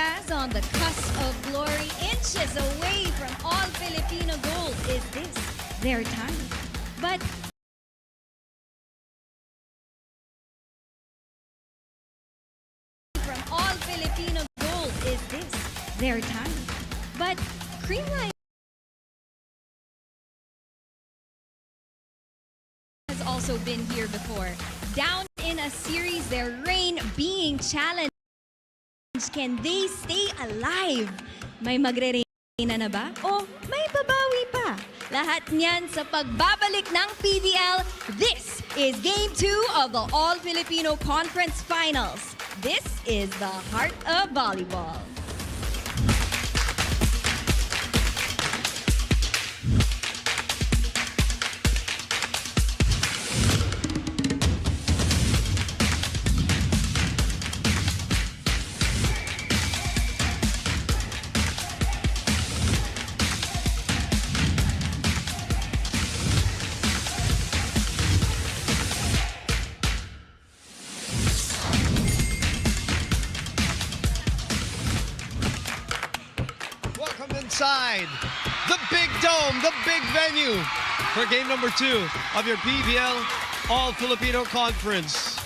Gazz on the cusp of glory, inches away from All-Filipino gold. Is this their time? But from All-Filipino gold, is this their time? But Creamline has also been here before. Down in a series, their reign being challenged. Can they stay alive? May magre-reina na ba? O may babawi pa? Lahat niyan sa pagbabalik ng PVL. This is Game 2 of the All-Filipino Conference Finals. This is the heart of volleyball. Inside the big dome, the big venue for game number 2 of your PVL All-Filipino Conference.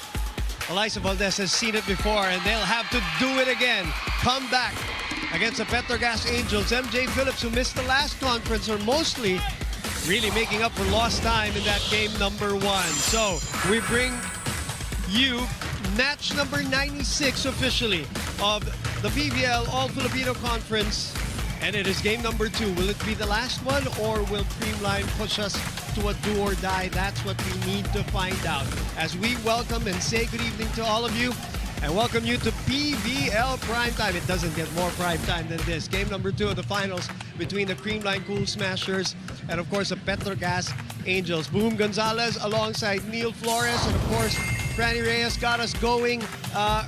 Elisa Valdez has seen it before and they'll have to do it again. Come back against the Petro Gazz Angels. MJ Phillips, who missed the last conference, are mostly really making up for lost time in that game number 1. So we bring you match number 96 officially of the PVL All-Filipino Conference. And it is game number 2. Will it be the last one, or will Creamline push us to a do or die? That's what we need to find out. As we welcome and say good evening to all of you, and welcome you to PVL Primetime. It doesn't get more primetime than this. Game number 2 of the finals between the Creamline Cool Smashers and, of course, the Petro Gazz Angels. Boom Gonzalez alongside Neil Flores, and, of course, Franny Reyes got us going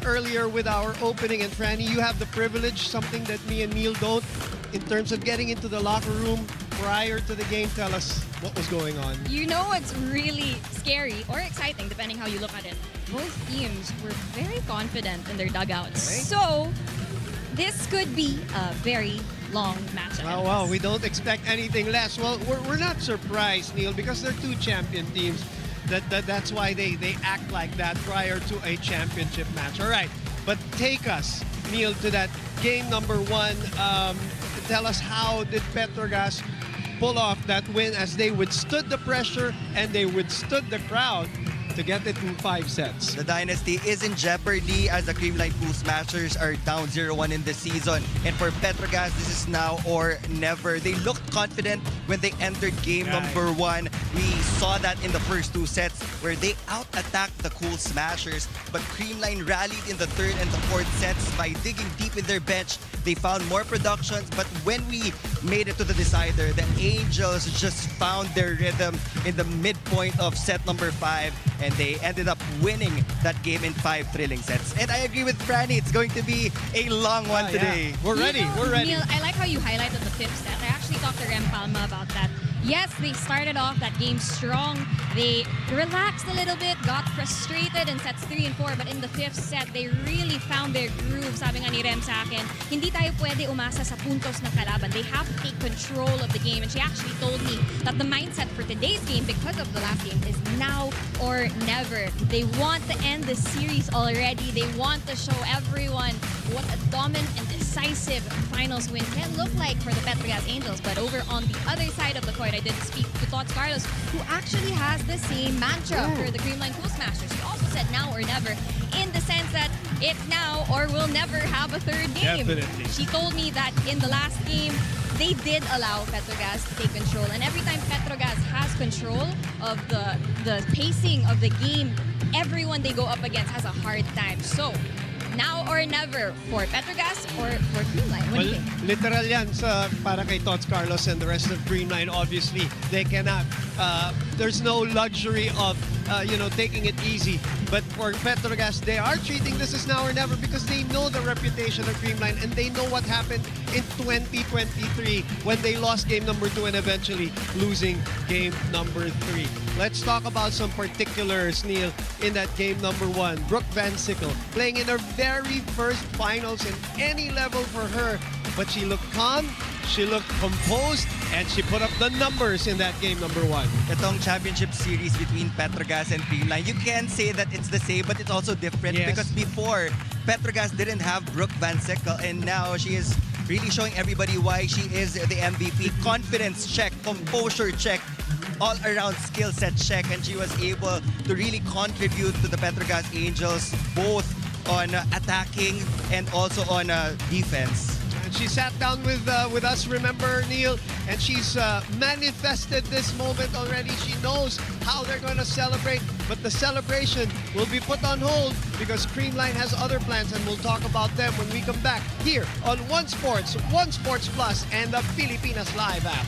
earlier with our opening. And Franny, you have the privilege, something that me and Neil don't, in terms of getting into the locker room prior to the game. Tell us what was going on. You know what's really scary or exciting, depending how you look at it. Both teams were very confident in their dugouts. Okay. So this could be a very long match. Well, we don't expect anything less. Well, we're not surprised, Neil, because they're 2 champion teams. That's why they act like that prior to a championship match. All right, but take us, Neil, to that game number 1. Tell us, how did Petro Gazz pull off that win as they withstood the pressure and they withstood the crowd to get it in 5 sets? The dynasty is in jeopardy as the Creamline Cool Smashers are down 0-1 in the season. And for Petro Gazz, this is now or never. They looked confident when they entered game number 1. We saw that in the first 2 sets where they out-attacked the Cool Smashers. But Creamline rallied in the 3rd and the 4th sets by digging deep in their bench. They found more productions, but when we made it to the decider, the Angels just found their rhythm in the midpoint of set number 5. And they ended up winning that game in 5 thrilling sets. And I agree with Franny, it's going to be a long one today. Yeah. We're ready. We're ready. Neil, I like how you highlighted the 5th set. I actually talked to Rem Palma about that. Yes, they started off that game strong. They relaxed a little bit, got frustrated in sets 3 and 4, but in the 5th set, they really found their groove. Sabi nga ni Rem sa akin, hindi tayo pwede umasa sa puntos ng kalaban. They have to take control of the game. And she actually told me that the mindset for today's game, because of the last game, is now or never. They want to end the series already. They want to show everyone what a dominant and decisive finals win can look like for the Petro Gazz Angels. But over on the other side of the coin, I did speak to Tots Carlos, who actually has the same mantra for the Creamline Cool Smashers. He also said now or never, in the sense that it's now or we'll never have a 3rd game. Definitely. She told me that in the last game, they did allow Petro Gazz to take control. And every time Petro Gazz has control of the pacing of the game, everyone they go up against has a hard time. So, now or never for Petro Gazz or for Creamline? What do you think? Literal yan para kay Tots Carlos and the rest of Creamline. Obviously, they cannot. There's no luxury of taking it easy. But for Petro Gazz, they are treating this as now or never because they know the reputation of Creamline and they know what happened in 2023 when they lost game number 2 and eventually losing game number 3. Let's talk about some particulars, Neil, in that game number 1. Brooke Van Sickle playing in her very first finals in any level for her, but she looked calm, she looked composed, and she put up the numbers in that game number 1. Itong championship series between Petro Gazz and Creamline, you can say that it's the same, but it's also different because before, Petro Gazz didn't have Brooke Van Sickle, and now she is really showing everybody why she is the MVP. Confidence check, composure check, all-around skill set check, and she was able to really contribute to the Petro Gazz Angels both on attacking and also on defense. And she sat down with us, remember, Neil, and she's manifested this moment already. She knows how they're going to celebrate, but the celebration will be put on hold because Creamline has other plans, and we'll talk about them when we come back here on One Sports, One Sports Plus, and the Pilipinas Live app.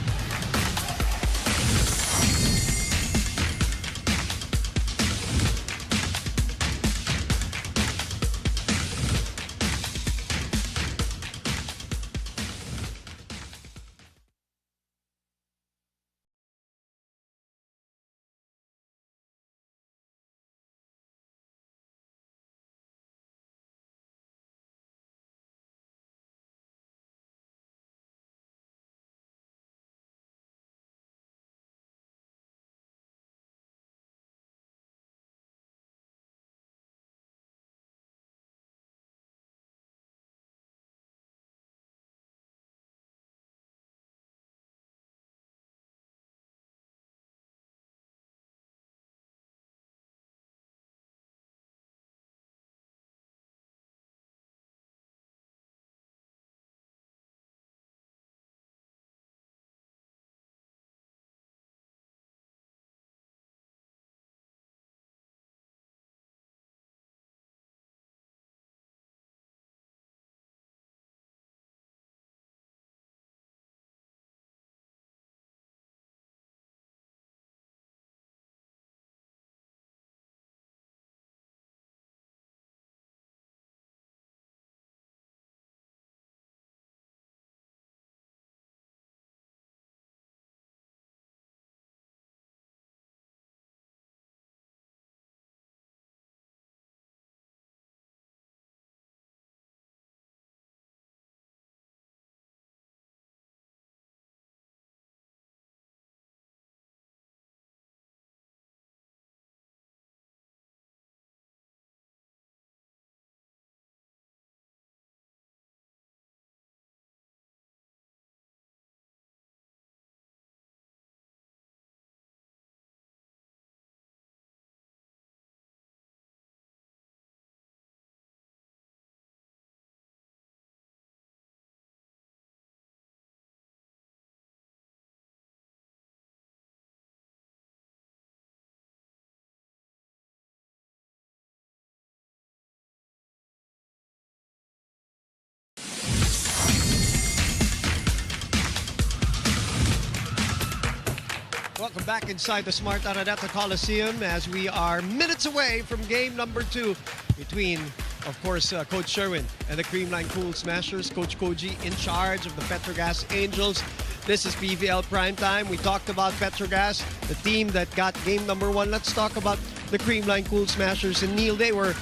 Welcome back inside the Smart Araneta Coliseum as we are minutes away from game number 2 between, of course, Coach Sherwin and the Creamline Cool Smashers. Coach Koji in charge of the Petro Gazz Angels. This is PVL Primetime. We talked about Petro Gazz, the team that got game number 1. Let's talk about the Creamline Cool Smashers. And Neil, they were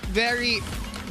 very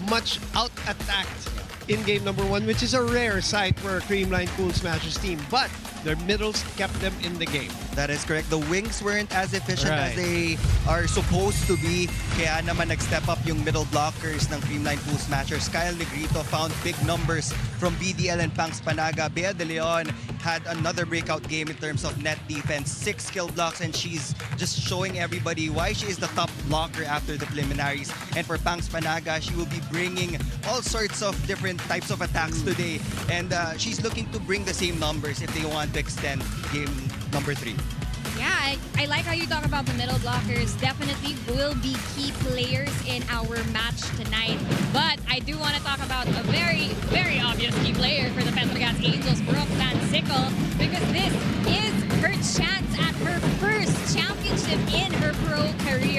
much out-attacked in game number 1, which is a rare sight for a Creamline Cool Smashers team. But their middles kept them in the game. That is correct. The wings weren't as efficient as they are supposed to be. Kaya naman nag-step up yung middle blockers ng Creamline Cool Smashers. Kyle Negrito found big numbers from BDL and Pangs Panaga. Bea De Leon had another breakout game in terms of net defense. 6 kill blocks, and she's just showing everybody why she is the top blocker after the preliminaries. And for Pangs Panaga, she will be bringing all sorts of different types of attacks today. And she's looking to bring the same numbers if they want to extend game number 3. Yeah, I like how you talk about the middle blockers. Definitely will be key players in our match tonight. But I do want to talk about a very, very obvious key player for the Petro Gazz Angels, Brooke Van Sickle, because this is her chance at her first championship in her pro career.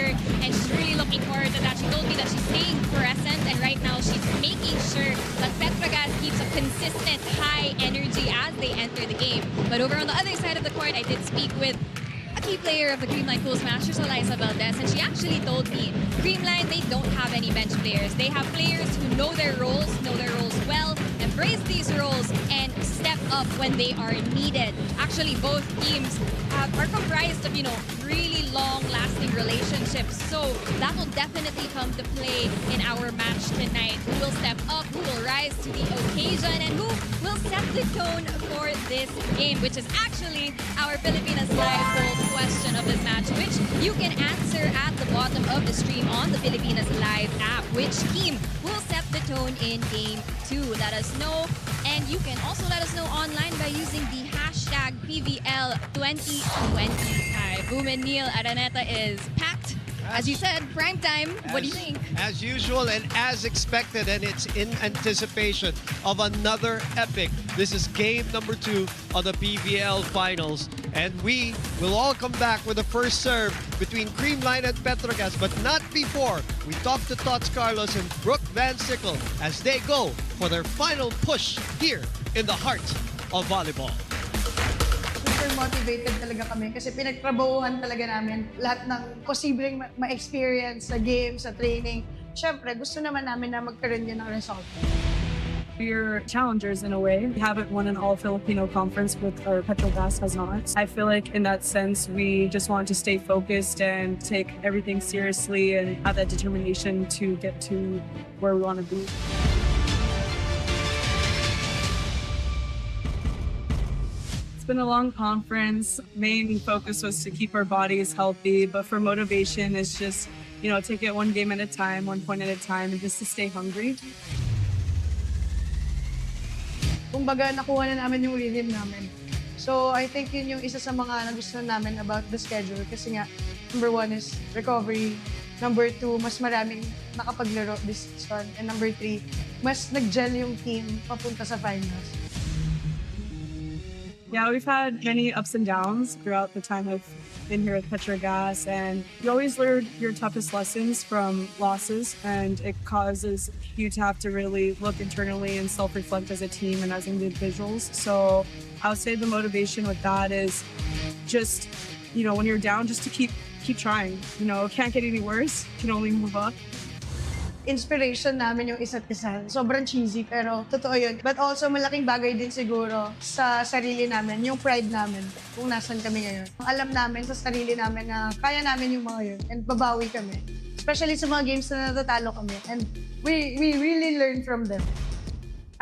consistent high energy as they enter the game. But over on the other side of the court, I did speak with a key player of the Creamline Cool Smashers, Eliza Valdez, and she actually told me Creamline, they don't have any bench players. They have players who know their roles well, embrace these roles, and step up when they are needed. Actually, both teams are comprised of, really long-lasting relationships. So that will definitely come to play in our match tonight. Who will step up, who will rise to the occasion, and who will set the tone for this game, which is actually our Pilipinas Live poll question of this match, which you can answer at the bottom of the stream on the Pilipinas Live app. Which team will set the tone in Game 2? Let us know. And you can also let us know online by using the hashtag PVL2025. Boom and Neil, Araneta is packed. As you said, prime time. What do you think? As usual and as expected, and it's in anticipation of another epic. This is game number 2 of the PVL Finals. And we will all come back with the first serve between Creamline and Petro Gazz, but not before we talk to Tots Carlos and Brooke Van Sickle as they go for their final push here in the heart of volleyball. Super motivated talaga kami kasi pinagtrabahuhan talaga namin lahat ng posibleng ma-experience sa game, sa training. Siyempre, gusto naman namin na magkaroon yun ng result. We're challengers in a way. We haven't won an all-Filipino conference with our Petro Gazz has not. I feel like in that sense, we just want to stay focused and take everything seriously and have that determination to get to where we want to be. It's been a long conference. Main focus was to keep our bodies healthy, but for motivation, it's just, take it one game at a time, 1 point at a time, and just to stay hungry. Kumbaga, nakuha na namin yung rhythm namin. So, I think yun yung isa sa mga nagustuhan namin about the schedule. Kasi nga, number 1 is recovery. Number 2, mas maraming nakapaglaro this season. And number 3, mas nag-gel yung team papunta sa finals. Yeah, we've had many ups and downs throughout the time I've been here at Petro Gazz, and you always learn your toughest lessons from losses, and it causes you to have to really look internally and self-reflect as a team and as individuals. So I would say the motivation with that is just, when you're down, just to keep trying. It can't get any worse. You can only move up. Inspiration namin yung isa't isa. Sobrang cheesy, pero totoo yun. But also, malaking bagay din siguro sa sarili namin, yung pride namin, kung nasan kami ngayon. Alam namin sa sarili namin na kaya namin yung mga yun, and babawi kami. Especially sa mga games na natatalo kami. And we really learn from them.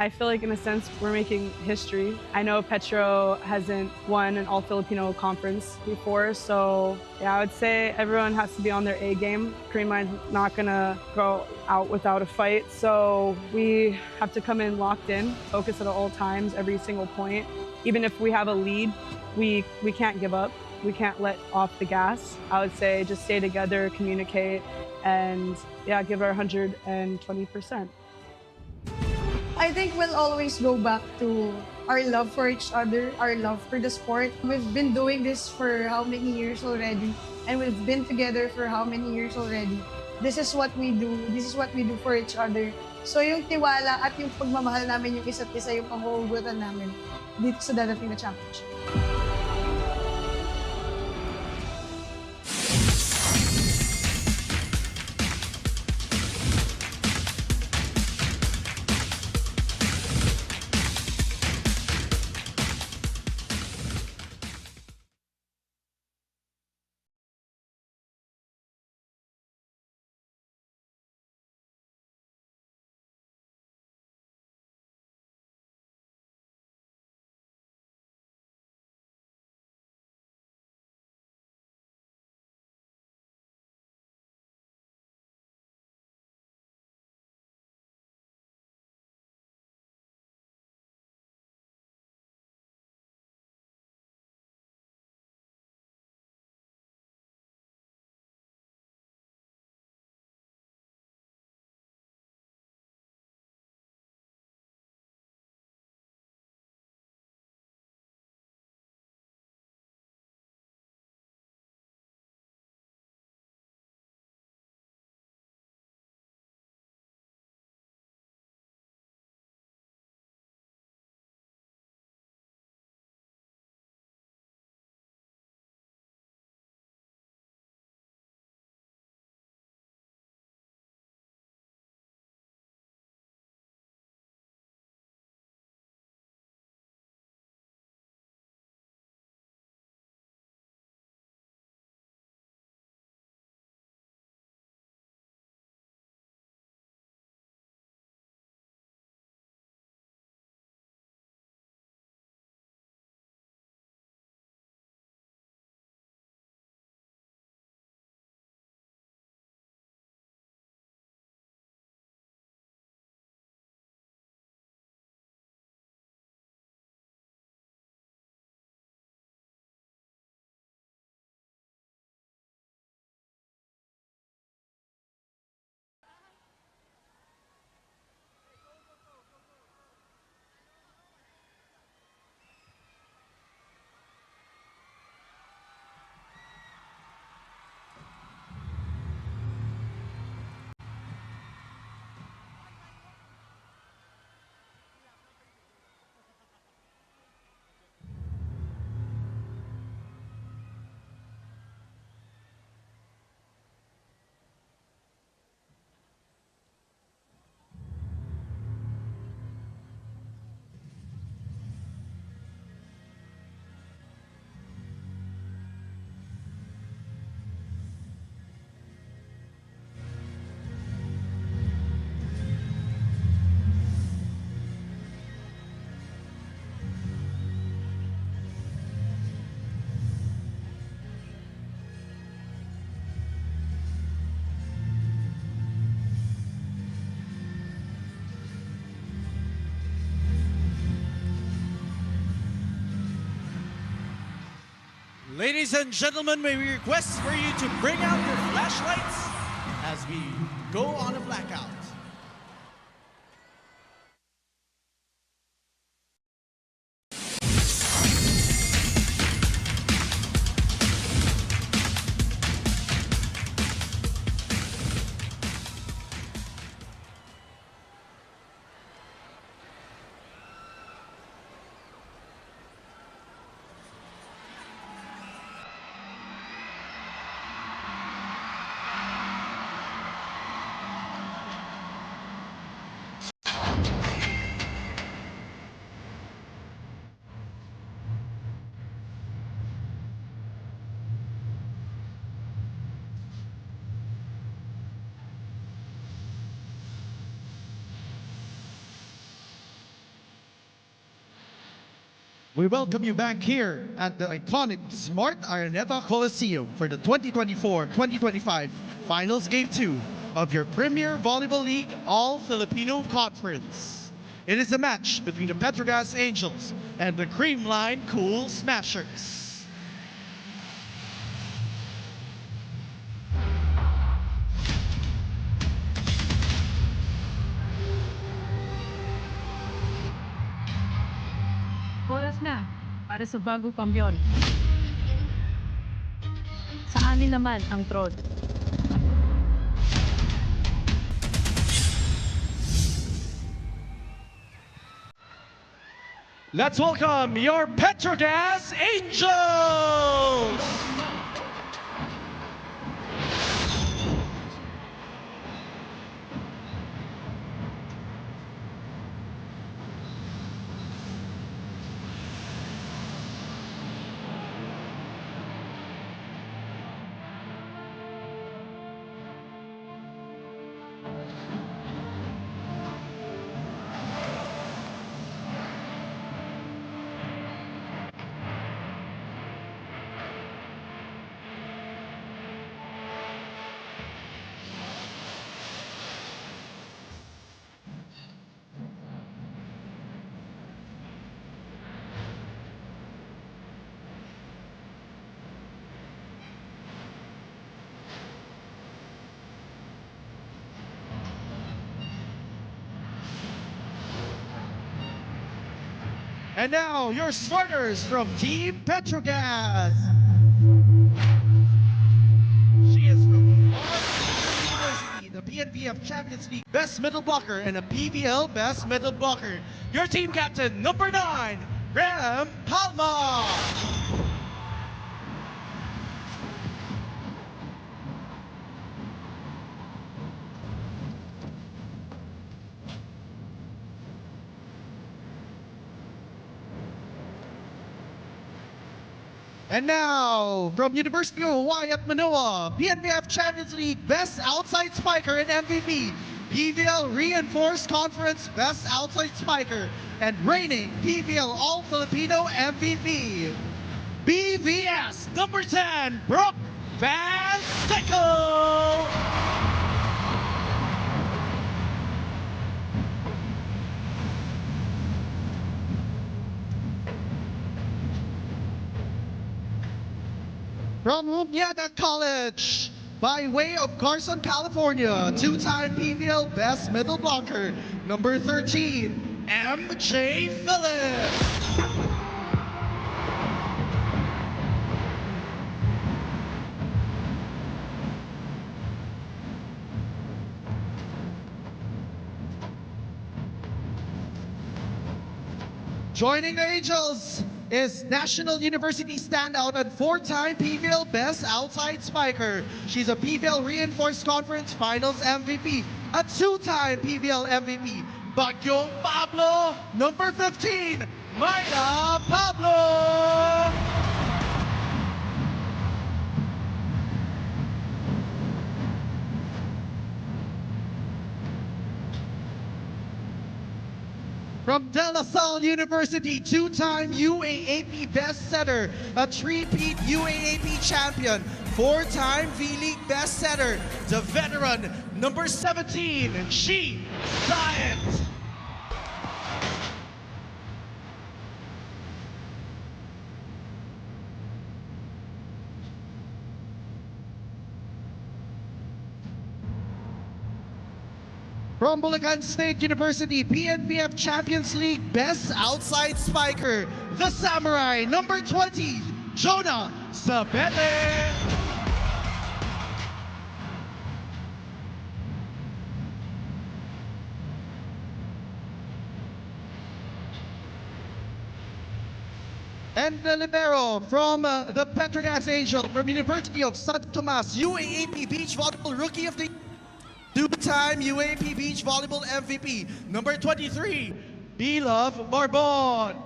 I feel like in a sense we're making history. I know Petro hasn't won an all-Filipino conference before, so yeah, I would say everyone has to be on their A game. Creamline's not gonna go out without a fight, so we have to come in locked in, focus at all times, every single point. Even if we have a lead, we can't give up. We can't let off the gas. I would say just stay together, communicate, and yeah, give our 120%. I think we'll always go back to our love for each other, our love for the sport. We've been doing this for how many years already? And we've been together for how many years already? This is what we do. This is what we do for each other. So yung tiwala at yung pagmamahal namin yung isa't isa, yung panghuhugutan namin dito sa darating na championship. Ladies and gentlemen, may we request for you to bring out your flashlights as we go on a blackout. We welcome you back here at the iconic Smart Araneta Coliseum for the 2024-2025 Finals Game 2 of your Premier Volleyball League All-Filipino Conference. It is a match between the Petro Gazz Angels and the Creamline Cool Smashers. Oras na para sa bagong kampiyon. Sa anin naman ang tron. Let's welcome your Petro Gazz Angels! And now, your starters from Team Petro Gazz. She is from All-Filipino University, the PNPF Champions League Best Middle Blocker and a PVL Best Middle Blocker. Your team captain, number 9, Graham Palma. And now, from University of Hawaii at Manoa, PNPF Champions League Best Outside Spiker and MVP, PVL Reinforced Conference Best Outside Spiker, and reigning PVL All-Filipino MVP, BVS number 10, Brooke Van Sickle. From Lumyata College, by way of Carson, California, two-time PVL Best Middle Blocker, number 13, MJ Phillips. Joining the Angels is National University standout and 4-time PVL Best Outside Spiker. She's a PVL Reinforced Conference Finals MVP, a 2-time PVL MVP. Bagyong Pablo, number 15, Mayra Pablo. From De La Salle University, 2-time UAAP Best Setter, a 3-peat UAAP champion, 4-time V-League Best Setter, the veteran, number 17, She Science. From Bulacan State University, PNPF Champions League Best Outside Spiker, the Samurai, number 20, Jonah Sabete. And the libero from the Petro Gazz Angels from University of San Tomas, UAAP Beach Volleyball Rookie of the Two-time UAAP Beach Volleyball MVP, number 23, Love Barbon.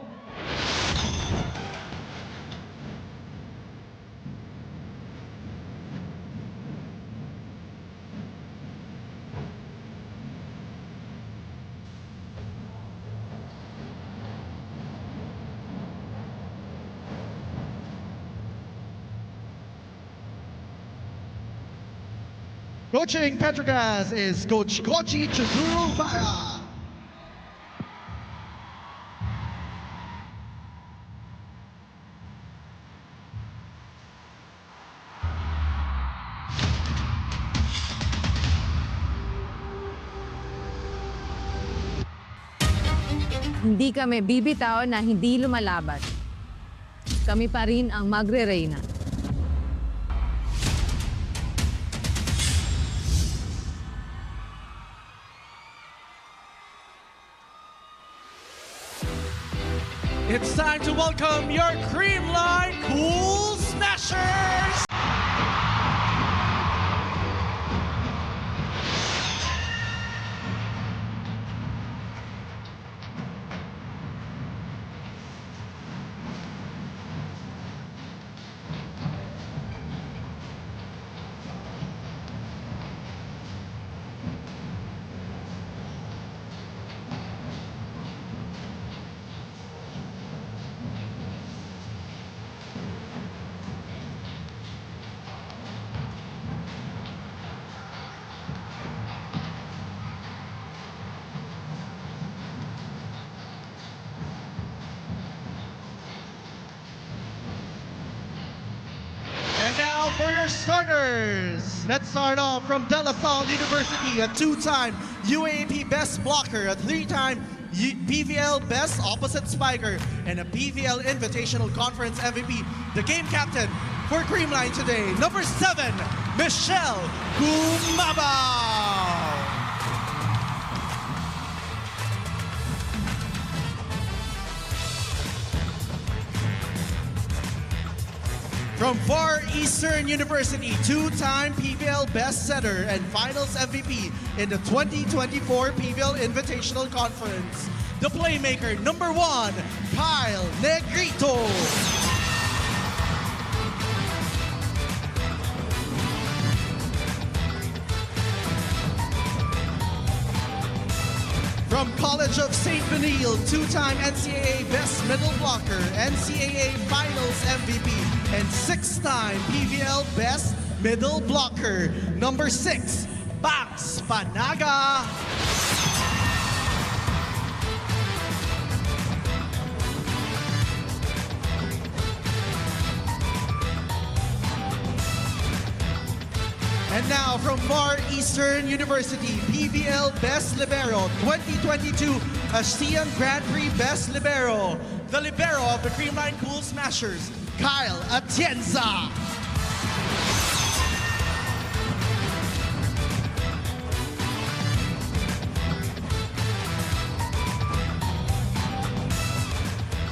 Coaching Petro Gazz is Coach Kochi Chizuru Bara. Hindi kami bibitaw na hindi lumalaban. Kami pa rin ang magre-reyna. It's time to welcome your Creamline Cool Smashers! And now for your starters. Let's start off from De La Salle University, A two-time UAAP Best Blocker, a three-time PVL Best Opposite Spiker, and a PVL Invitational Conference MVP. The game captain for Creamline today, number 7, Michelle Gumabao. From Far Eastern University, two-time PVL Best Setter and Finals MVP in the 2024 PVL Invitational Conference. The playmaker, number 1, Kyle Negrito. From College of St. Benil, two-time NCAA Best Middle Blocker, NCAA Finals MVP, and 6-time PVL Best Middle Blocker, number 6, Banks Panaga. And now from Far Eastern University, PVL Best Libero 2022 ASEAN Grand Prix Best Libero, the Libero of the Creamline Cool Smashers, Kyle Atienza.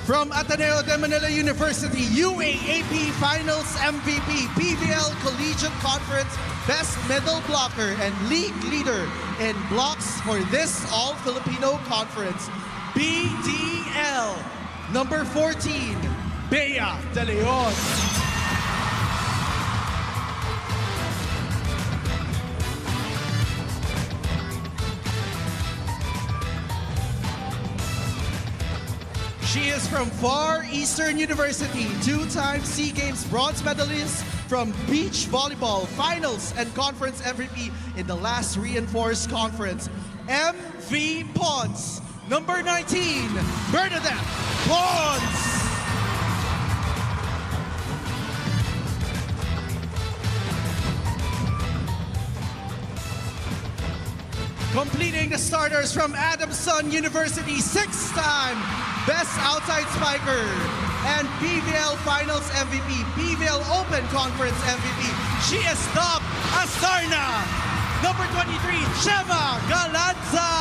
From Ateneo de Manila University, UAAP Finals MVP, PVL Collegiate Conference Best Middle Blocker and League Leader in blocks for this All-Filipino Conference, BDL, number 14, Bea De Leon. She is from Far Eastern University, two-time SEA Games bronze medalist from Beach Volleyball Finals and Conference MVP in the last Reinforced Conference. MV Pons, number 19, Bernadette Pons. Completing the starters from Adamson University, 6-time Best Outside Spiker and PVL Finals MVP, PVL Open Conference MVP. She is top Asarna, number 23, Sheva Galanza.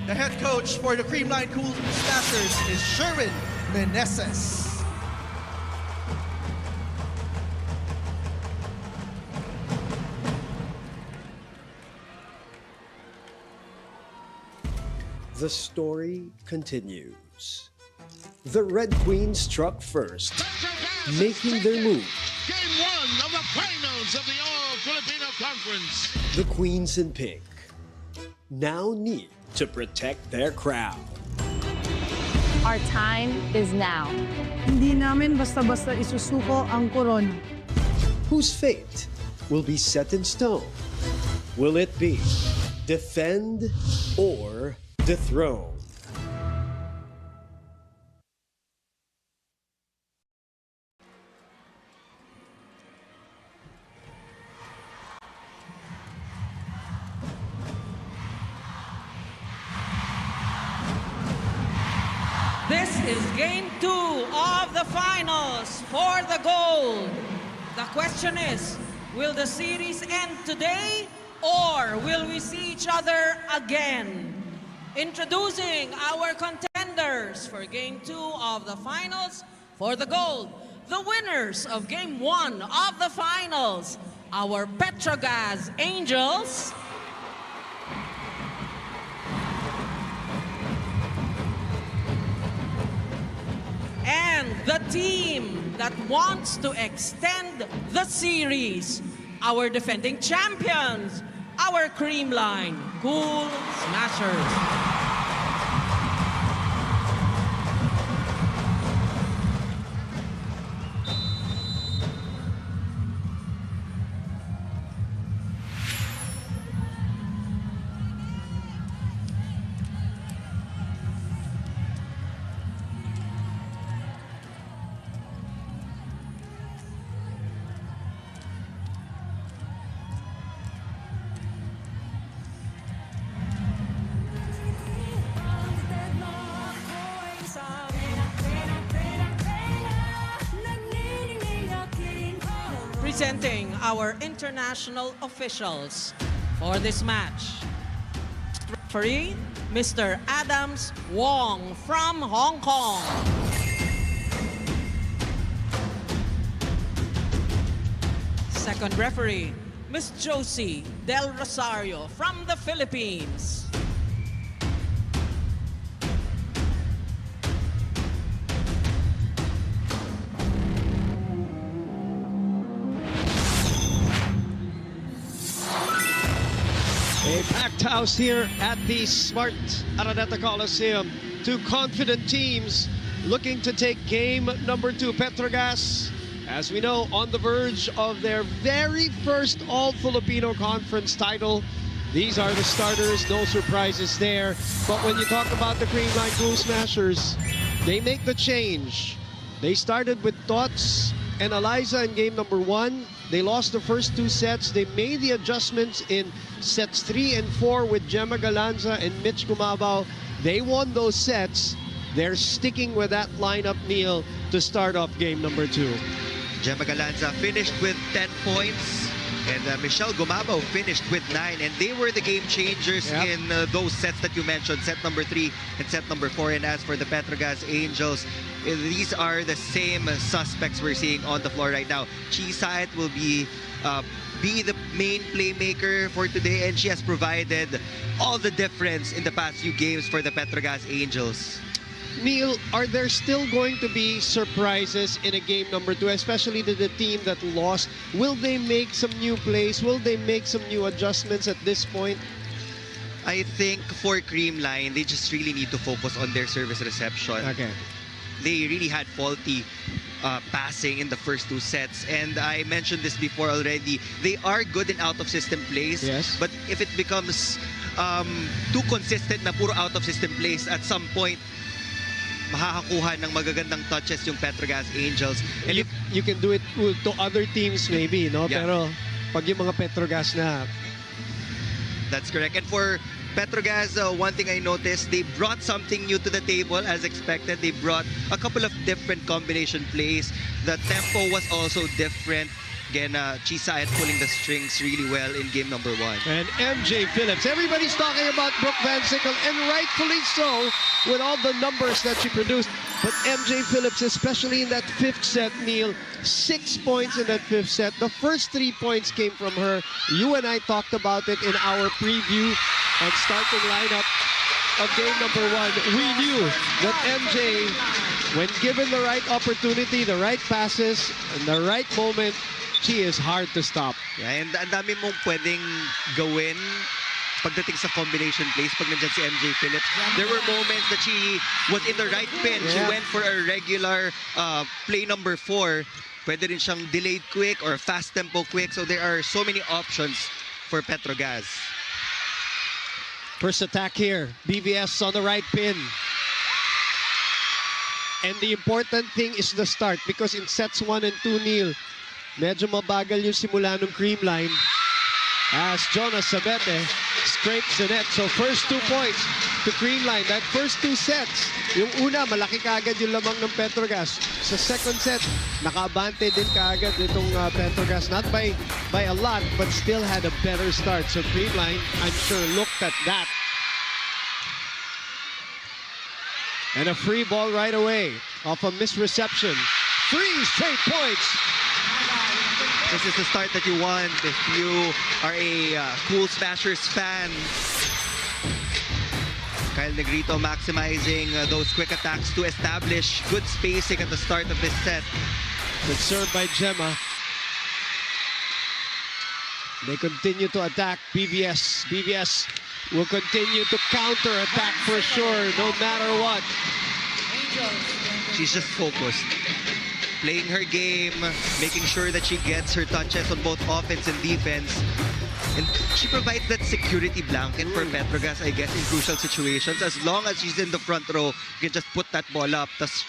The head coach for the Creamline Cool Smashers is Sherwin Meneses. The story continues. The Red Queens struck first, making their move. Game 1 of the finals of the All-Filipino Conference. The Queens in pink now need to protect their crown. Our time is now. Hindi namin basta-basta isusuko ang korona. Whose fate will be set in stone? Will it be defend or dethrone? This is game 2 of the finals for the gold. The question is, will the series end today or will we see each other again? Introducing our contenders for game 2 of the finals for the gold. The winners of game 1 of the finals, our Petro Gazz Angels. And the team that wants to extend the series, our defending champions, our Creamline Cool Smashers. Presenting our international officials for this match. Referee, Mr. Adams Wong from Hong Kong. Second referee, Ms. Josie Del Rosario from the Philippines. A packed house here at the Smart Araneta Coliseum. Two confident teams looking to take game number 2. Petro Gazz, as we know, on the verge of their very first All-Filipino Conference title. These are the starters, no surprises there. But when you talk about the Creamline Cool Smashers, they make the change. They started with Tots and Eliza in game number 1. They lost the first 2 sets. They made the adjustments in sets 3 and 4 with Gemma Galanza and Mitch Gumabao. They won those sets. They're sticking with that lineup, Neil, to start off game number 2. Gemma Galanza finished with 10 points. And Michelle Gumabao finished with 9. And they were the game changers in those sets that you mentioned, set number 3 and set number 4. And as for the Petro Gazz Angels, these are the same suspects we're seeing on the floor right now. Chisait will be the main playmaker for today, and she has provided all the difference in the past few games for the Petro Gazz Angels. Neil, are there still going to be surprises in a game number 2, especially to the team that lost? Will they make some new plays? Will they make some new adjustments at this point? I think for Creamline, they just really need to focus on their service reception. Okay. They really had faulty passing in the first 2 sets, and I mentioned this before already. They are good in out-of-system plays, yes, but if it becomes too consistent na puro out-of-system plays. At some point, makakakuha ng magagandang touches yung Petro Gazz Angels. And You can do it to other teams maybe, no? Yeah. Pero pag yung mga Petro Gazz na... That's correct. And for Petro Gazz, one thing I noticed, they brought something new to the table as expected. They brought a couple of different combination plays. The tempo was also different. Again, Chisa at pulling the strings really well in game number 1. And MJ Phillips. Everybody's talking about Brooke Van Sickle, and rightfully so, with all the numbers that she produced. But MJ Phillips, especially in that 5th set, Neil, 6 points in that 5th set. The first 3 points came from her. You and I talked about it in our preview and starting lineup of game number 1. We knew that MJ, when given the right opportunity, the right passes, and the right moment, she is hard to stop. Yeah, and ang dami mong pwedeng gawin pagdating sa combination plays pag nandiyan si MJ Phillips. There were moments that she was in the right pin. She went for a regular play number 4. Pwede rin siyang delayed quick or fast tempo quick. So there are so many options for Petro Gazz. First attack here. BVS on the right pin. And the important thing is the start, because in sets 1 and 2, Neil, medyo mabagal yung simula ng Creamline as Jonas Sabete scrapes the net. So first 2 points to Creamline. That first 2 sets, yung una, malaki kaagad yung lamang ng Petro Gazz. Sa second set, nakaabante din kaagad itong Petro Gazz. Not by a lot, but still had a better start. So Creamline, I'm sure, looked at that. And a free ball right away off a misreception. 3 straight points. This is the start that you want if you are a Cool Smashers fan. Kyle Negrito maximizing those quick attacks to establish good spacing at the start of this set. Good serve by Gemma. They continue to attack BVS. BVS will continue to counter-attack for sure, no matter what. She's just focused. Playing her game, making sure that she gets her touches on both offense and defense. And she provides that security blanket for Petro Gazz, I guess, in crucial situations. As long as she's in the front row, you can just put that ball up. Tas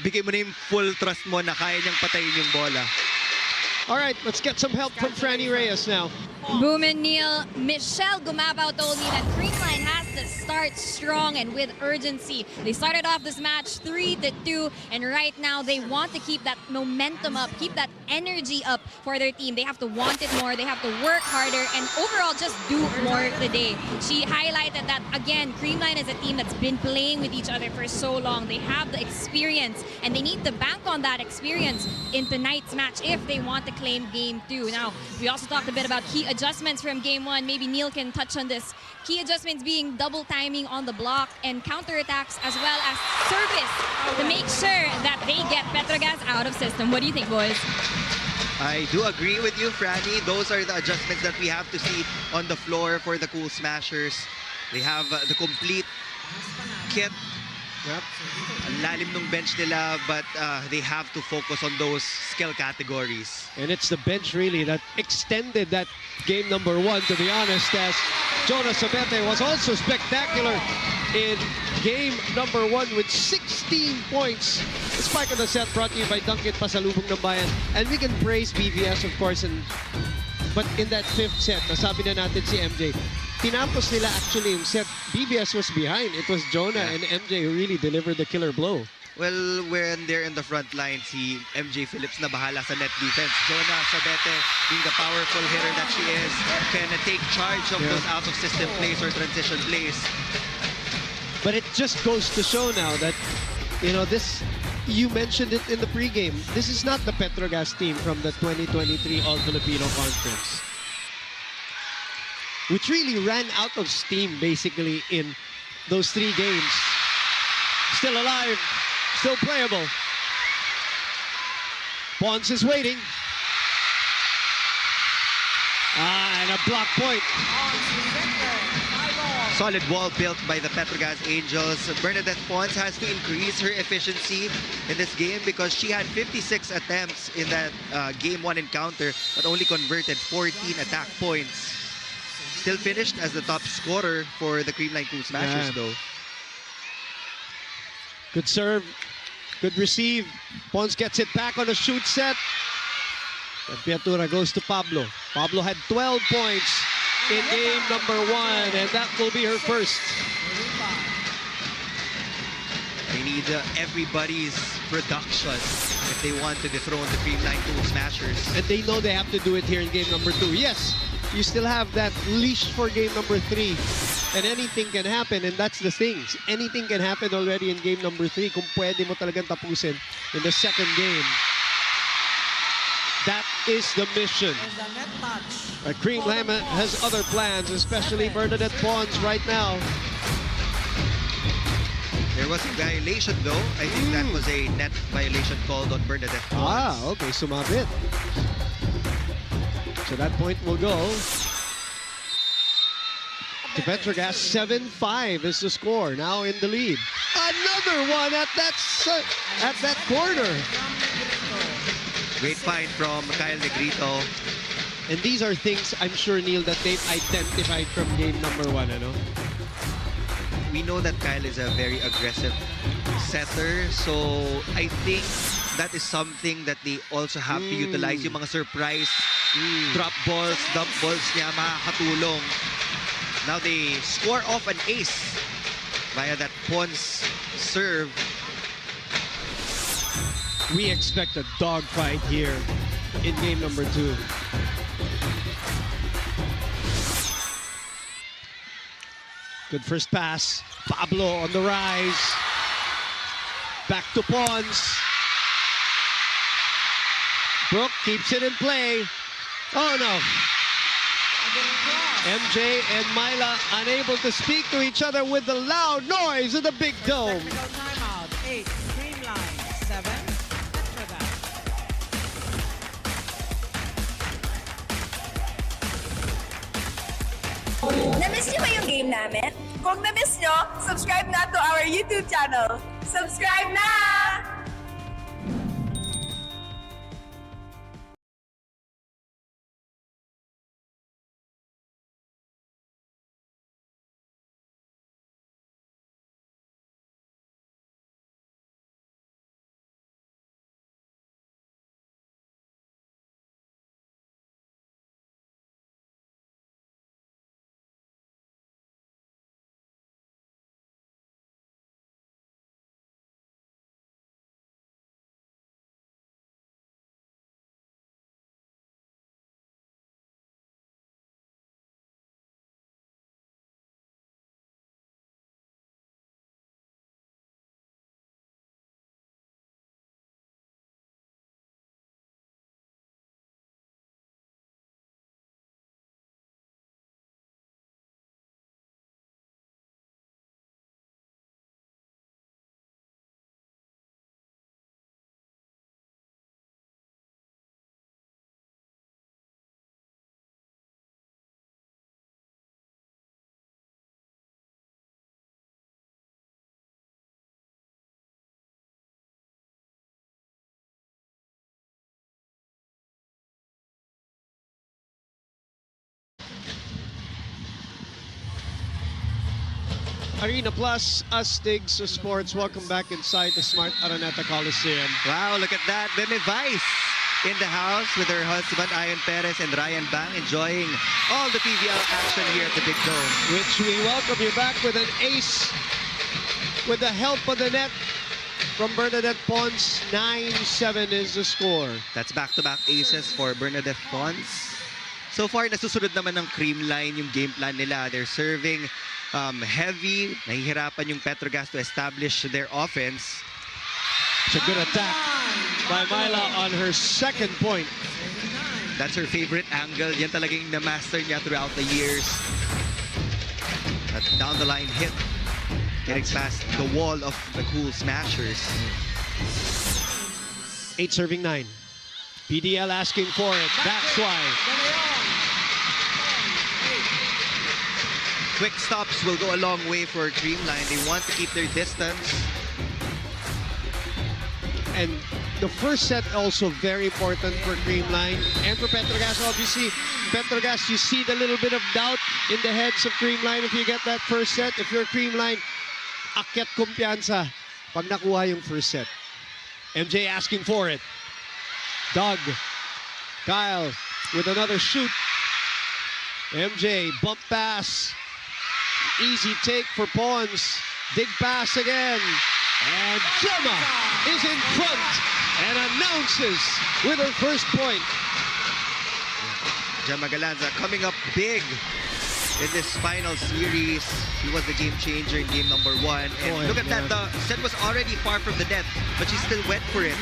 bigay mo na yung full trust mo na kaya niyang patayin yung bola. All right, let's get some help from Franny Reyes now. Boom and Neil, Michelle Gumabao told me that Creamline has to start strong and with urgency. They started off this match 3-2, and right now they want to keep that momentum up, keep that energy up for their team. They have to want it more, they have to work harder, and overall just do more today. She highlighted that, again, Creamline is a team that's been playing with each other for so long. They have the experience, and they need to bank on that experience in tonight's match if they want to claim Game 2. Now, we also talked a bit about key adjustments from Game 1. Maybe Neil can touch on this. Key adjustments being double timing on the block and counterattacks, as well as service to make sure that they get Petro Gazz out of system. What do you think, boys? I do agree with you, Franny. Those are the adjustments that we have to see on the floor for the Cool Smashers. They have the complete kit. Yep. Ang lalim ng bench nila, but they have to focus on those skill categories. And it's the bench really that extended that game number 1, to be honest, as Jonas Sabete was also spectacular in game number 1 with 16 points. The spike of the set brought to you by Dunkin' Pasalubong ng Bayan. And we can praise BVS, of course, but in that 5th set, nasabi na natin si MJ, tinapos nila actually yung set. BVS was behind. It was Jonah and MJ who really delivered the killer blow. Well, when they're in the front line, si MJ Phillips na bahala sa net defense. Jonah Sabete, being the powerful hitter that she is, can take charge of those out-of-system plays or transition plays. But it just goes to show now that, you know, this, you mentioned it in the pregame, this is not the Petro Gazz team from the 2023 All-Filipino Conference, which really ran out of steam basically in those 3 games. Still alive, still playable. Pons is waiting. And a block point. Solid wall built by the Petro Gazz Angels. Bernadette Pons has to increase her efficiency in this game because she had 56 attempts in that Game 1 encounter, but only converted 14 attack points. Still finished as the top scorer for the Creamline Cool Smashers, though. Good serve. Good receive. Pons gets it back on a shoot set. And Piatura goes to Pablo. Pablo had 12 points in game number 1, and that will be her first. They need everybody's production if they want to dethrone the Creamline Cool Smashers. And they know they have to do it here in game number 2. Yes, you still have that leash for game number 3. And anything can happen, and that's the thing. Anything can happen already in game number 3 kung pwede mo talagang tapusin in the second game. That is the mission. Creamline has other plans, especially Bernadette Pons right now. There was a violation, though. I think that was a net violation called on Bernadette Pons. Okay, sumabit. So that point will go to Petro Gazz. 7-5 is the score, now in the lead. Another one at that corner. Great find from Kyle Negrito. And these are things I'm sure, Neil, that they've identified from game number 1, ano? We know that Kyle is a very aggressive setter, so I think that is something that they also have to utilize. Yung mga surprise drop balls, dump balls niya, makakatulong. Now they score off an ace via that Pons serve. We expect a dogfight here in game number 2. Good first pass. Pablo on the rise. Back to Pons. Brooke keeps it in play. Oh no. MJ and Myla unable to speak to each other with the loud noise of the big dome. Timeout. 8, Creamline. 7, Petro Gazz. Na-miss niyo ba yung game namin? Kung na-miss niyo, subscribe na to our YouTube channel. Subscribe na! Arena Plus, Astigs Sports. Welcome back inside the Smart Araneta Coliseum. Wow, look at that. Beme Vice in the house with her husband, Ayon Perez and Ryan Bang, enjoying all the PVL action here at the Big Dome. Which we welcome you back with an ace with the help of the net from Bernadette Pons. 9-7 is the score. That's back-to-back aces for Bernadette Pons. So far, nasusunod naman ng Creamline yung game plan nila. They're serving heavy. Nahihirapan yung Petro Gazz to establish their offense. It's a good attack by Myla on her second point. That's her favorite angle. Yan talagang na-master niya throughout the years. That down-the-line hit. Getting past the wall of the Cool Smashers. 8 serving 9. PDL asking for it. That's why. Quick stops will go a long way for Creamline. They want to keep their distance. And the first set also very important for Creamline and for Petro Gazz. Obviously, Petro Gazz, you see the little bit of doubt in the heads of Creamline if you get that first set. If you're Creamline, akyat kumpiyansa pag nakuha yung first set. MJ asking for it. Doug. Kyle with another shoot. MJ, bump pass. Easy take for Pons. Dig pass again. And Gemma is in front and announces with her first point. Gemma Galanza coming up big in this final series. She was the game changer in game number 1. And look at that, the set was already far from the net, but she still went for it.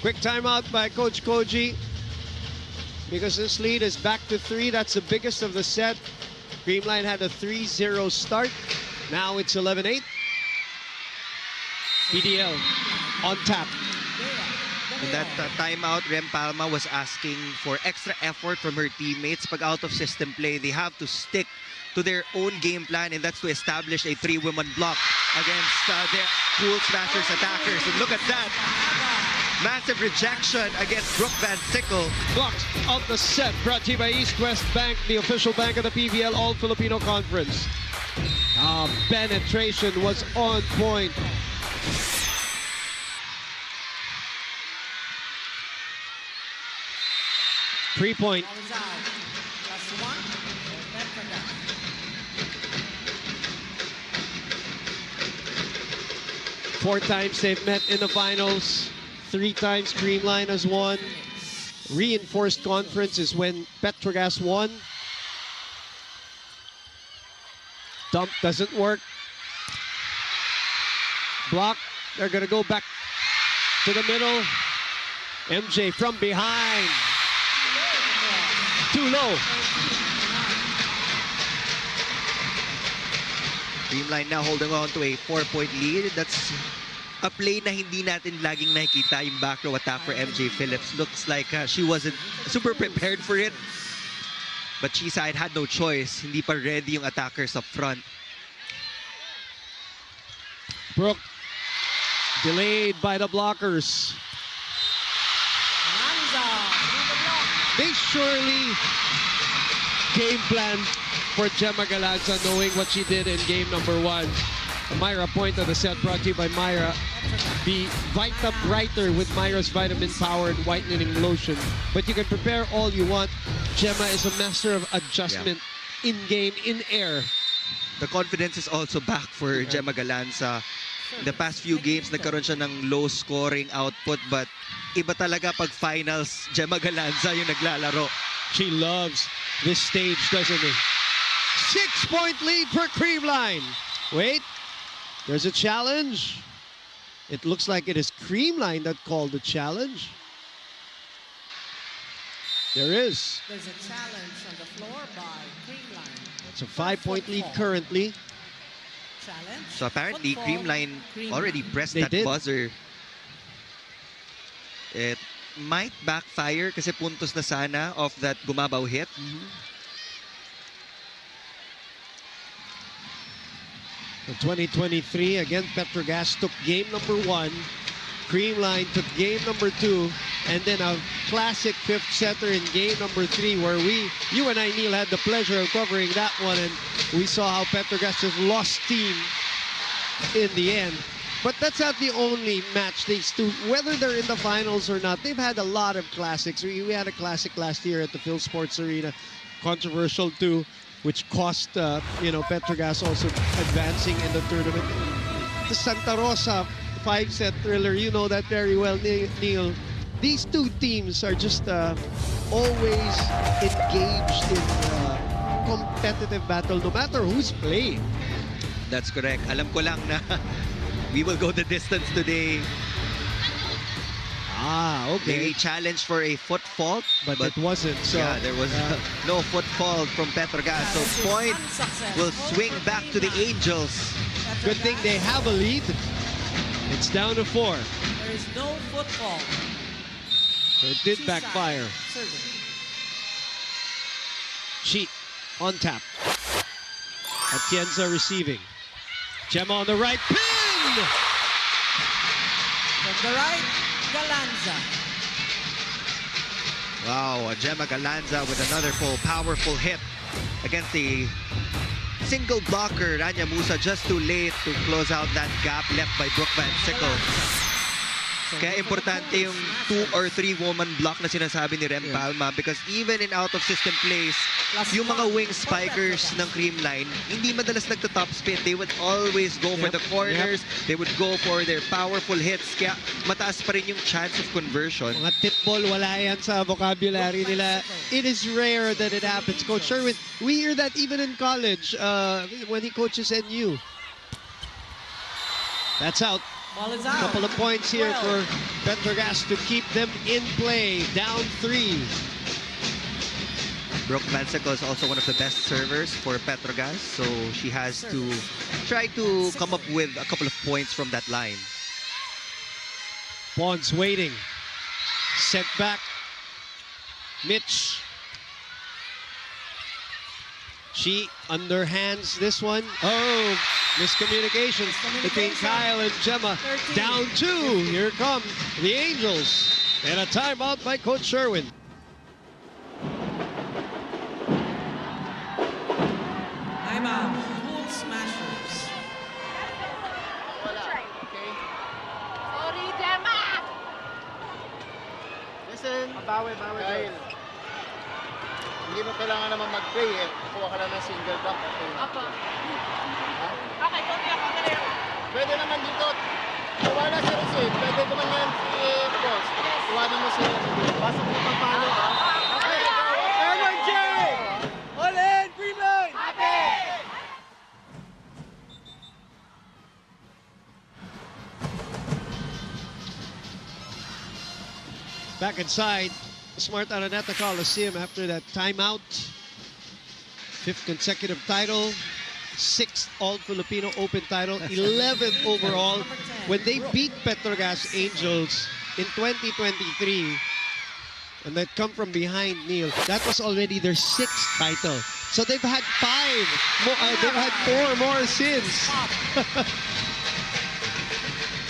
Quick timeout by Coach Koji because this lead is back to 3. That's the biggest of the set. Creamline had a 3-0 start. Now it's 11-8. PDL on tap. In that timeout, Rem Palma was asking for extra effort from her teammates. Pag out of system play, they have to stick to their own game plan, and that's to establish a 3-woman block against the Cool Smashers attackers. And look at that. Massive rejection against Brooke Van Sickle. Blocked of the set, brought to you by East West Bank, the official bank of the PVL All-Filipino Conference. Penetration was on point. Three-point. Four times they've met in the finals. 3 times Creamline has won. Reinforced conference is when Petro Gazz won. Dump doesn't work. Block. They're going to go back to the middle. MJ from behind. Too low. Creamline now holding on to a 4-point lead. That's a play na hindi natin laging nakikita, yung back row attack for MJ Phillips. Looks like she wasn't super prepared for it. But she side had no choice. Hindi pa ready yung attackers up front. Brooke delayed by the blockers. They surely game planned for Gemma Galanza, knowing what she did in game number 1. Myra point of the set brought to you by Myra. Be Vita Brighter with Myra's Vitamin Powered Whitening Lotion. But you can prepare all you want. Gemma is a master of adjustment in-game, in-air. The confidence is also back for Gemma Galanza. In the past few games, nagkaroon siya ng low scoring output, but iba talaga pag finals, Gemma Galanza yung naglalaro. She loves this stage, doesn't it? 6-point lead for Creamline. Wait. There's a challenge. It looks like it is Creamline that called the challenge. There is. There's a challenge on the floor by Creamline. It's a 5-point lead currently. Challenge. So apparently Creamline already pressed that buzzer. It might backfire kasi puntos na sana off that gumabaw hit. The 2023, again, Petro Gazz took game number 1. Creamline took game number 2. And then a classic 5th setter in game number 3 where you and I, Neil, had the pleasure of covering that one. And we saw how Petro Gazz just lost steam in the end. But that's not the only match these two, whether they're in the finals or not. They've had a lot of classics. We had a classic last year at the Phil Sports Arena. Controversial too, which cost Petro Gazz also advancing in the tournament. The Santa Rosa 5-set thriller, you know that very well, Neil. these two teams are just always engaged in competitive battle no matter who's playing. That's correct. Alam ko lang na we will go the distance today. Okay. They challenged for a foot fault, but it wasn't. So yeah, there was no foot fault from Petro Gazz. So point will swing back to the Angels. Good thing they have a lead. It's down to 4. There is no football. So it did backfire. Sheet on tap. Atienza receiving. Gemma on the right. Pin! From the right, Galanza. Wow, Gemma Galanza with another powerful hit against the single blocker. Rania Musa just too late to close out that gap left by Brooke Van Sickle. Kaya importante yung 2 or 3 woman block na sinasabi ni Rem Palma because even in out-of-system plays, yung mga wing spikers ng Creamline, hindi madalas nagta-top spin. They would always go for the corners. They would go for their powerful hits. Kaya mataas pa rin yung chance of conversion. Mga tip ball, wala yan sa vocabulary nila. It is rare that it happens. Coach Sherwin, we hear that even in college when he coaches NU. That's out. Ball is out. Couple of points here for Petro Gazz to keep them in play. Down 3. Brooke Van Sickle is also one of the best servers for Petro Gazz, so she has to try to come up with a couple of points from that line. Pons waiting. Set back. Mitch. She underhands this one. Oh, miscommunication between Kyle and Gemma. 13. Down 2. Here come the Angels. And a timeout by Coach Sherwin. Timeout. Cool Smashers. Sorry, Gemma! Listen, bawi. Kyle, hindi mo kailangan naman mag-play eh. Kuha ka lang ng single block. Okay. Apo. Ha? Okay, konti ako. Pwede naman dito. Wala si receive. Pwede naman yan si boss. Iwanan mo si pasok mo pang palo. Okay. Energy! All in! Creamline! Happy! Back inside. Smart Araneta Coliseum after that timeout. 5th consecutive title. 6th All-Filipino Open title. 11th overall. When they beat Petro Gazz Angels in 2023, and that come from behind, Neil, that was already their 6th title. So they've had 5 more, they've had 4 more since.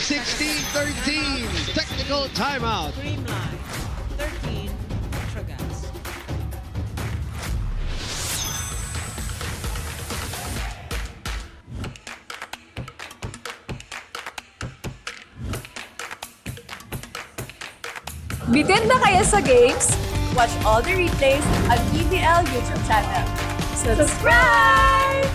16-13, technical timeout. Creamline, 13, Petro Gazz. Bitin na kayo sa games? Watch all the replays on PVL YouTube channel. Subscribe!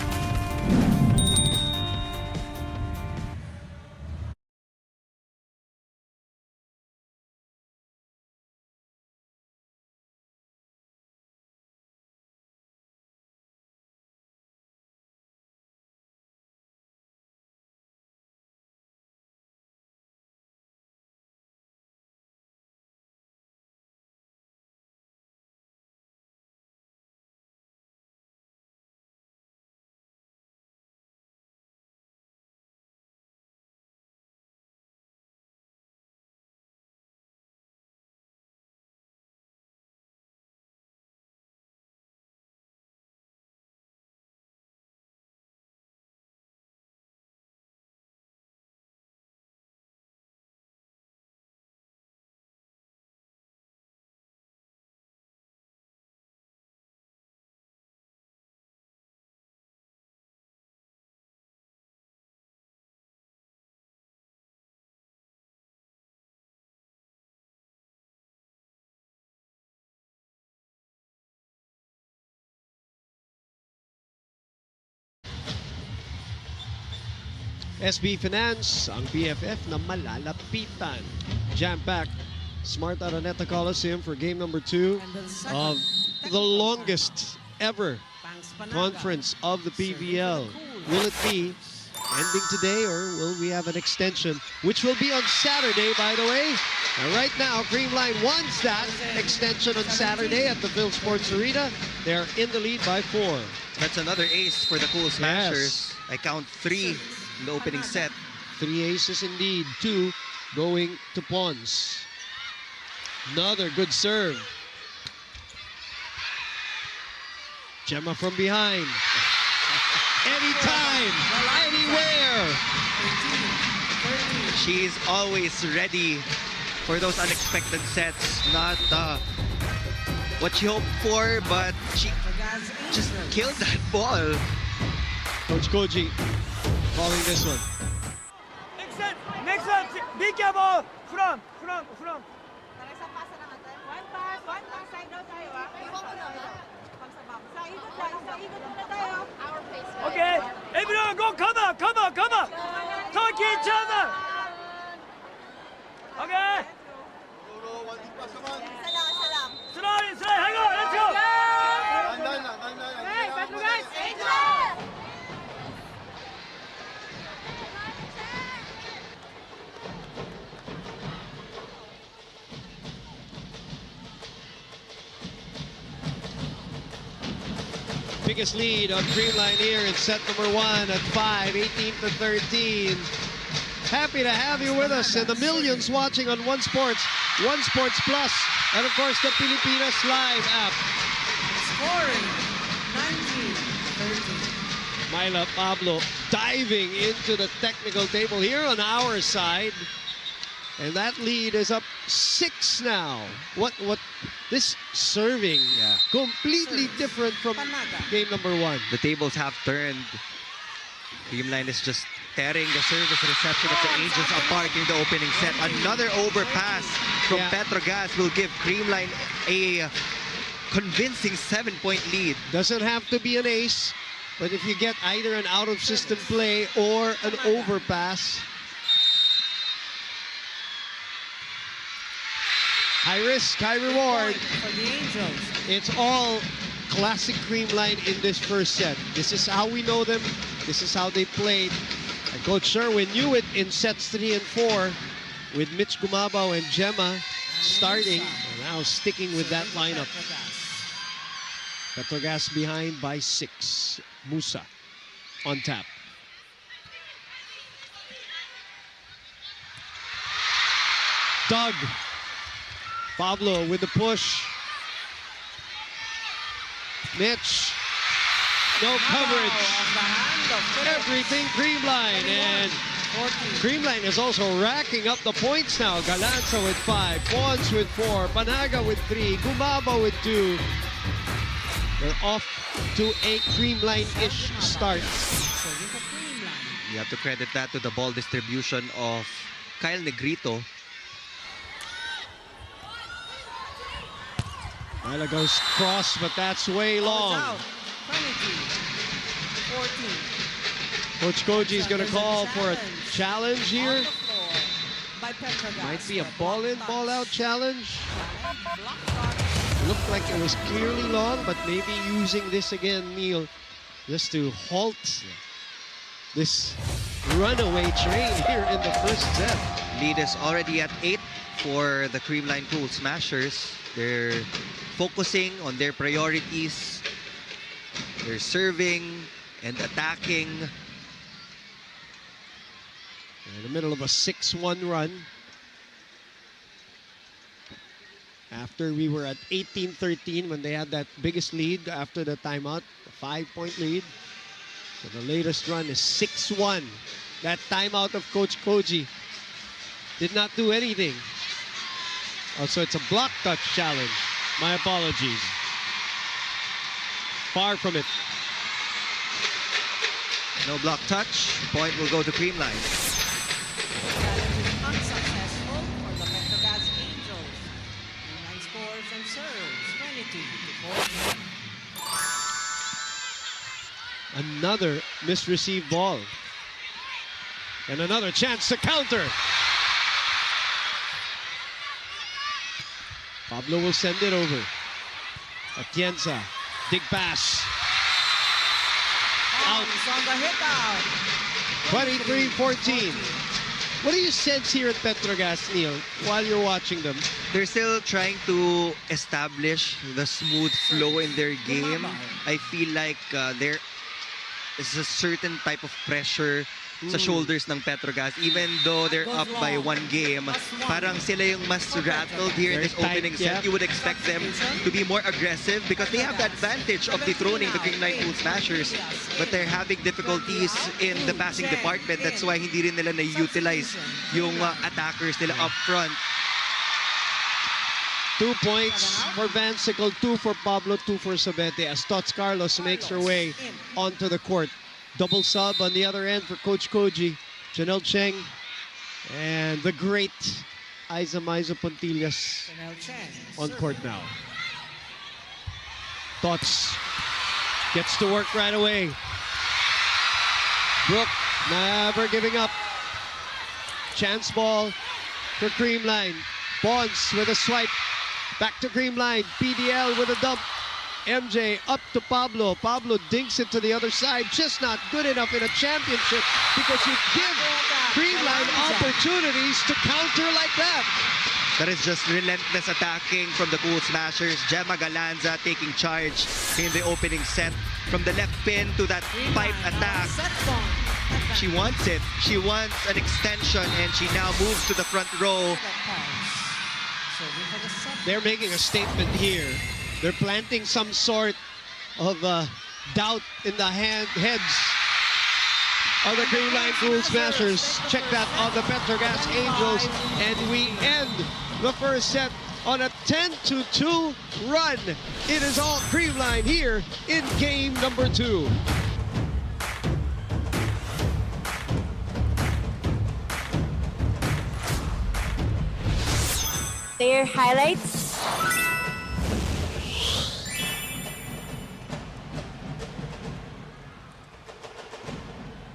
SB Finance, ang BFF na malalapitan. Jam-pack Smart Araneta Coliseum for game number 2 of the longest ever conference of the PVL. Will it be ending today, or will we have an extension, which will be on Saturday, by the way? And right now, Creamline wants that extension on Saturday at the Phil Sports Arena. They're in the lead by 4. That's another ace for the Cool Smashers. Yes. I count 3 in the opening set. 3 aces indeed, 2 going to Pons. Another good serve. Gemma from behind. Anytime, anywhere. She's always ready for those unexpected sets. Not what she hoped for, but she just killed that ball. Coach Koji calling this one. Next up, be careful. From. Okay, everyone go, come on. Talk each other. Okay. Slowly, hang on, let's go. Hey, Petro Gazz Angels. Biggest lead on Creamline here in set number 1 at 5, 18-13. Happy to have you with us and the millions watching on One Sports, One Sports Plus, and of course the Pilipinas Live app. Scoring 19-13. Myla Pablo diving into the technical table here on our side. And that lead is up 6 now. What this serving, completely different from game number 1. The tables have turned. Creamline is just tearing the service reception of the Angels apart in the opening set. Another overpass from Petro Gazz will give Creamline a convincing 7-point lead. Doesn't have to be an ace, but if you get either an out-of-system play or an overpass, high risk, high reward. For the Angels. It's all classic Creamline in this first set. This is how we know them. This is how they played. And Coach Sherwin knew it in sets 3 and 4 with Mitch Gumabao and Gemma starting. And now sticking with that lineup. Petro Gazz behind by 6. Musa on tap. Doug. Pablo with the push. Mitch. No coverage. Everything Creamline. And Creamline is also racking up the points now. Galanza with 5. Pons with 4. Panaga with 3. Gumaba with 2. They're off to a Creamline-ish start. You have to credit that to the ball distribution of Kyle Negrito. Myla goes cross, but that's way long. Coach Koji is going to call for a challenge here. Might be a ball-in, ball-out challenge. Looked like it was clearly long, but maybe using this again, Neil, just to halt this runaway train here in the first set. Lead is already at 8 for the Creamline Cool Smashers. They're focusing on their priorities. They're serving and attacking. In the middle of a 6-1 run. After we were at 18-13 when they had that biggest lead after the timeout, a 5-point lead. So the latest run is 6-1. That timeout of Coach Koji did not do anything. Also, it's a block touch challenge. My apologies. Far from it. No block touch. Point will go to Creamline. Unsuccessful for the Petro Gazz Angels. Creamline scores and serves 22-14. Another misreceived ball. And another chance to counter. Pablo will send it over. Atienza, dig pass. Out. On the hit out. 23-14. What do you sense here at Petro Gazz, Neil, while you're watching them? They're still trying to establish the smooth flow in their game. I feel like there is a certain type of pressure sa shoulders ng Petro Gazz. Even though they're up by 1 game, parang sila yung mas rattled here in this opening set. You would expect them to be more aggressive because they have the advantage of dethroning the Creamline Cool Smashers. But they're having difficulties in the passing department. That's why hindi rin nila na-utilize yung attackers nila up front. 2 points for Van Sickle, 2 for Pablo, 2 for Sabete as Tots Carlos makes her way onto the court. Double sub on the other end for Coach Koji, Janelle Cheng, and the great Aiza Maiza Pontillas on court now. Tots gets to work right away. Brooke never giving up. Chance ball for Creamline. Bonds with a swipe. Back to Creamline. PDL with a dump. MJ up to Pablo. Pablo dinks it to the other side. Just not good enough in a championship because you give Creamline opportunities to counter like that. That is just relentless attacking from the Cool Smashers. Gemma Galanza taking charge in the opening set. From the left pin to that pipe attack. She wants it. She wants an extension and she now moves to the front row. They're making a statement here. They're planting some sort of doubt in the heads of the Creamline Cool Smashers. Check that on the Petro Gazz Angels. And we end the first set on a 10-2 run. It is all Creamline here in game number 2. Their highlights.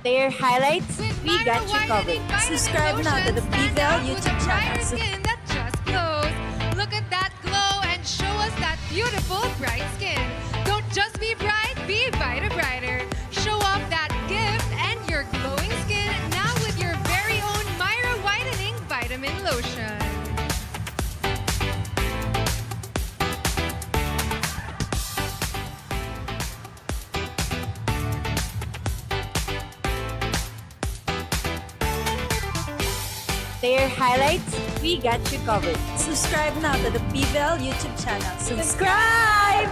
Their highlights, we got you covered. Subscribe now to the PVL YouTube channel. Skin that just glows. Look at that glow and show us that beautiful bright skin. Don't just be bright, be brighter, brighter. Show off that gift and your glowing skin now with your very own Myra Whitening Vitamin Lotion. Their highlights, we got you covered. Subscribe now to the PVL YouTube channel. Subscribe!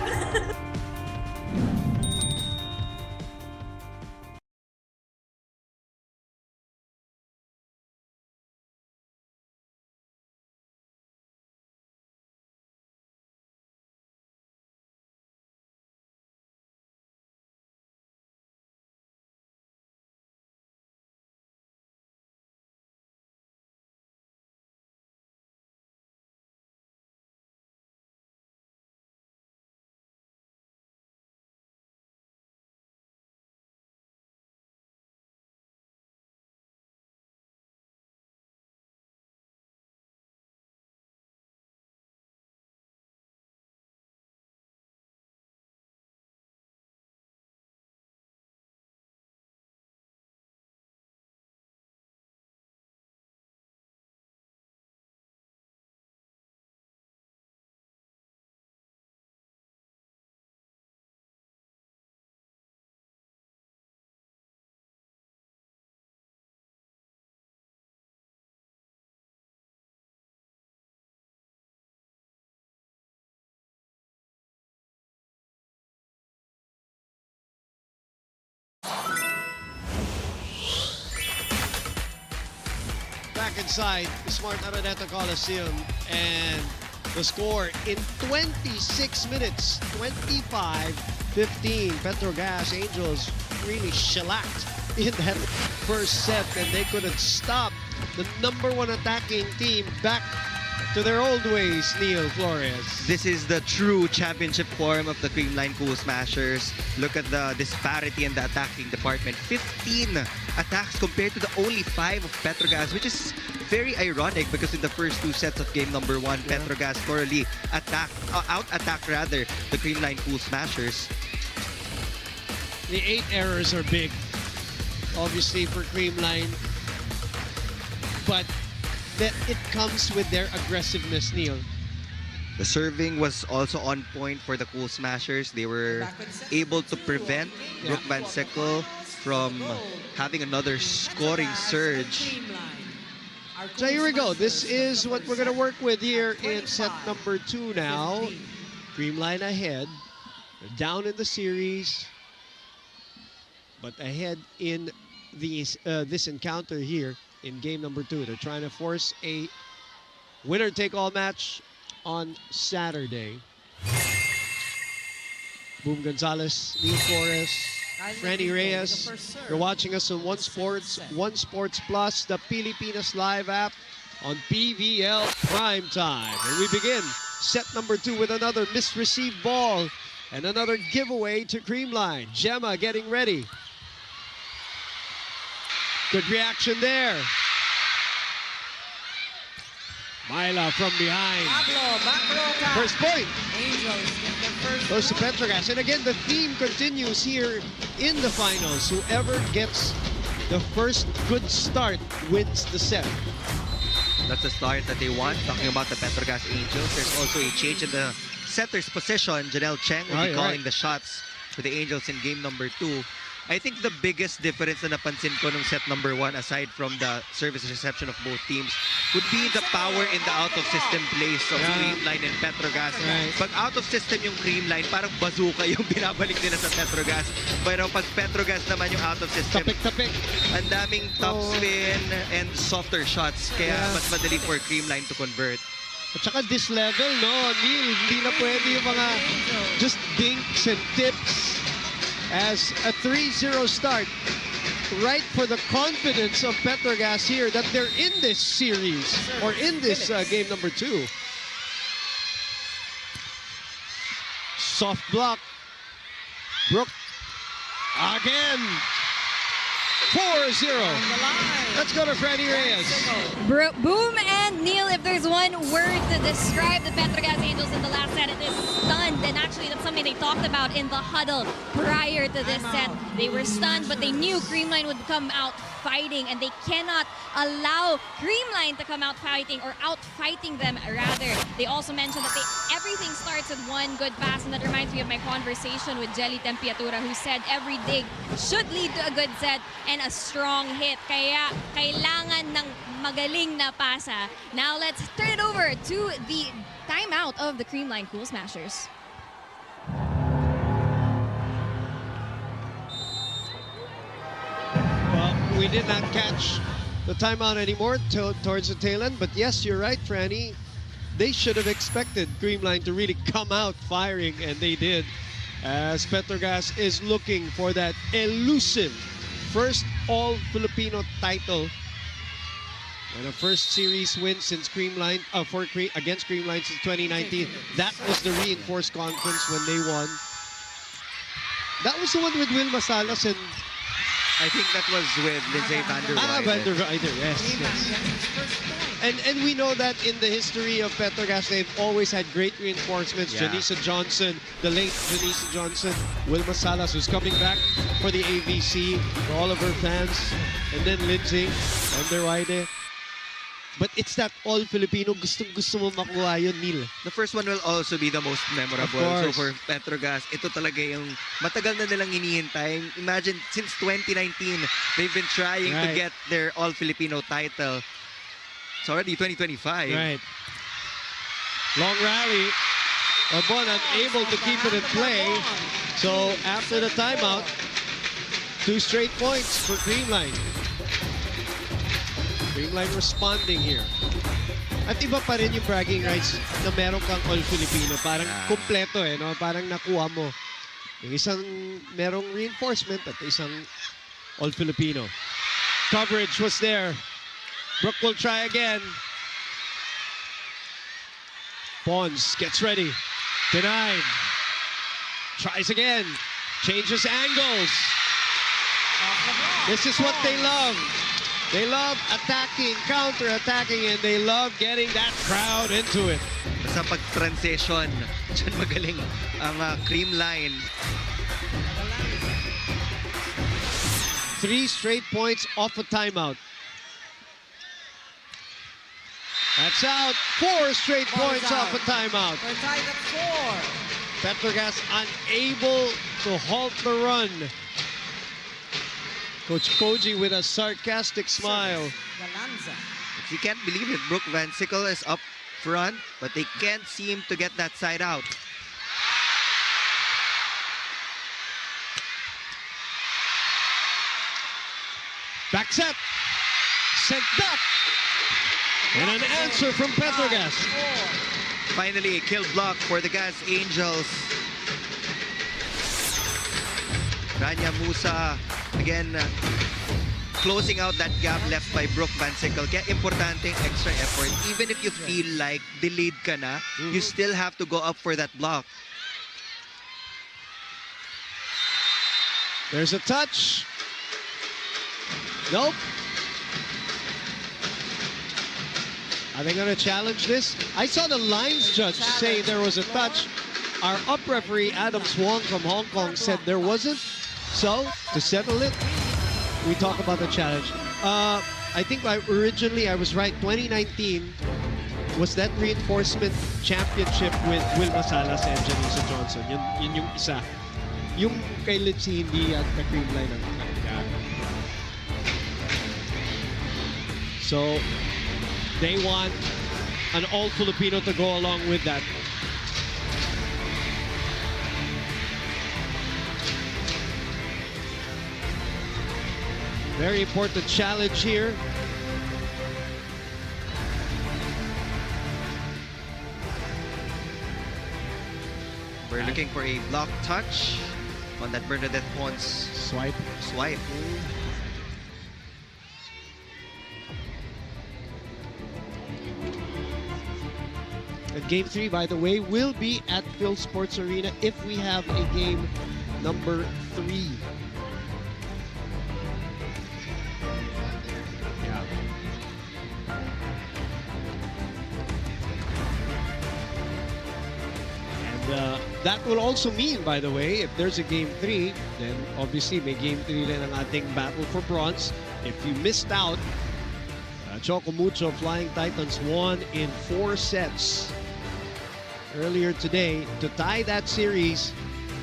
Back inside the Smart Araneta Coliseum, and the score in 26 minutes, 25-15. Petro Gazz Angels really shellacked in that first set, and they couldn't stop the #1 attacking team back to their old ways, Neil Flores. This is the true championship form of the Creamline Cool Smashers. Look at the disparity in the attacking department. 15 attacks compared to the only 5 of Petro Gazz, which is very ironic because in the first 2 sets of game number 1, Petro Gazz thoroughly out-attacked the Creamline Cool Smashers. The 8 errors are big, obviously, for Creamline. But that it comes with their aggressiveness, Neil. The serving was also on point for the Cool Smashers. They were able to prevent Brooke Van Sickle from having another scoring surge. So here we go. This is what we're going to work with here in set number 2 now. Creamline ahead. They're down in the series, but ahead in these this encounter here in game number 2. They're trying to force a winner-take-all match on Saturday. Boom Gonzalez, Neil Flores, Franny Reyes. You're watching us on One Sports Plus, the Pilipinas Live app on PVL Primetime. And we begin set number 2 with another misreceived ball and another giveaway to Creamline. Gemma getting ready. Good reaction there. Myla from behind. First point. Goes to Petro Gazz. And again, the theme continues here in the finals. Whoever gets the first good start wins the set. That's the start that they want. Talking about the Petro Gazz Angels, there's also a change in the setter's position. Janelle Cheng will be calling the shots for the Angels in game number 2. I think the biggest difference na napansin ko nung set number 1, aside from the service reception of both teams, would be the power in the out-of-system plays of Creamline and Petro Gazz. Pag out-of-system yung Creamline, parang bazooka yung binabalik nila sa Petro Gazz. Pero pag Petro Gazz naman yung out-of-system, ang daming top spin and softer shots. Kaya mas madali for Creamline to convert. At saka this level, no, Neil, hindi na pwede yung mga just dinks and tips. As a 3-0 start, right for the confidence of Petro Gazz here that they're in this series or in this game number 2. Soft block. Brooke again. 4-0. Let's go to Franny Reyes. Boom and Neil, if there's one word to describe the Petro Gazz Angels in the last set, it is stunned. And actually, that's something they talked about in the huddle prior to this set. They were stunned, but they knew Creamline would come out fighting, and they cannot allow Creamline to come out fighting or out-fighting them, rather. They also mentioned that everything starts with one good pass, and that reminds me of my conversation with Jelly Tempiatura, who said every dig should lead to a good set and a strong hit. Kaya kailangan ng magaling na pasa. Now let's turn it over to the timeout of the Creamline Cool Smashers. Well, we did not catch the timeout anymore towards the tail end, but yes, you're right, Franny. They should have expected Creamline to really come out firing, and they did, as Petro Gazz is looking for that elusive first All-Filipino title and a first series win since Creamline against Creamline since 2019. That was the reinforced conference when they won. That was the one with Wilma Salas and I think that was with Lindsay Vander Ryder, yes. And we know that in the history of Petro Gazz, they've always had great reinforcements. Janisa Johnson, the late Janisa Johnson, Wilma Salas, who's coming back for the AVC, for all of her fans, and then Lindsay Vander Ryder. But it's that all-Filipino, gustong-gusto mo makuha yun, Neil. The first one will also be the most memorable. So for Petro Gazz, ito talaga yung matagal na nilang hinihintay. Imagine, since 2019, they've been trying to get their all-Filipino title. It's already 2025. Right. Long rally. Albon unable to keep it in play. So after the timeout, 2 straight points for Creamline. Creamline responding here. At iba pa rin yung bragging rights na meron kang all-Filipino. Parang kompleto no? Parang nakuha mo. Yung isang merong reinforcement at isang all-Filipino. Coverage was there. Brooke will try again. Pons gets ready. Denied. Tries again. Changes angles. This is what they love. They love attacking, counter-attacking, and they love getting that crowd into it. Sa pag-transition, dyan magaling ang Creamline. 3 straight points off a timeout. That's out. 4 straight points off a timeout. We're tied at 4. Petro Gazz unable to halt the run. Coach Koji with a sarcastic smile. You can't believe it. Brooke Van Sickle is up front, but they can't seem to get that side out. Back set. Sent back. And an answer from Petro Gazz. Finally, a kill block for the Gazz Angels. Rania Musa, again, closing out that gap left by Brooke Van Sickle. Kaya importanteng extra effort. Even if you feel like delayed ka na, you still have to go up for that block. There's a touch. Nope. Are they going to challenge this? I saw the lines judge say there was a touch. Our up referee, Adam Swong from Hong Kong, said there wasn't. So, to settle it, we talk about the challenge. I think originally I was right. 2019 was that reinforcement championship with Wilma Salas and Janisa Johnson. Yun yung isa. Yung kay Lindsay hindi at the Creamline ang So, they want an All-Filipino to go along with that. Very important challenge here. We're looking for a block touch on that Bernadette Pons swipe. And Game 3, by the way, will be at Phil Sports Arena if we have a game number 3. That will also mean, by the way, if there's a Game 3, then obviously may Game 3 rin ang ating battle for bronze. If you missed out, Choco Mucho Flying Titans won in 4 sets earlier today to tie that series.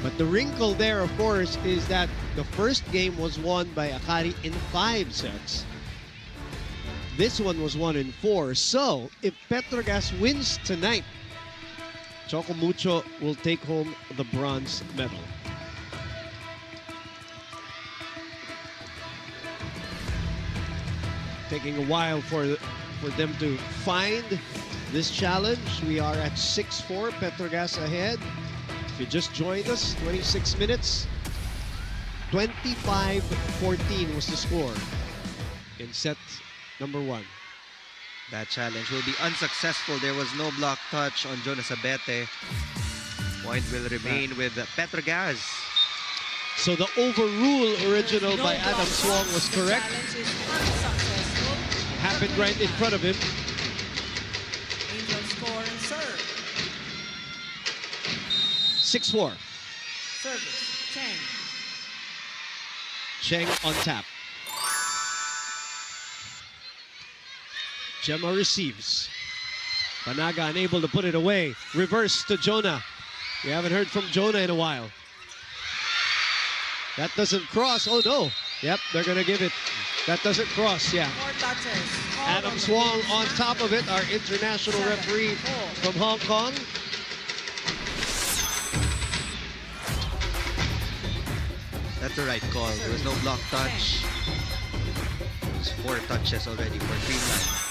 But the wrinkle there, of course, is that the first game was won by Akari in 5 sets. This one was won in 4. So, if Petro Gazz wins tonight, Choco Mucho will take home the bronze medal. Taking a while for them to find this challenge. We are at 6-4, Petro Gazz ahead. If you just joined us, 26 minutes. 25-14 was the score in set number 1. That challenge will be unsuccessful. There was no block touch on Jonas Abete. Point will remain with Petro Gazz. So the overrule original by Adam Swong was correct. Happened right in front of him. Angel score and serve. 6-4. Service. Cheng. Cheng on tap. Gemma receives. Panaga unable to put it away. Reverse to Jonah. We haven't heard from Jonah in a while. That doesn't cross. Oh no. Yep, they're going to give it. That doesn't cross, yeah. 4 touches. Adam Swong on top of it, our international referee from Hong Kong. That's the right call. There was no block touch. There's 4 touches already for Creamline.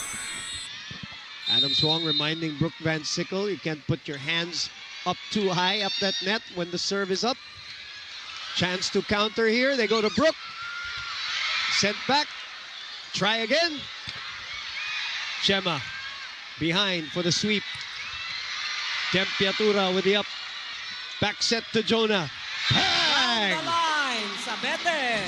Adam Swong reminding Brooke Van Sickle, you can't put your hands up too high up that net when the serve is up. Chance to counter here. They go to Brooke. Sent back. Try again. Gemma behind for the sweep. Tempiatura with the up. Back set to Jonah. Bang! Down the line, Sabete.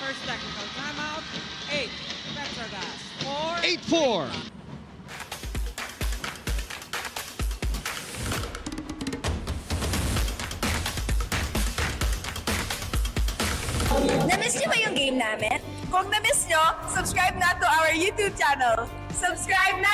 First technical timeout. 8. Petro Gazz. 4. 8-4. Na-miss niyo ba yung game namin? Kung na-miss niyo, subscribe na to our YouTube channel. Subscribe na!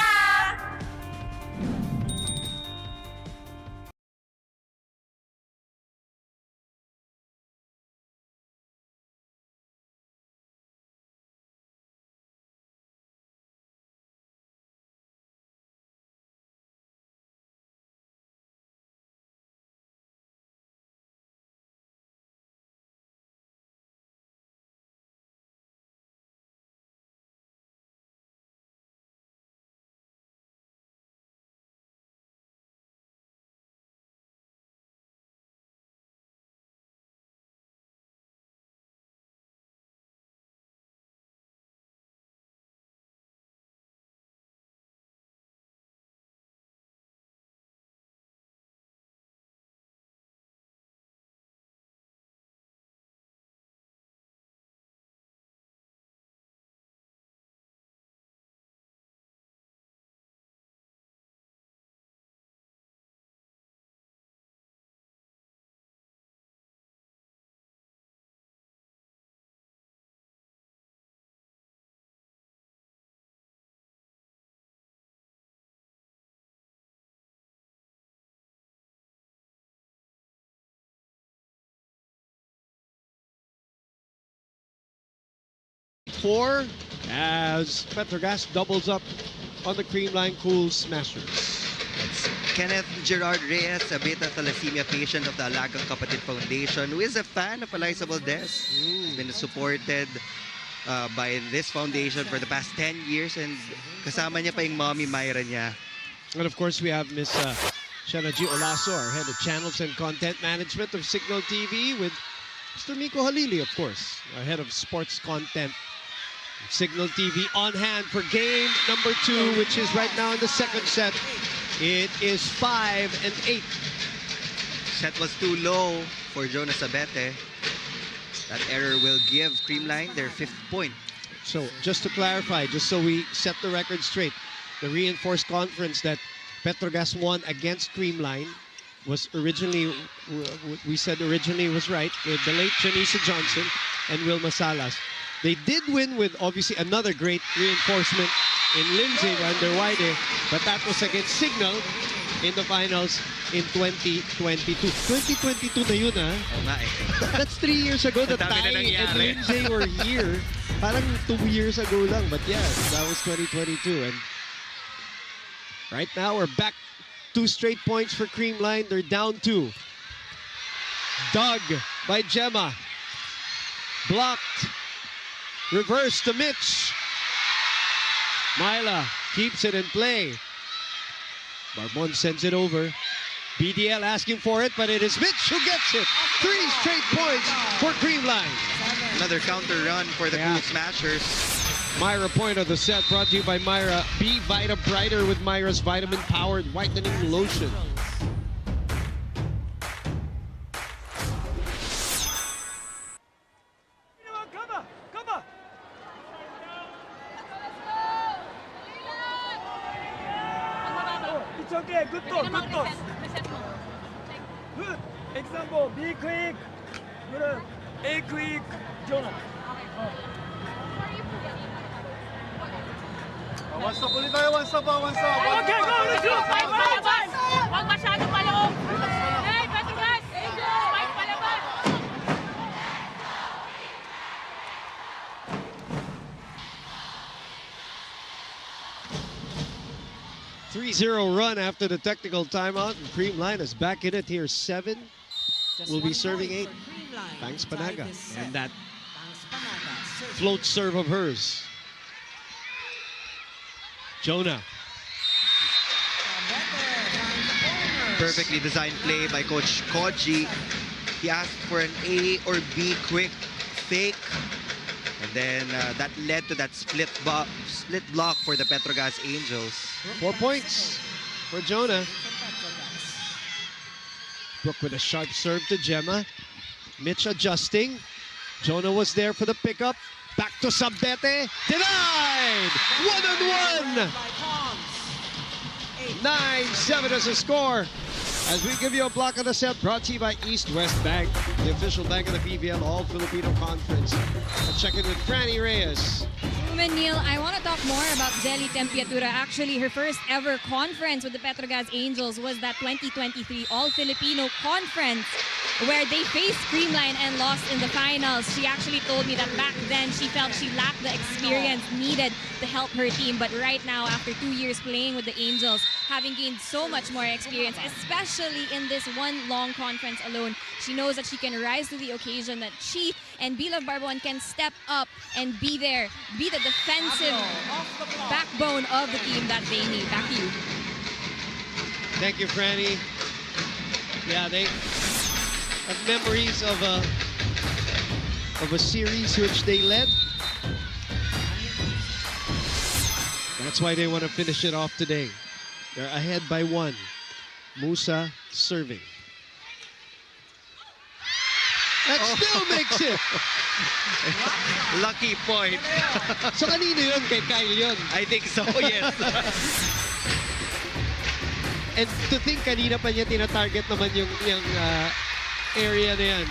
Four as Petro Gazz doubles up on the Creamline Cool Smashers. It's Kenneth Gerard Reyes, a beta thalassemia patient of the Alagang Kapatid Foundation, who is a fan of Eliza Valdez. He's been supported by this foundation for the past 10 years, and kasama niya pa yung mommy Myra niya. And of course, we have Miss Shana G. Olaso, our head of channels and content management of Signal TV, with Mr. Miko Halili, of course, our head of sports content. Signal TV on hand for game number 2, which is right now in the second set. It is 5-8. Set was too low for Jonas Sabete. That error will give Creamline their 5th point. So just to clarify, just so we set the record straight, the reinforced conference that Petro Gazz won against Creamline was originally, we said originally was right, with the late Janisa Johnson and Wilma Salas. They did win with obviously another great reinforcement in Lindsay Van der Weide, but that was against Signal in the finals in 2022. 2022 na yun, ha? Oo nga eh. That's 3 years ago. The Dami na Thai and nangyari. Lindsay were here. Parang 2 years ago lang. But yeah, that was 2022. And right now, we're back 2 straight points for Creamline. They're down 2. Dug by Gemma. Blocked. Reverse to Mitch. Myla keeps it in play. Barbon sends it over. BDL asking for it, but it is Mitch who gets it. 3 straight points for Creamline. Another counter run for the Cool Smashers. Myra point of the set brought to you by Myra. Be Vita Brighter with Myra's vitamin-powered whitening lotion. It's okay, good toss, good toss. Good. Example, be quick. Good. A quick, Jonah. One stop ulit tayo, one stop. Okay, go, let's go. Palabas! Huwag masyado paloob! Hey, Petro Gazz! Spike palabas! 3-0 run after the technical timeout. And Creamline is back in it here. 7 will be serving 8. Thanks Panaga. And that float serve of hers. Jonah. Perfectly designed play by Coach Koji. He asked for an A or B quick fake. And then that led to that split block for the Petro Gazz Angels. 4 points for Jonah. Brooke with a sharp serve to Gemma. Mitch adjusting. Jonah was there for the pickup. Back to Sabete. Denied! 1-on-1! 9-7 as a score. As we give you a block of the set, brought to you by East West Bank, the official bank of the PVL All-Filipino Conference. Let's check in with Franny Reyes. Neil, I want to talk more about Jelly Tempiatura. Actually, her first ever conference with the Petro Gazz Angels was that 2023 All-Filipino Conference where they faced Creamline and lost in the finals. She actually told me that back then she felt she lacked the experience needed to help her team. But right now, after 2 years playing with the Angels, having gained so much more experience, especially in this one long conference alone, she knows that she can rise to the occasion, that she and Bilog Barbon can step up and be there, be the defensive backbone of the team that they need. Back to you. Thank you, Franny. Yeah, they have memories of a series which they led. That's why they want to finish it off today. They're ahead by 1. Musa serving. That still makes it. Lucky point. So kanino yun? Kay Kyle yun? I think so, yes. And to think kanina pa niya tinatarget naman yung area na yan.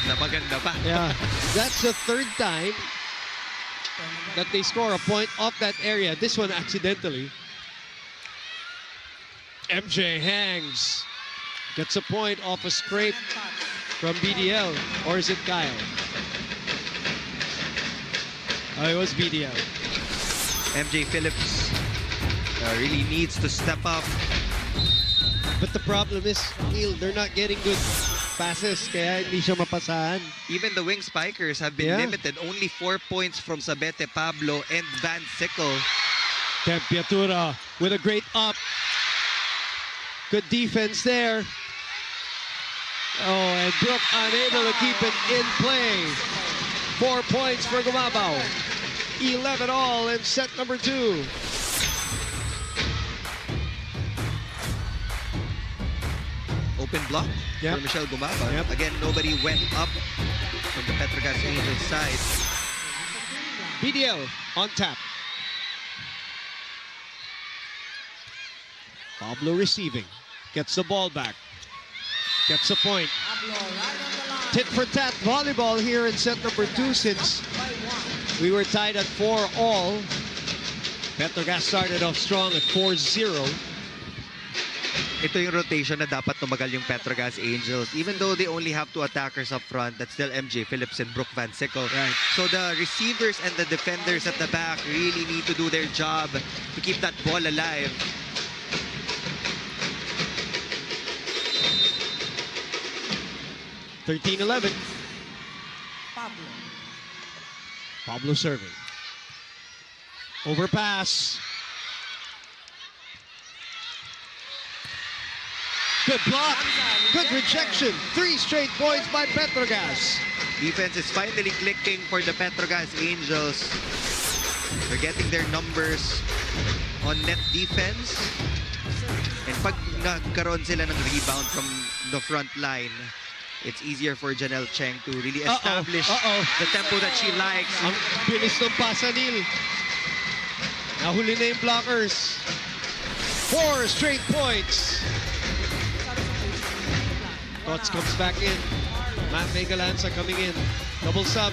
Na maganda pa. Yeah. That's the 3rd time that they score a point off that area. This one accidentally. MJ hangs. Gets a point off a scrape from BDL. Or is it Kyle? Oh, it was BDL. MJ Phillips really needs to step up. But the problem is, Neil, they're not getting good passes, kaya hindi siya mapasahan. Even the wing spikers have been limited. Only 4 points from Sabete Pablo and Van Sickle. Tempiatura with a great up. Good defense there. Oh, and Brooke unable to keep it in play. 4 points for Gumabaw. 11 all in set number 2. Open block for Michelle Gumabaw. Again, nobody went up from the Petro Gazz Angels side. PDL on tap. Pablo receiving. Gets the ball back. Gets a point. Tit for tat volleyball here in set number 2 since we were tied at 4 all. Petro Gazz started off strong at 4-0. Ito yung rotation na dapat tumagal yung Petro Gazz Angels. Even though they only have 2 attackers up front, that's still MJ Phillips and Brooke Van Sickle. Right. So the receivers and the defenders at the back really need to do their job to keep that ball alive. (13-11). Pablo serving. Overpass. Good block. Good rejection. 3 straight points by Petro Gazz. Defense is finally clicking for the Petro Gazz Angels. They're getting their numbers on net defense. And pag nagkaroon sila ng rebound from the front line, it's easier for Janelle Cheng to really establish the tempo that she likes. Ang bilis ng pasa, Neil. Nahuli na yung blockers. 4 straight points. Tots comes back in. Matt Megalanza coming in. Double sub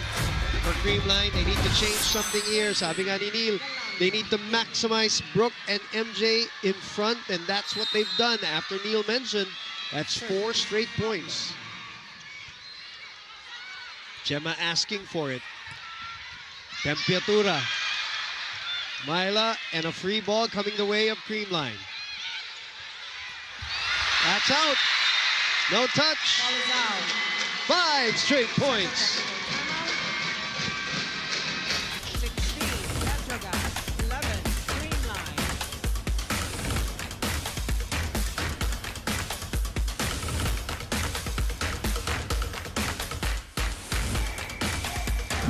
for Creamline. They need to change something here. Sabi nga ni Neil, they need to maximize Brooke and MJ in front, and that's what they've done. After Neil mentioned, that's 4 straight points. Gemma asking for it. Tempiatura. Myla and a free ball coming the way of Creamline. That's out. No touch. 5 straight points. 16, Petro Gazz. 11, Creamline.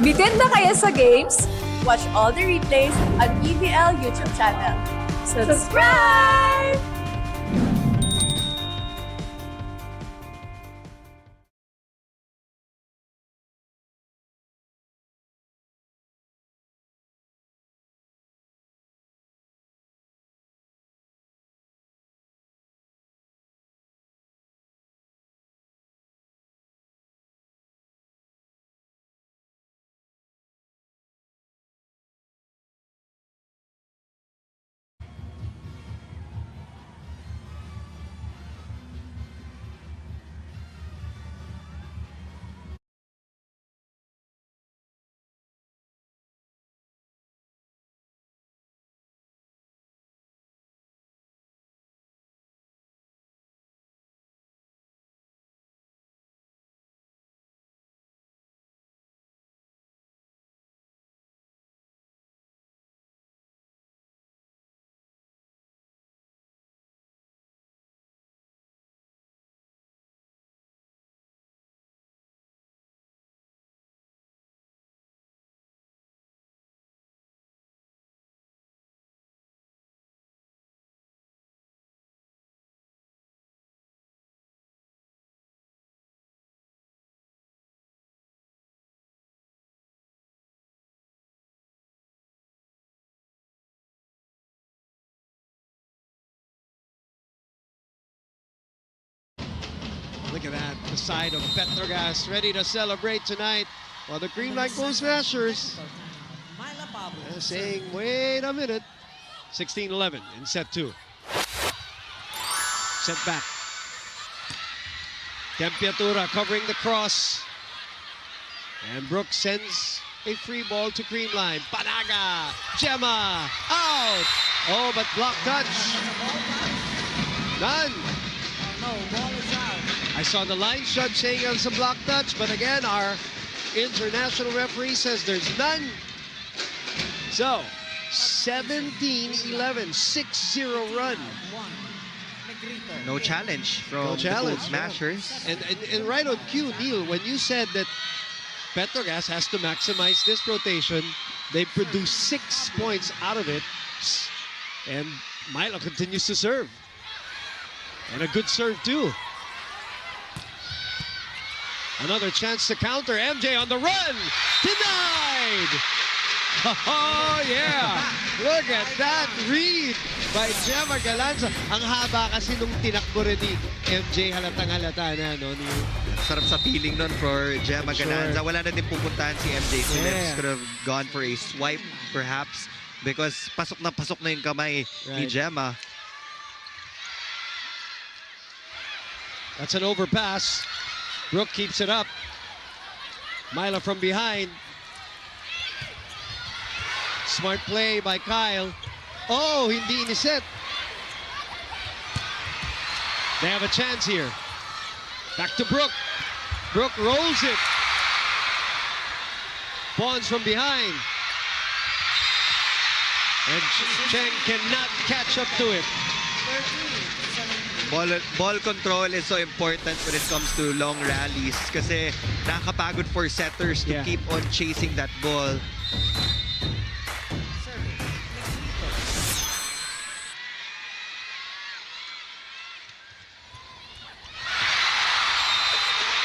Bitin ba kayo sa games? Watch all the replays on PVL YouTube channel. Subscribe! Look at that, the side of Petro Gazz ready to celebrate tonight. While the Creamline Cool Smashers saying, wait a minute. 16-11 in set 2. Set back. Tempiatura covering the cross. And Brooks sends a free ball to Creamline. Panaga, Gemma, out. Oh, but block touch. None. No, ball is out. I saw the line judge saying it was a block touch, but again, our international referee says there's none. So, 17-11, 6-0 run. No challenge from No challenge, the Cool Smashers. Yeah. And right on cue, Neil, when you said that Petro Gazz has to maximize this rotation, they produce 6 points out of it. And Milo continues to serve. And a good serve, too. Another chance to counter. MJ on the run. Denied. Oh, yeah. Look at that read by Gemma Galanza. Ang haba kasi nung tinakbo rin ni MJ. Halatang halata na, no? Sarap sa feeling nun for Gemma Galanza. Wala na din pupuntahan si MJ Phillips. Could have gone for a swipe, perhaps, because pasok na yung kamay ni Gemma. That's an overpass. Brooke keeps it up. Milo from behind. Smart play by Kyle. Oh, hindi iniset. They have a chance here. Back to Brooke. Brooke rolls it. Pawns from behind. And Cheng cannot catch up to it. Ball control is so important when it comes to long rallies kasi nakakapagod for setters to keep on chasing that ball.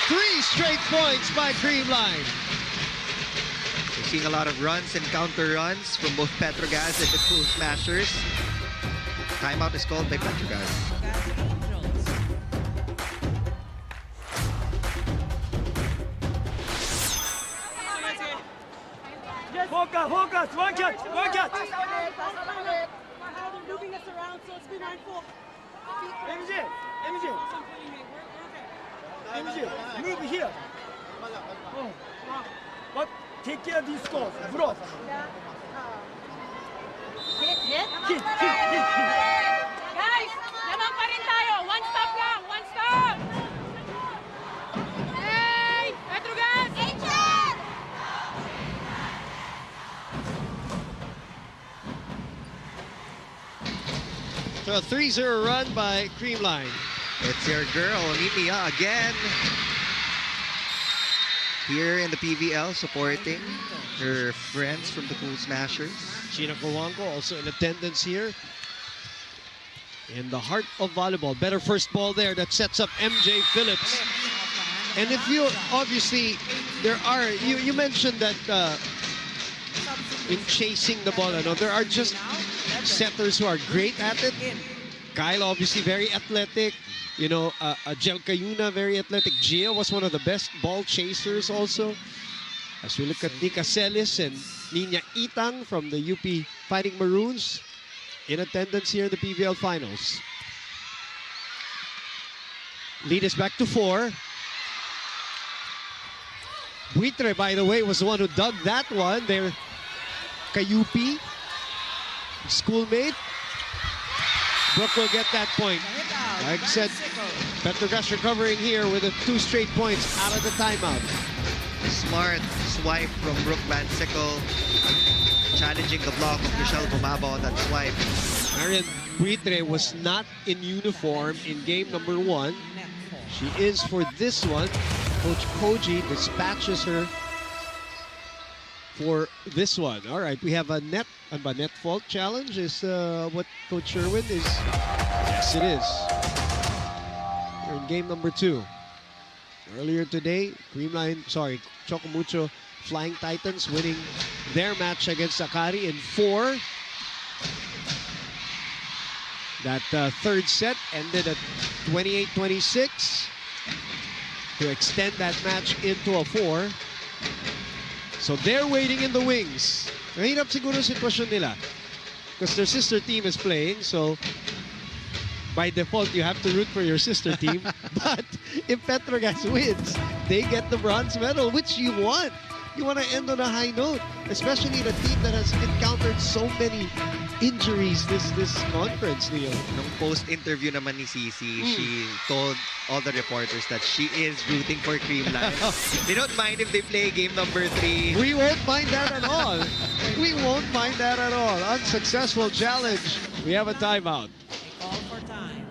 Three straight points by Creamline. We're seeing a lot of runs and counter runs from both Petro Gazz and the Cool Smashers. Timeout is called by Petro Gazz. Focus, one catch. Moving us around, so it's been mindful. MJ, move here. Oh. But take care of these scores. Bro. Hit. Guys, naman pa rin tayo. One stop lang, one stop. Hey, Petro Gazz. So a 3-0 run by Creamline. It's your girl, Nimia, again. Here in the PVL, supporting her friends from the Cool Smashers. Gina Kawanko also in attendance here. In the heart of volleyball. Better first ball there that sets up MJ Phillips. And if you, obviously, there are, you mentioned that in chasing the ball, there are just setters who are great at it. Kyle, obviously, very athletic. You know, Jel Cayuna, very athletic. Gia was one of the best ball chasers also. As we look at Nika Celis and Nina Itang from the UP Fighting Maroons in attendance here in the PVL Finals. Lead is back to 4. Buitre, by the way, was the one who dug that one. They're Kayupi, schoolmate. Brooke will get that point. Like I said, Petro Gazz recovering here with 2 straight points out of the timeout. Smart swipe from Brooke Van Sickle. Challenging the block of Michelle Bumaba on that swipe. Marian Buitre was not in uniform in game number 1. She is for this one. Coach Koji dispatches her for this one. All right, we have a net fault challenge. Is what Coach Sherwin is? Yes, it is. We're in game number 2. Earlier today, Chocomucho Flying Titans winning their match against Akari in 4. That third set ended at 28-26. to extend that match into a 4. So they're waiting in the wings. Mahirap siguro ang sitwasyon nila because their sister team is playing, so by default you have to root for your sister team. But if Petro Gazz wins, they get the bronze medal, which you want. You want to end on a high note, especially the team that has encountered so many injuries this conference, Leo. Nung post-interview naman ni Cici, she told all the reporters that she is rooting for Creamline. They don't mind if they play game number 3. We won't mind that at all. We won't mind that at all. Unsuccessful challenge. We have a timeout. Call for time.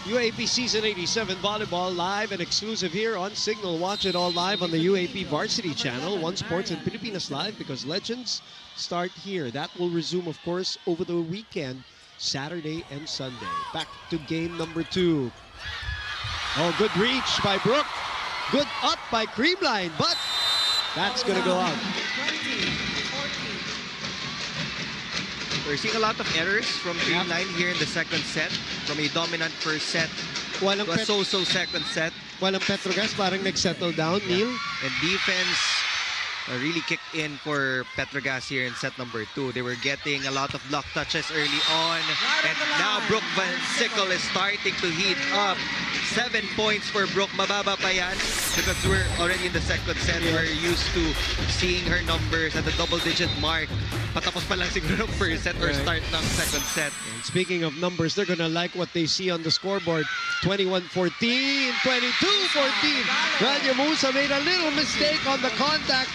UAP Season 87 Volleyball live and exclusive here on Signal. Watch it all live on the UAP Varsity channel, One Sports and Pilipinas Live, because Legends start here. That will resume, of course, over the weekend, Saturday and Sunday. Back to game number 2. Oh, good reach by Brooke. Good up by Creamline, but that's going to go out. We're seeing a lot of errors from Creamline here in the second set. From a dominant first set to a so-so second set. Walang Petro Gazz, parang nag-settle down, Neil. And defense really kicked in for Petro Gazz here in set number 2. They were getting a lot of block touches early on. And now Brooke Van Sickle is starting to heat up. 7 points for Brooke. Mababa pa yan because we're already in the second set. We're used to seeing her numbers at the double-digit mark. Patapos pa lang siguro ng first set or start ng second set. And speaking of numbers, they're gonna like what they see on the scoreboard. 21-14, 22-14. Rania Musa made a little mistake on the contact,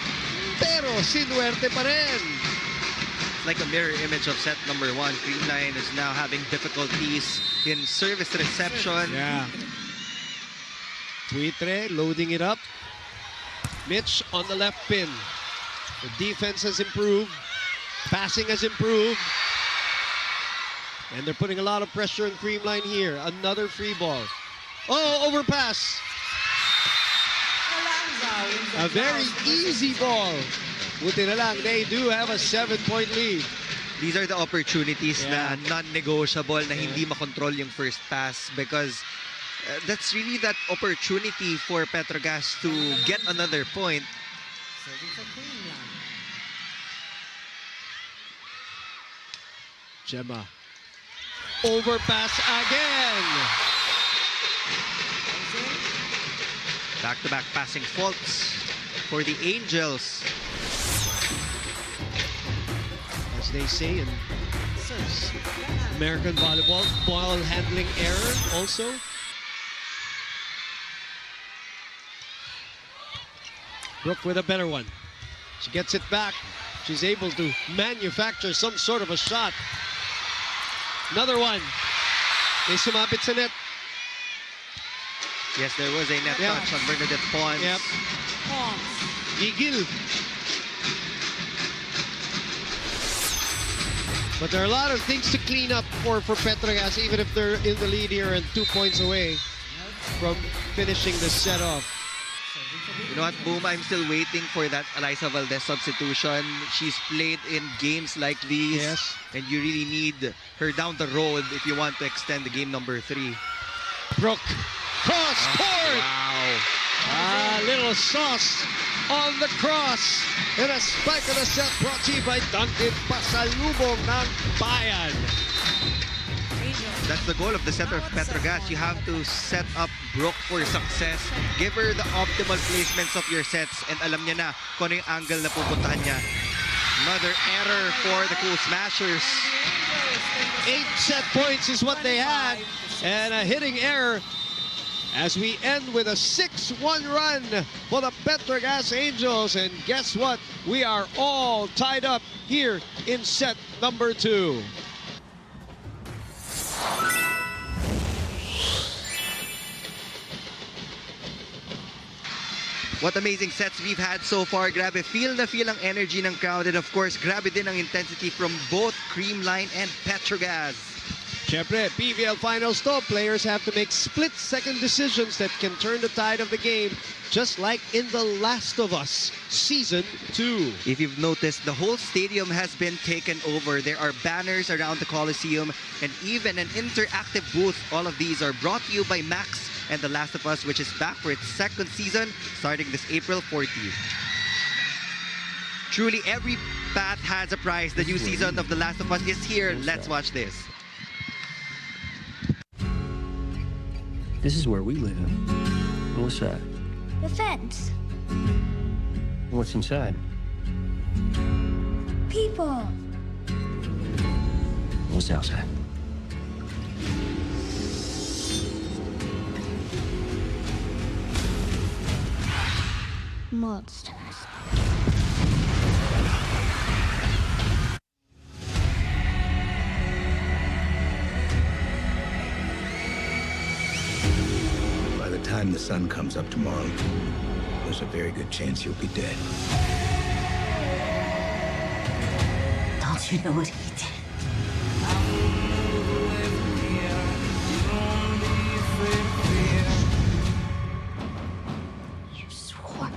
pero sinuwerte pa rin. Like a mirror image of set number 1. Creamline is now having difficulties in service reception. Yeah. Tuitre loading it up. Mitch on the left pin. The defense has improved. Passing has improved. And they're putting a lot of pressure on Creamline here. Another free ball. Oh, overpass. A very easy ball. Buti na lang, they do have a 7-point lead. These are the opportunities na non-negotiable, na hindi makontrol yung first pass, because that's really that opportunity for Petro Gazz to get another point. Gemma. Overpass again. Back-to-back passing faults for the Angels. As they say in American volleyball, ball handling error also. Brooke with a better one. She gets it back. She's able to manufacture some sort of a shot. Another one. They sumapit sa net. Yes, there was a net touch on Bernadette Pons. Yep. Gigil. But there are a lot of things to clean up for Petro Gazz, even if they're in the lead here and 2 points away from finishing the set off. You know what, Boom? I'm still waiting for that Eliza Valdez substitution. She's played in games like these. Yes. And you really need her down the road if you want to extend the game number 3. Brooke. Cross court! Wow. Little sauce on the cross. And a spike of the set brought to you by Duncan Pasalubong ng Bayan. That's the goal of the setter of Petro Gazz. You have to set up Brooke for success. Give her the optimal placements of your sets, and alam niya na kung ano yung angle na pupuntahan niya. Another error for the Cool Smashers. 8 set points is what they had, and a hitting error as we end with a 6-1 run for the Petro Gazz Angels. And guess what? We are all tied up here in set number 2. What amazing sets we've had so far. Grabe, feel na feel ang energy ng crowd. And of course, grabe din ang intensity from both Creamline and Petro Gazz. Siyempre, PVL Finals to, players have to make split-second decisions that can turn the tide of the game, just like in The Last of Us Season 2. If you've noticed, the whole stadium has been taken over. There are banners around the Coliseum and even an interactive booth. All of these are brought to you by Max and The Last of Us, which is back for its 2nd season, starting this April 14th. Truly, every path has a prize. The new season of The Last of Us is here. Let's watch this. This is where we live. What's that? The fence. What's inside? People. What's outside? Monsters. By the time the sun comes up tomorrow, there's a very good chance you'll be dead. Don't you know what he did? You swore.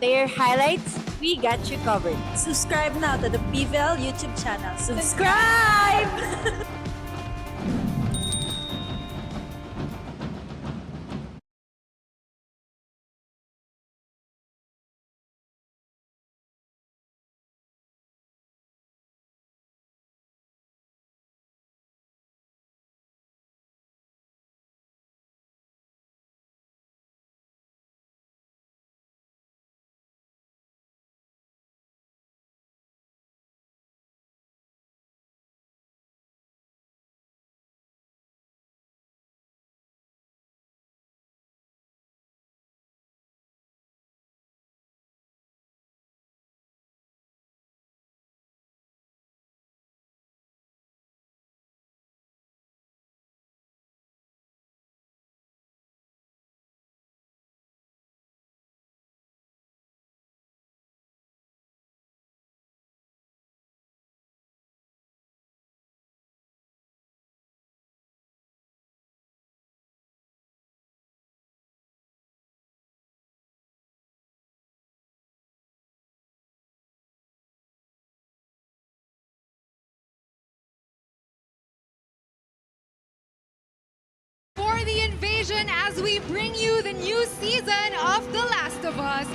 Player highlights, we got you covered. Subscribe now to the PVL YouTube channel. Subscribe! For the invasion as we bring you the new season of The Last of Us.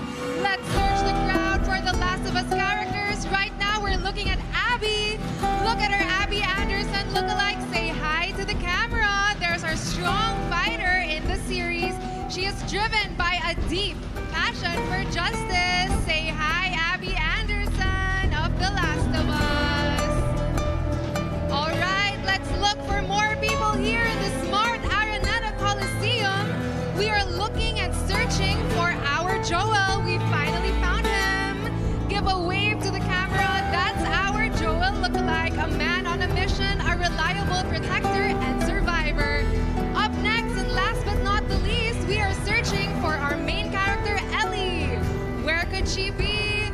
Let's search the crowd for The Last of Us characters. Right now we're looking at Abby. Look at her Abby Anderson lookalike. Say hi to the camera. There's our strong fighter in the series. She is driven by a deep passion for justice. Say hi, Abby Anderson of The Last of Us. All right, let's look for more people here in the Smart Coliseum. We are looking and searching for our Joel. We finally found him. Give a wave to the camera. That's our Joel lookalike, a man on a mission, a reliable protector and survivor. Up next and last but not the least, we are searching for our main character, Ellie. Where could she be?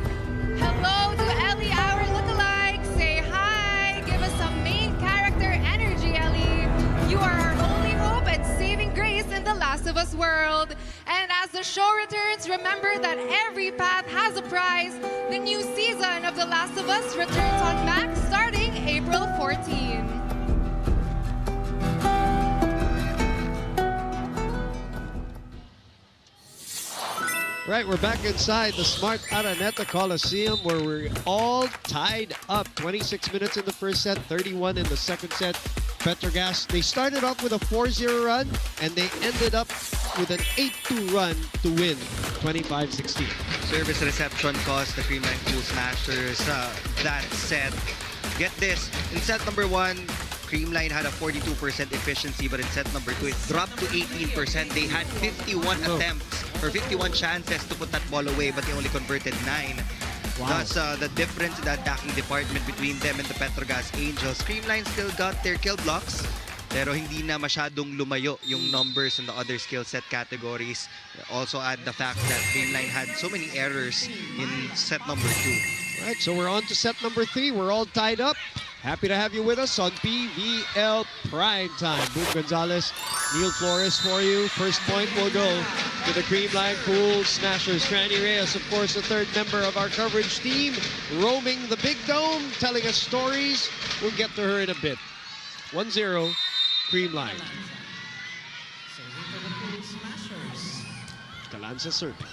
Hello to Ellie, our lookalike. Say hi. Give us some main character energy, Ellie. You are our only hope and saving grace in The Last of Us world. And as the show returns, remember that every path has a prize. The new season of The Last of Us returns on Max starting April 14. Right, we're back inside the Smart Araneta Coliseum where we're all tied up. 26 minutes in the first set, 31 in the second set. Petro Gazz, they started off with a 4-0 run and they ended up with an 8-2 run to win 25-16. Service reception cost the Creamline Cool Smashers that set. Get this, in set number 1, Creamline had a 42% efficiency, but in set number 2, it dropped to 18%. They had 51 attempts or 51 chances to put that ball away, but they only converted 9. Wow. Thus, the difference in the attacking department between them and the Petro Gazz Angels. Creamline still got their kill blocks, pero hindi na masyadong lumayo yung numbers in the other skill set categories. Also add the fact that Creamline had so many errors in set number 2. Right, so we're on to set number 3. We're all tied up. Happy to have you with us on PVL Prime Time. Boom Gonzalez, Neil Flores for you. First point will go to the Creamline Cool Smashers. Franny Reyes, of course, the third member of our coverage team, roaming the big dome, telling us stories. We'll get to her in a bit. 1-0, Creamline. Galanza serving.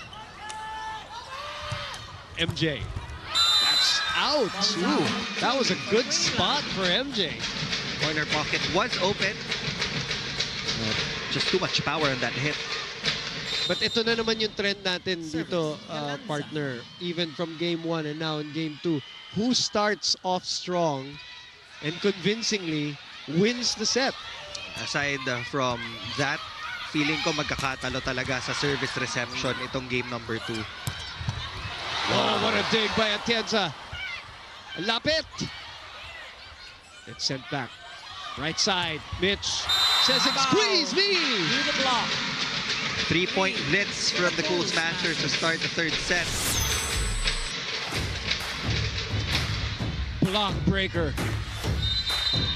MJ. That's out. Ooh, that was a good spot for MJ. Corner pocket was open. Just too much power on that hit. But ito na naman yung trend natin dito, partner. Even from game 1 and now in game 2. Who starts off strong and convincingly wins the set? Aside from that, feeling ko magkakatalo talaga sa service reception itong game number 2. Oh, what a dig by Atienza. Lapit. It's sent back. Right side. Mitch says it, squeeze me. Do the block. 3-point blitz from the Cool Smashers to start the third set. Block breaker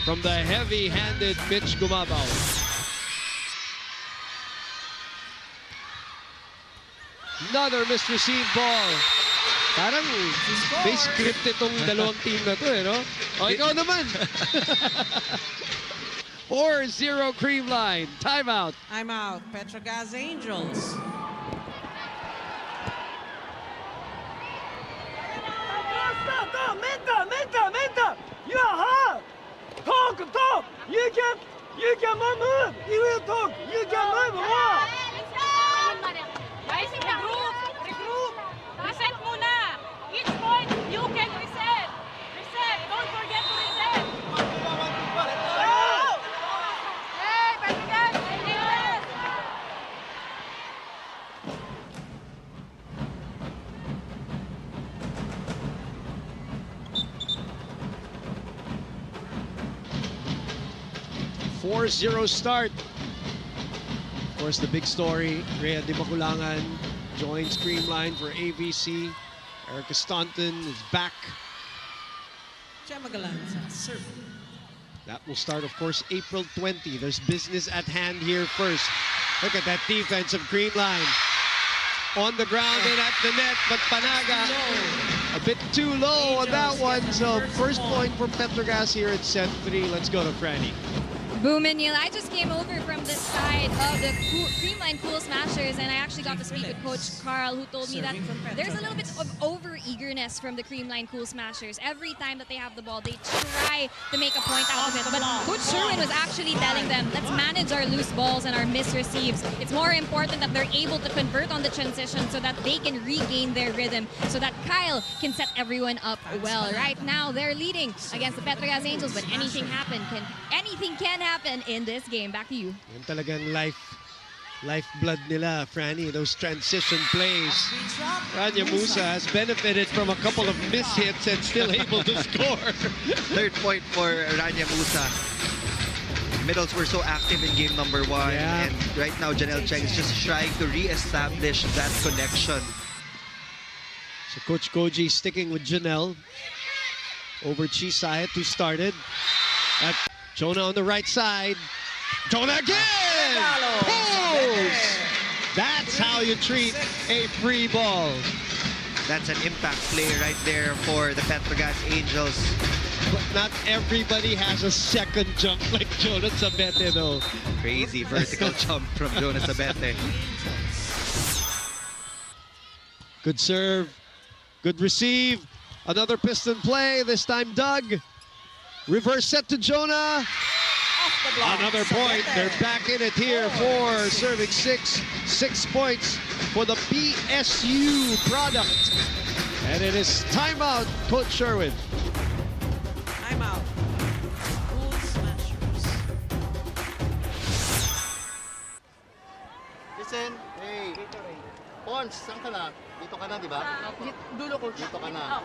from the heavy-handed Mitch Gumabaw. Another misreceived ball. Parang may script itong dalawang team na to, eh, no? O, ikaw naman. 4-0 Creamline. Timeout. I'm out. Petro Gazz Angels. Menta! You are hard! Talk! You can move! You will talk! You can move more! Regroup! Reset muna! Each point, you can reset! Reset! Don't forget to reset! Hey, Petro Gazz! Angels. 4-0 start. Of course, the big story, Rhea Di Maculangan joins Creamline for AVC. Erica Staunton is back. Gemma Galanza, serve. That will start, of course, April 20. There's business at hand here first. Look at that defense of Creamline. On the ground and at the net, but Panaga a bit too low on that one. So first point for Petro Gazz here at set 3. Let's go to Franny. Boom and Neil, I just came over from the side of the Creamline Cool Smashers, and I actually got to speak with Coach Carl, who told me that there's a little bit of over-eagerness from the Creamline Cool Smashers. Every time that they have the ball, they try to make a point out of it. But Coach Sherwin was actually telling them, let's manage our loose balls and our misreceives. It's more important that they're able to convert on the transition so that they can regain their rhythm, so that Kyle can set everyone up well. Right now, they're leading against the Petro Gazz Angels, but anything can happen in this game. Back to you. Yung talagang lifeblood nila, Franny, those transition plays. Rania Musa has benefited from a couple of mishits and still able to score. Third point for Rania Musa. Middles were so active in game number 1, and right now Janelle Cheng is just trying to re-establish that connection. So Coach Koji sticking with Janelle over Chisayat, who started. Jonah on the right side. Jonah again! Pulls! That's how you treat a free ball. That's an impact play right there for the Petro Gazz Angels. But not everybody has a second jump like Jonas Abete, though. Crazy vertical jump from Jonas Abete. Good serve. Good receive. Another piston play. This time Doug. Reverse set to Jonah. Another point. They're back in it here for serving 6 points for the BSU product. And it is timeout, Coach Sherwin. Timeout. Cool Smashers. Listen, hey. Pons, saan ka na? Dito ka na, di ba? Dulo ko. Dito ka na.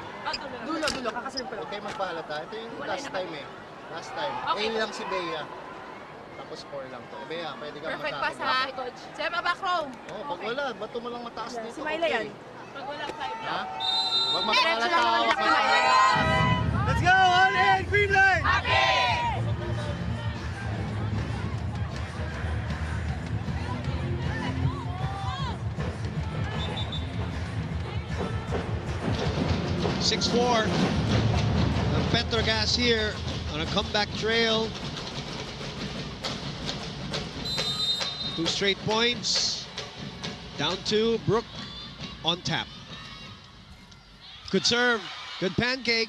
Dulo. Kakaserve pa lang. Okay, magbahalata. Ito yung last time eh. Last time. Okay. A lang si Bea. Tapos 4 lang to. Bea, pwede kang Perfect matake. pass ha, coach. Sir, back row. Oo, pag wala, bato mo lang mataas dito. Si Myla yan. Pag wala, 5 Ha? lang. Wag magbahalata. Let's go! All in! Creamline! Happy! .6-4. The Petro Gazz here on a comeback trail. 2 straight points. Down 2. Brooke on tap. Good serve. Good pancake.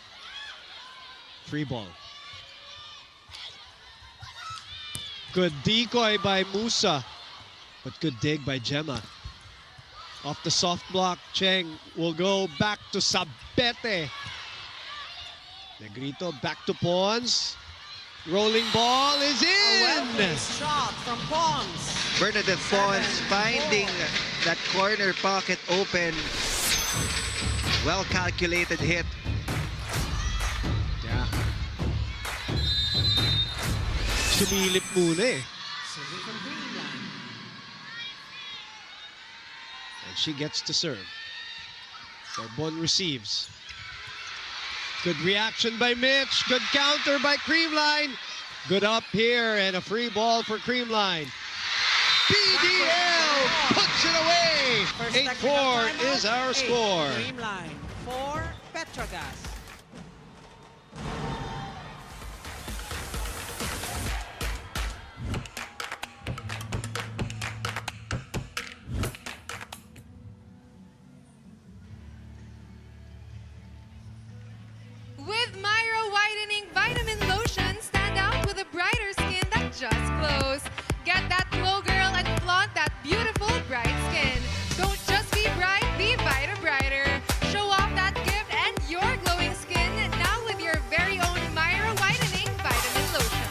Free ball. Good decoy by Musa. But good dig by Gemma. Off the soft block, Cheng will go back to Sabete. Negrito back to Pons. Rolling ball is in! Shot from Pons. Bernadette Pons finding that corner pocket open. Well-calculated hit. Yeah. Sumilip muna eh. Serving from Creamline. And she gets to serve. Sorbonne receives. Good reaction by Mitch. Good counter by Creamline. Good up here and a free ball for Creamline. PVL puts it away. 8-4 is our score. Creamline 4, Petro Gazz. With Myra Whitening Vitamin Lotion, stand out with a brighter skin that just glows. Get that glow, girl, and flaunt that beautiful, bright skin. Don't just be bright, be brighter. Show off that gift and your glowing skin now with your very own Myra Whitening Vitamin Lotion.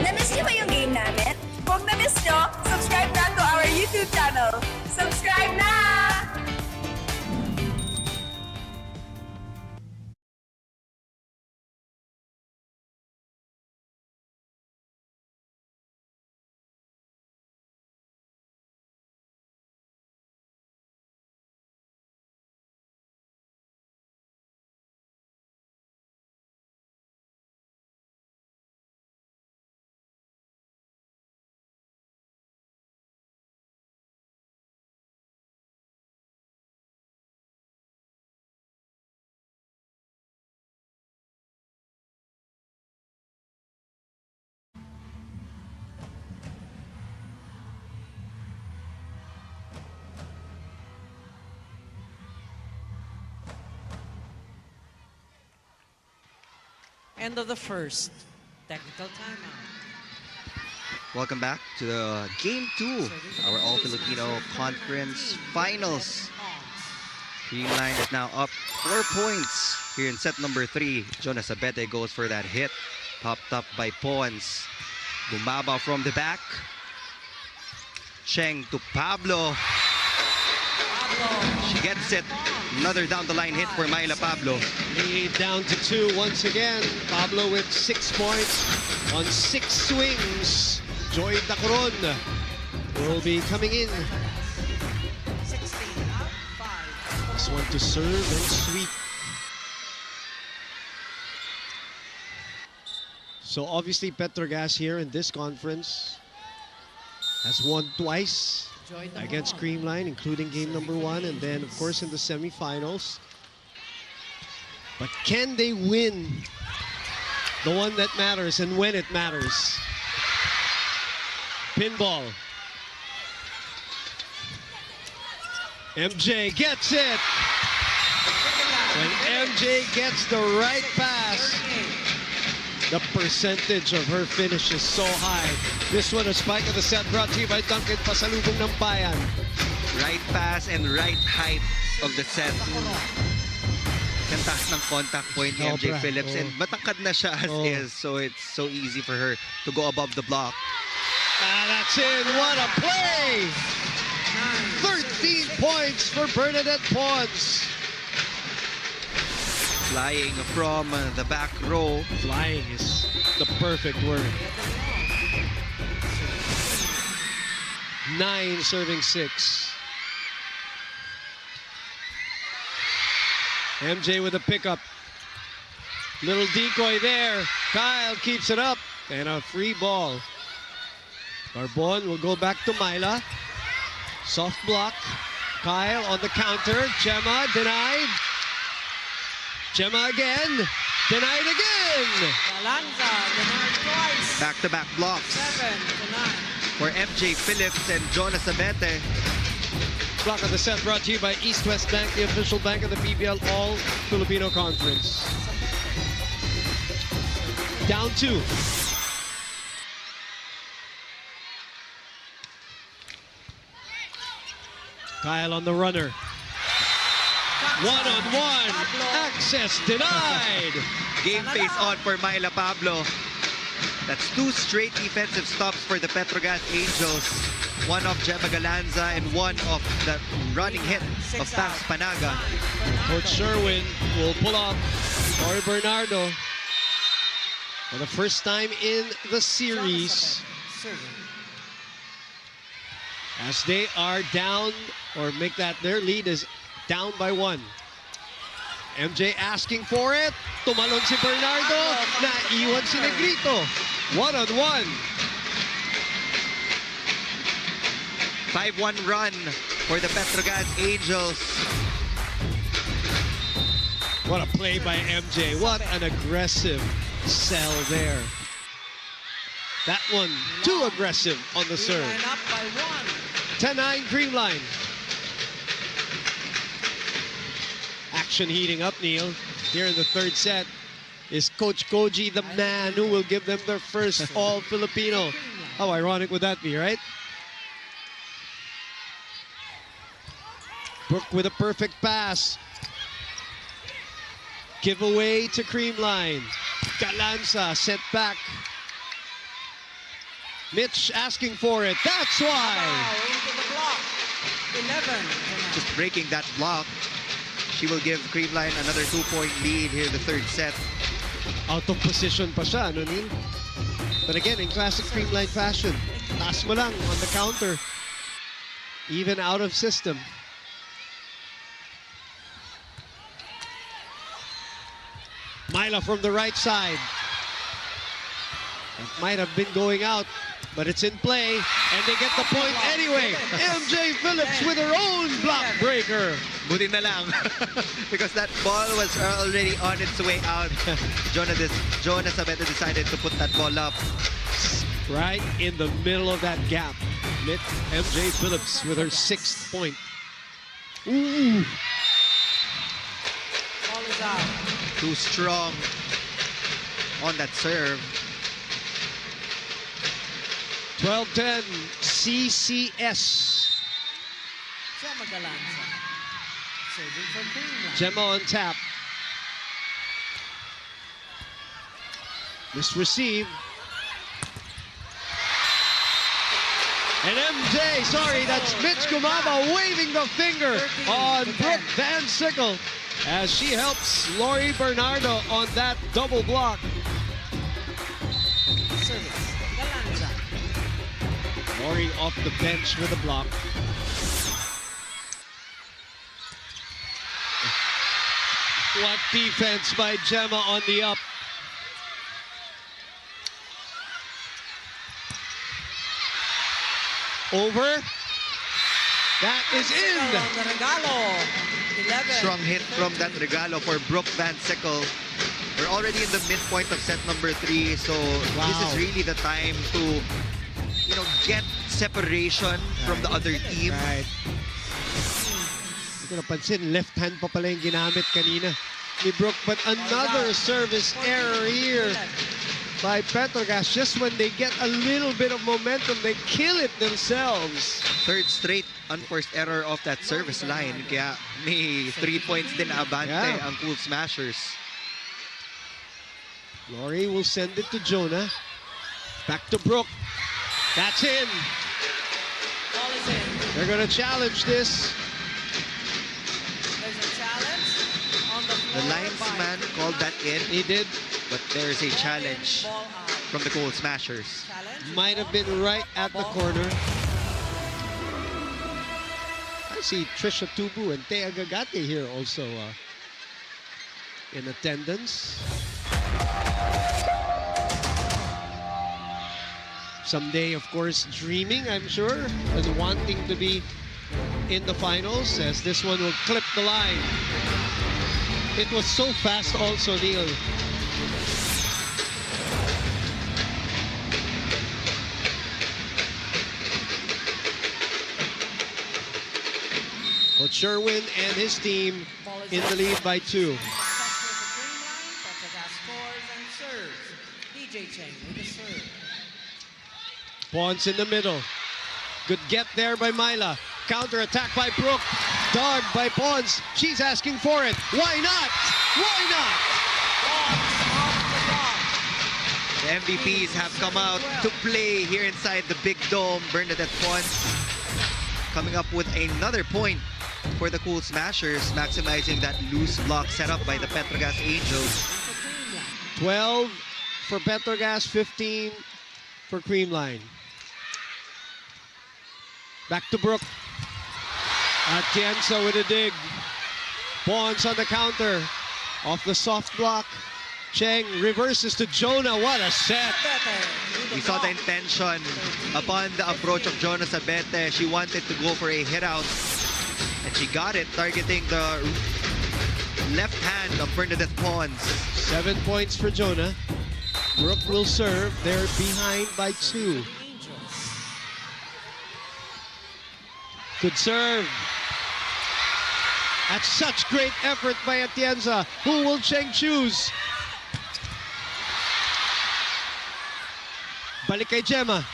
Na-miss niyo ba yung game namin? Kung na-miss niyo, subscribe na to our YouTube channel. Subscribe na! End of the first. Technical timeout. Welcome back to the Game 2, our All-Filipino Conference Finals. Creamline is now up 4 points here in set number 3. Jonas Abete goes for that hit. Popped up by Pons. Bumaba from the back. Cheng to Pablo. She gets it. Another down-the-line hit for Myla Pablo. Lead down to 2 once again. Pablo with 6 points on 6 swings. Joy Dacoron will be coming in. 16 up, 5. This one to serve and sweep. So obviously Petro Gazz here in this conference has won twice against Creamline, including game number 1, and then of course in the semifinals. But can they win The one that matters and when it matters. Pinball. MJ gets it. When MJ gets the right pass, the percentage of her finish is so high. This one, a spike of the set brought to you by Duncan Pasalubong ng Bayan. Right pass and right height of the set. Ang taas ng contact point ni MJ Phillips. And matangkad na siya as is, so it's so easy for her to go above the block. That's in. What a play! 13 points for Bernadette Pons. Flying from the back row. Flying is the perfect word. 9 serving 6. MJ with a pickup. Little decoy there. Kyle keeps it up. And a free ball. Carbon will go back to Myla. Soft block. Kyle on the counter. Gemma denied. Gemma again. Denied again. Galanza denied twice. Back-to-back blocks. 7 to 9. For MJ Phillips and Jonas Abete. Block of the set brought to you by East West Bank, the official bank of the PVL All-Filipino Conference. Down 2. Kyle on the runner. One-on-one. Access denied. Game face on for Myla Pablo. That's 2 straight defensive stops for the Petro Gazz Angels. One of Gemma Galanza and one of the running hit of Pams Panaga. Coach Sherwin will pull off Lori Bernardo for the first time in the series. As they are down, or make that their lead is down by 1. MJ asking for it. Tumalon si Bernardo. Naiwan si Negrito. One-on-one. 5-1 run for the Petro Gazz Angels. What a play by MJ. What an aggressive sell there. That one too aggressive on the serve. Up by 1. 10-9 Creamline. Action heating up, Neil. Here in the third set is Coach Koji, the man who will give them their first All-Filipino. How ironic would that be, right? Brooke with a perfect pass. Giveaway to Creamline. Galanza sent back. Mitch asking for it. That's why. Into the block. 11. Just breaking that block. She will give Creamline another 2-point lead here in the third set. Out of position pa siya, no, Neil? But again, in classic Creamline fashion, taas mo lang on the counter. Even out of system. Myla from the right side. It might have been going out, but it's in play, and they get the point anyway. MJ Phillips with her own block breaker. Buti na lang. Because that ball was already on its way out. Jonas Abete decided to put that ball up. Right in the middle of that gap. MJ Phillips with her 6th point. Ooh. Ball is out. Too strong on that serve. 12-10 CCS. Gemma Galanza. Serving for Creamline. Gemma on tap. Misreceive. And MJ, sorry, that's Mitch Gumama waving the finger on Brooke Van Sickle as she helps Lori Bernardo on that double block. Service. Galanza. Lori off the bench with a block. What defense by Gemma on the up. Over. That is in. The regalo. 11. Strong hit from that regalo for Brooke Van Sickle. We're already in the midpoint of set number 3, so this is really the time to, you know, get separation from the other team. Right. Hindi ko napansin, left hand pa pala yung ginamit kanina ni Brooke, but another service error here by Petro Gazz. Just when they get a little bit of momentum, they kill it themselves. Third straight unforced error off that service line. Kaya may 3 points din abante ang Cool Smashers. Lori will send it to Jonah. Back to Brooke. That's in. Ball is in. They're going to challenge this. There's a challenge on the floor. The linesman called that in. He did. But there's a challenge from the Cool Smashers. Might have been right at the corner. I see Trisha Tubu and Thea Gagate here also in attendance. Someday, of course, dreaming, I'm sure, and wanting to be in the finals, as this one will clip the line. It was so fast also, Neil. Coach Sherwin and his team in the lead by 2. Petro Gazz scores and serves. DJ Cheng with the serve. Pons in the middle. Good get there by Myla. Counter attack by Brooke. Dog by Pons. She's asking for it. Why not? Why not? The MVPs have come out to play here inside the big dome. Bernadette Pons coming up with another point for the Cool Smashers, maximizing that loose block set up by the Petro Gazz Angels. 12 for Petro Gazz, 15 for Creamline. Back to Brooke. Atienza with a dig. Pons on the counter. Off the soft block. Cheng reverses to Jonah. What a set. We saw the intention upon the approach of Jonah Sabete. She wanted to go for a hit out. And she got it, targeting the left hand of Bernadette Pons. 7 points for Jonah. Brooke will serve. They're behind by 2. Good serve. That's such great effort by Atienza. Who will Cheng choose? Balik kay Gemma.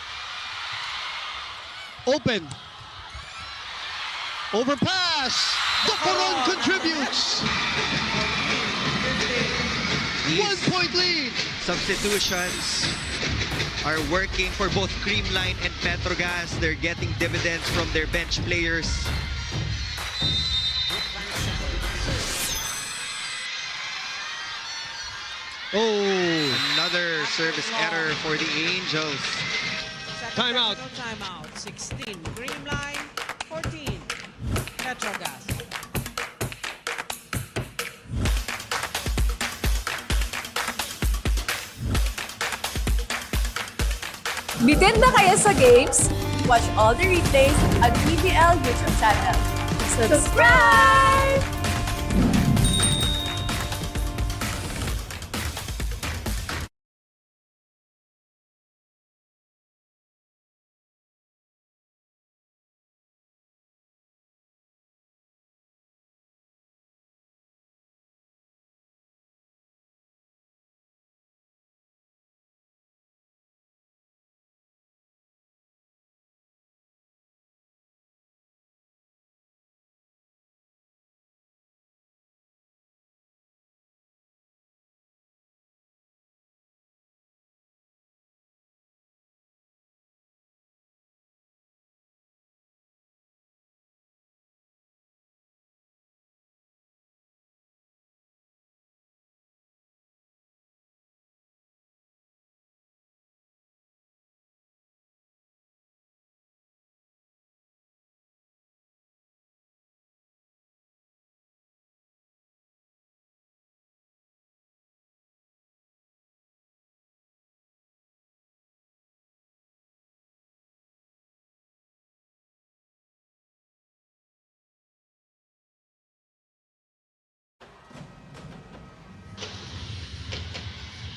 Open. Overpass. Docoron contributes. 1 point lead. Substitutions are working for both Creamline and Petro Gazz. They're getting dividends from their bench players. Oh, another service error for the Angels. Timeout. Timeout. 16 Creamline, 14 Petro Gazz. Bitin na kayo sa games? Watch all the replays at PVL YouTube channel. Subscribe!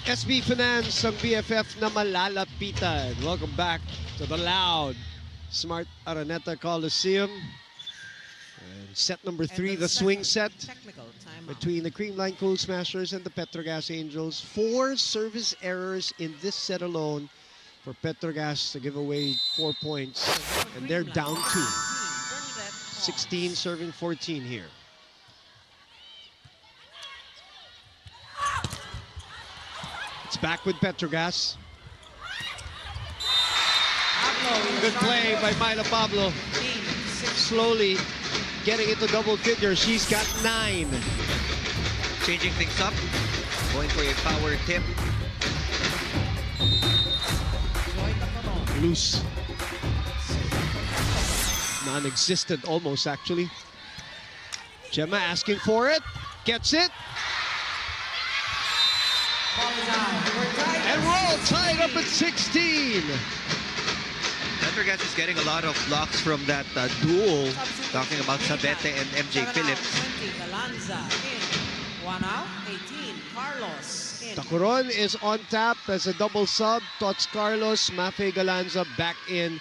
SB Finance, ang BFF na malalapitan. Welcome back to the loud, smart Araneta Coliseum. And set number 3, the swing set between the Creamline Cool Smashers and the Petro Gazz Angels. 4 service errors in this set alone for Petro Gazz to give away 4 points. And they're down 2. 16 serving 14 here. It's back with Petro Gazz. Good play by Myla Pablo. Slowly getting into double figures. She's got 9. Changing things up. Going for a power tip. Loose. Non-existent almost, actually. Gemma asking for it. Gets it. And we're all tied up at 16. Petro Gazz is getting a lot of blocks from that duel. Talking about Sabete and MJ Phillips. 1 out, 18. Carlos in. Tacuron is on tap as a double sub. Tots Carlos, Mafe Galanza back in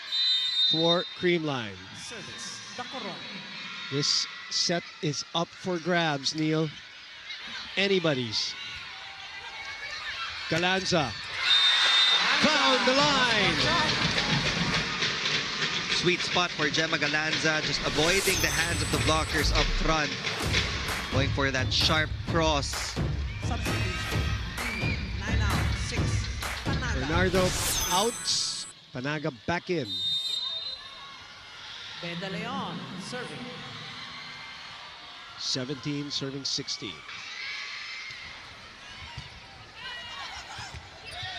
for Creamline. Service, Tacuron. This set is up for grabs, Neil. Anybody's. Galanza found the line. Sweet spot for Gemma Galanza, just avoiding the hands of the blockers up front. Going for that sharp cross. 9 out, 6. Panaga. Bernardo out. Panaga back in. Beda Leon serving. 17 serving 16.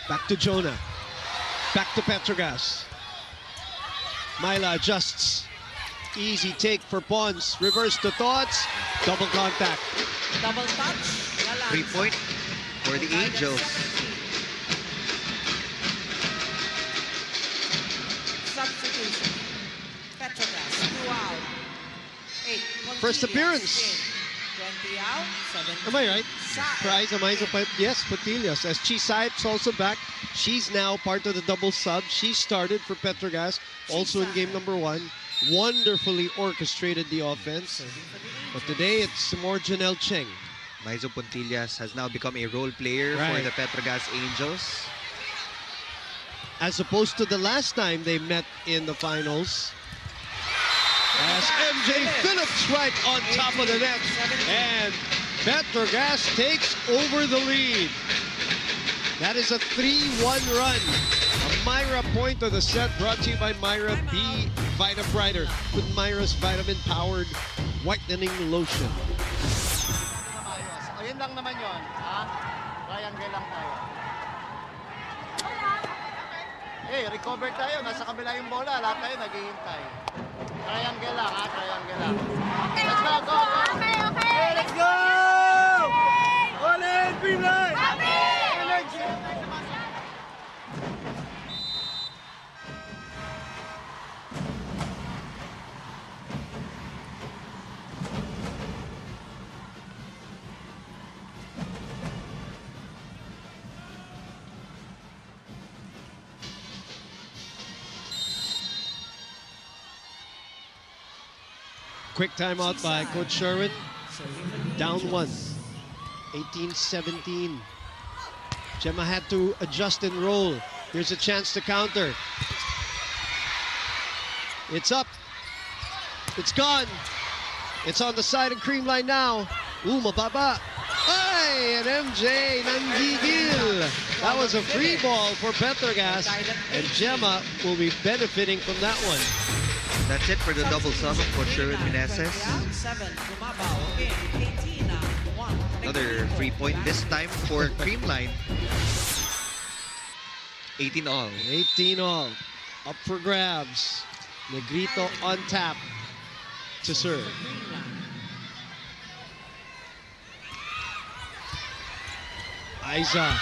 Back to Jonah. Back to Petro Gazz. Myla adjusts. Easy take for Pons. Reverse to Thoughts. Double contact. Double touch. 3-point for the Angels. Substitution. Petro Gazz, 2 out. 8. First appearance. 20 out, 17. Am I right? Prize, yes, Patillas. As Chi Saip's also back. She's now part of the double sub. She started for Petro Gazz, also in game number 1. Wonderfully orchestrated the offense. But today it's more Janelle Cheng. Maizo Puntillas has now become a role player for the Petro Gazz Angels. As opposed to the last time they met in the finals. As MJ Phillips right on top of the net. And Petro Gazz takes over the lead. That is a 3-1 run. A Myra point of the set brought to you by Myra B Vita Brighter with Myra's vitamin-powered whitening lotion. O, yun lang naman yun. Ha? Triangle lang tayo. Recover tayo. Nasa kabila yung bola. Lahat tayo naghihintay. Triangle lang, ha? Triangle lang. Okay, let's go, go, go. Okay, let's go! All in, Creamline! Energy! Quick timeout by Coach Sherwin. Down 1. 18-17. Gemma had to adjust and roll. Here's a chance to counter. It's up. It's gone. It's on the side of Creamline now. Ooh, mababa. Ay, and MJ nanggigil. That was a free ball for Petro Gazz, and Gemma will be benefiting from that one. That's it for the double sub of Coach Sherwin Meneses. Another 3-point this time for Creamline. 18 all. 18 all. Up for grabs. Negrito on tap to serve. Aiza.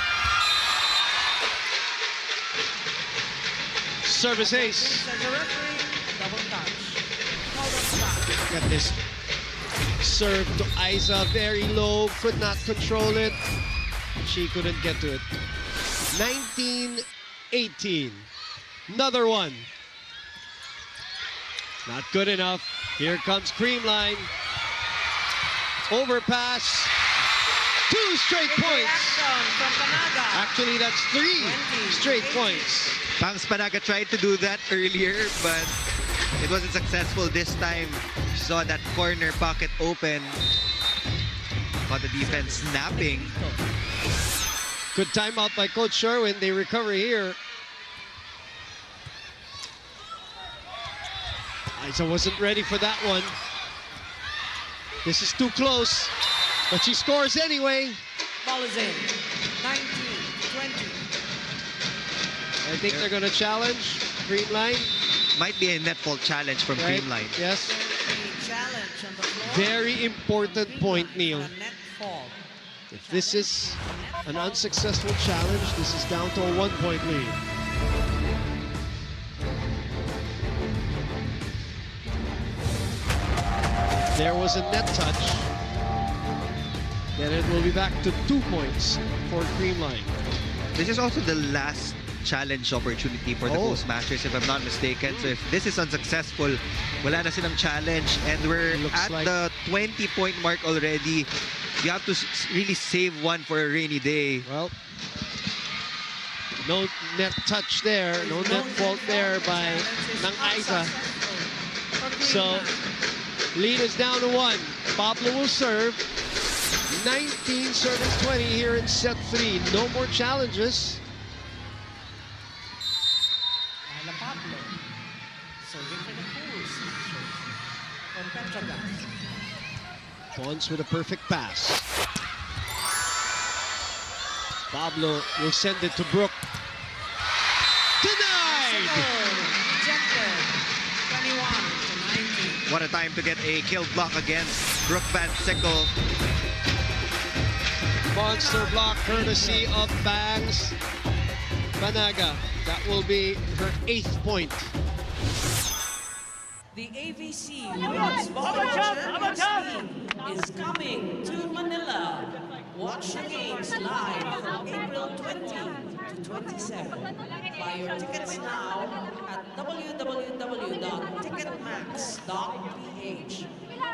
Service ace. Got this serve to Aiza, very low, could not control it. She couldn't get to it. 19-18. Another one. Not good enough. Here comes Creamline. Overpass. 2 straight points. Actually, that's 3 straight points. Pangs Panaga tried to do that earlier, but it wasn't successful this time. She saw that corner pocket open. Caught the defense snapping. Good timeout by Coach Sherwin. They recover here. Isa wasn't ready for that one. This is too close, but she scores anyway. Ball is in. 19-20. I think they're going to challenge Creamline. Might be a net fault challenge from Creamline. Yes. Challenge on the floor. Very important point, Neil. Net fault. If this is an unsuccessful challenge, this is down to a 1-point lead. There was a net touch. Then it will be back to 2 points for Creamline. This is also the last challenge opportunity for the Cool Smashers, if I'm not mistaken. So if this is unsuccessful, wala na silang challenge. And we're at the 20-point mark already. You have to really save one for a rainy day. Well, no net touch there. No net fault there by Isa. So, lead is down to 1. Pablo will serve. 19 serves 20 here in set 3. No more challenges. Pablo. Serving for the Cool Smashers. For Petro Gazz. Pons with a perfect pass. Pablo will send it to Brooke. Denied! Rejected. 21-19. What a time to get a kill block against Brooke Van Sickle. Monster block courtesy of Bangs Panaga. That will be her 8th point. The AVC Women's Volleyball Champions team is coming to Manila. Watch the games live from April 20 to 27. Buy your tickets now at www.ticketmax.ph.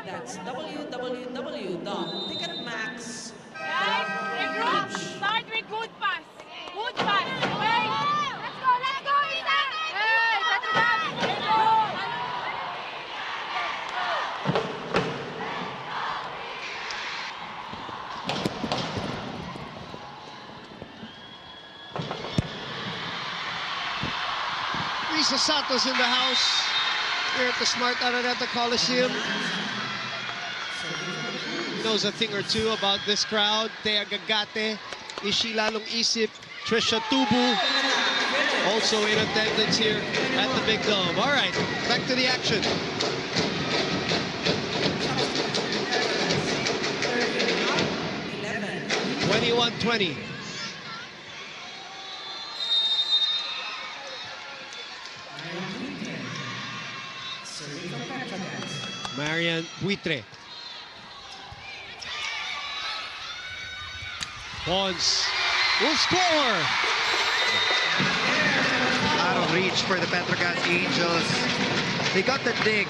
That's www.ticketmax.ph. Start with good pass. Good pass. Okay? Let's go, Isa! Hey, Petro Gazz! Let's go! Risa Santos in the house here at the Smart Araneta Coliseum. Knows a thing or two about this crowd. Thea Gagate, Ishi Lalong Isip, Trisha Tubu, also in attendance here at the Big Dome. All right, back to the action. (21-20). Marian Buitre. Pons will score. Out of reach for the Petro Gazz Angels. They got the dig,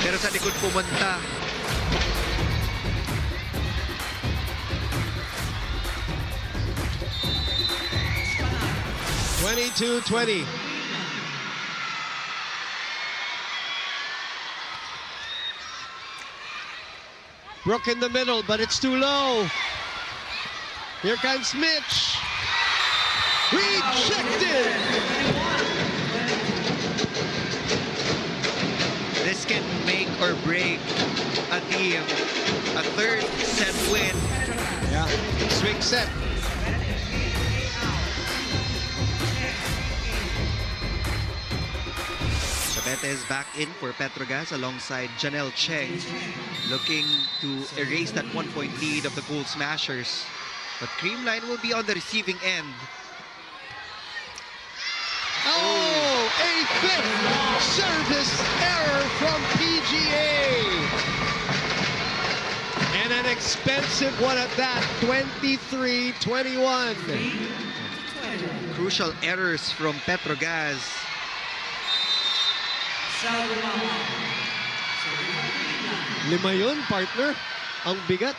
pero sa likod pumunta. (22-20). Brooke in the middle, but it's too low. Here comes Mitch. Rejected. This can make or break a team. A third set win. Yeah, swing set. Sabete is back in for Petro Gazz alongside Janelle Cheng, looking to erase that 1-point lead of the Cool Smashers. But Creamline will be on the receiving end. Oh, a 5th service error from PGA. And an expensive one at that, 23-21. crucial errors from Petro Gazz. Lima yun, partner. Ang bigat.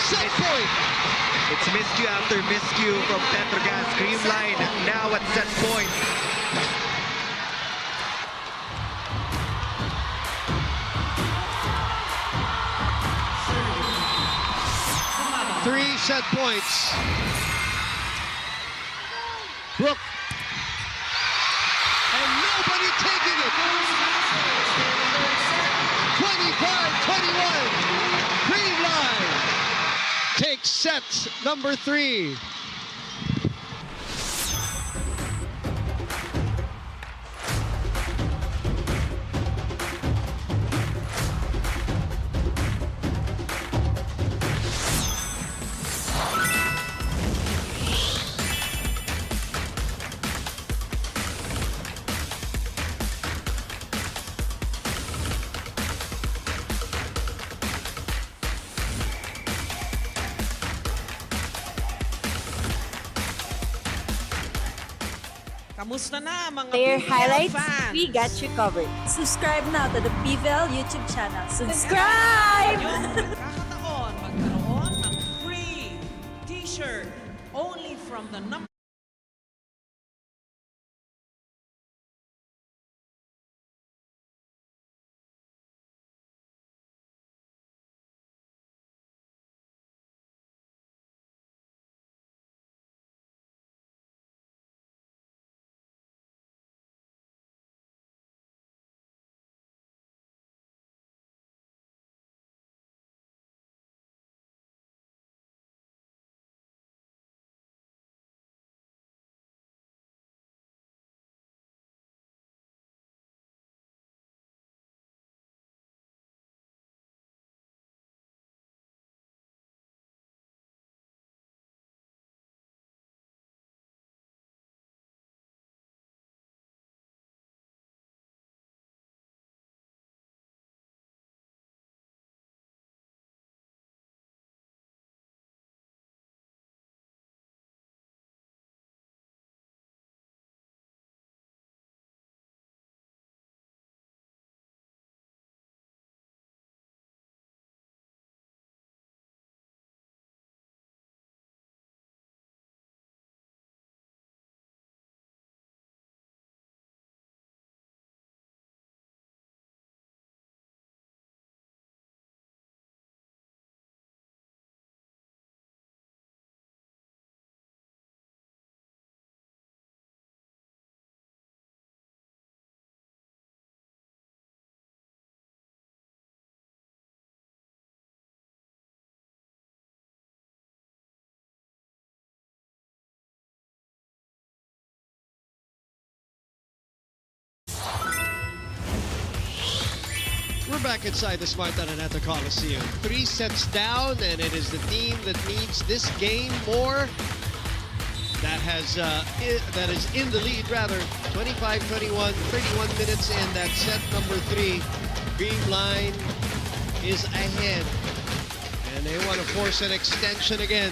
Set point! It's miscue after miscue from Petro Gazz. Creamline now at set point. Three set points. Brooke. And nobody taking it. 25-21. Creamline takes set number 3. Kamusta na mga Player PVL highlights, fans? we got you covered. Subscribe now to the PVL YouTube channel. Subscribe! Magkakataon magkaroon ng free t-shirt only from the number We're back inside the Smart Araneta Coliseum. 3 sets down, and it is the team that needs this game more that is in the lead, rather. 25-21, 31 minutes in that set number 3. Creamline is ahead, and they want to force an extension again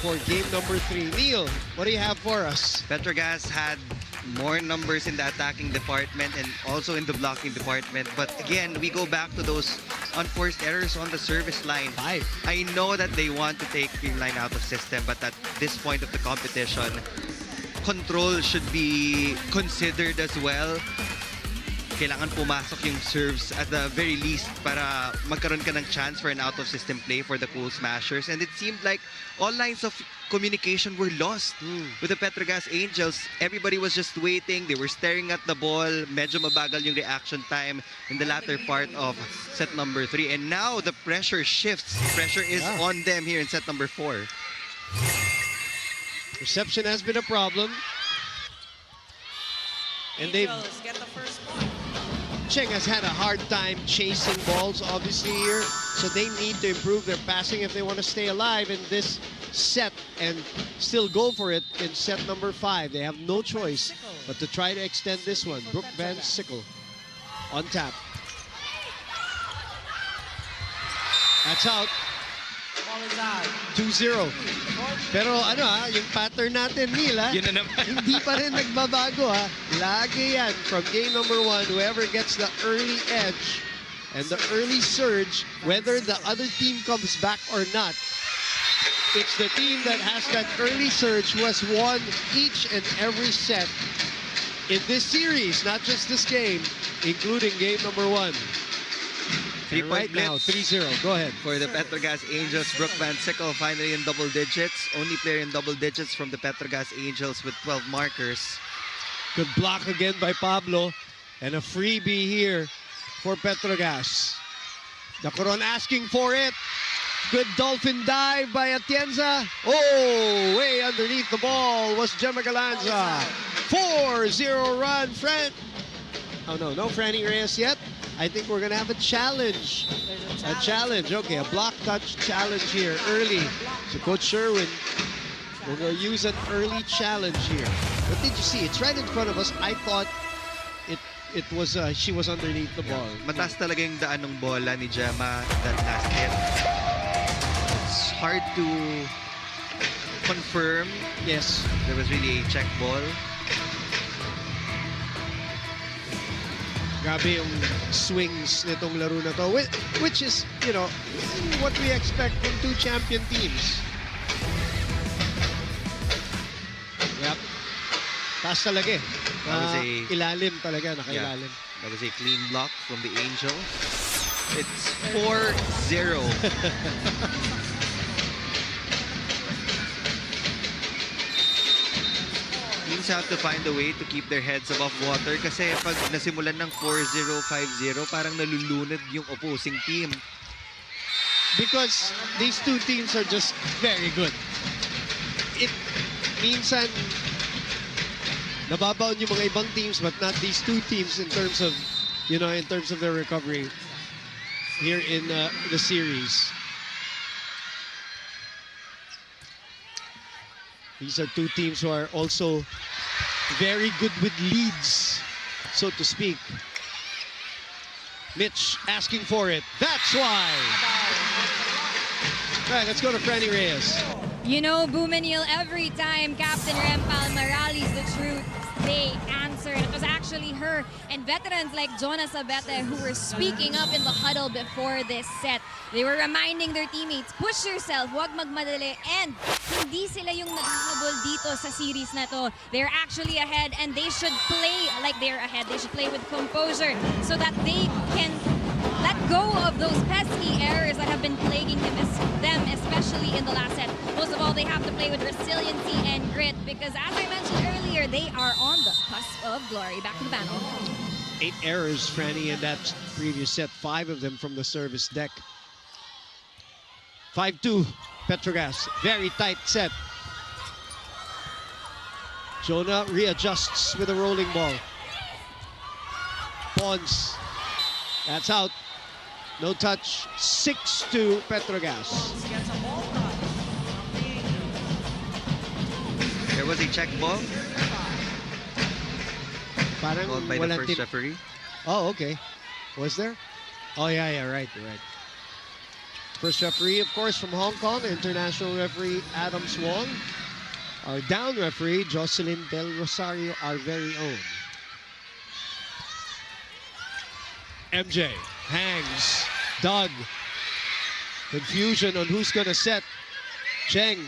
for game number 3. Neil, what do you have for us? Petro Gazz had more numbers in the attacking department and also in the blocking department. But again, we go back to those unforced errors on the service line. I know that they want to take Creamline out of system, but at this point of the competition, control should be considered as well. Kailangan pumasok yung serves at the very least para magkaroon ka ng chance for an out-of-system play for the Cool Smashers. And it seemed like all lines of communication were lost with the Petro Gazz Angels. Everybody was just waiting. They were staring at the ball. Medyo mabagal yung reaction time in the latter part of set number 3. And now the pressure shifts. Pressure is on them here in set number 4. Reception has been a problem. And Angels get the first point. Cheng has had a hard time chasing balls, obviously, here. So they need to improve their passing if they want to stay alive in this set and still go for it in set number 5. They have no choice but to try to extend this one. Brooke Van Sickle on tap. That's out. ball is out. 2-0. Pero yung pattern natin, Neil, Yun na naman. hindi pa rin nagbabago, Lagi yan. From game number 1, whoever gets the early edge and the early surge, whether the other team comes back or not, it's the team that has that early surge who has won each and every set in this series, not just this game, including game number 1. Three-point now, blitz 3-0. Go ahead. for the Petro Gazz Angels. Brooke Van Sickle finally in double digits. Only player in double digits from the Petro Gazz Angels with 12 markers. Good block again by Pablo. And a freebie here for Petro Gazz. The Coron asking for it. Good dolphin dive by Atienza. Oh, way underneath the ball was Gemma Galanza. 4-0 run, Oh, no Franny Reyes yet. I think we're going to have a challenge. A challenge. Okay, a block touch challenge here early. So Coach Sherwin, we're going to use an early challenge here. What did you see? It's right in front of us. I thought it was she was underneath the ball. Mataas talaga yung daan ng bola ni Gemma that last hit. It's hard to confirm. Yes. There was really a check ball. Grabe yung swings nitong laro na to, which is, what we expect from two champion teams. Yep. Taas talaga eh. Ilalim talaga, nakailalim. That was a clean block from the Angels. It's 4-0. Teams have to find a way to keep their heads above water kasi pag nasimulan ng 4-0, 5-0, parang nalulunod yung opposing team. Because these two teams are just very good. Minsan, nababaon yung mga ibang teams but not these two teams in terms of, in terms of their recovery here in the series. These are two teams who are also very good with leads, so to speak. Mitch asking for it. That's why. All right, let's go to Franny Reyes. Bumanil, every time Captain Rempalma rallies the troops, they answer. It was actually her and veterans like Jonas Abete who were speaking up in the huddle before this set. They were reminding their teammates, push yourself, huwag magmadali, and hindi sila yung naghahabol dito sa series na to. They're actually ahead and they should play like they're ahead. They should play with composure so that they can let go of those pesky errors that have been plaguing them, especially in the last set. Most of all, they have to play with resiliency and grit because, as I mentioned earlier, they are on the cusp of glory. Back to the panel. 8 errors, Franny, in that previous set. 5 of them from the service deck. 5-2, Petro Gazz. Very tight set. Jonah readjusts with a rolling ball. Pons. That's out. No touch. 6-2, Petro Gazz. There was a check ball. Parang called by the first referee. Oh, okay. Was there? Oh, yeah, right. First referee, of course, from Hong Kong, international referee Adam Swan. Our down referee, Jocelyn Del Rosario, our very own. MJ hangs. Doug. Confusion on who's going to set. Cheng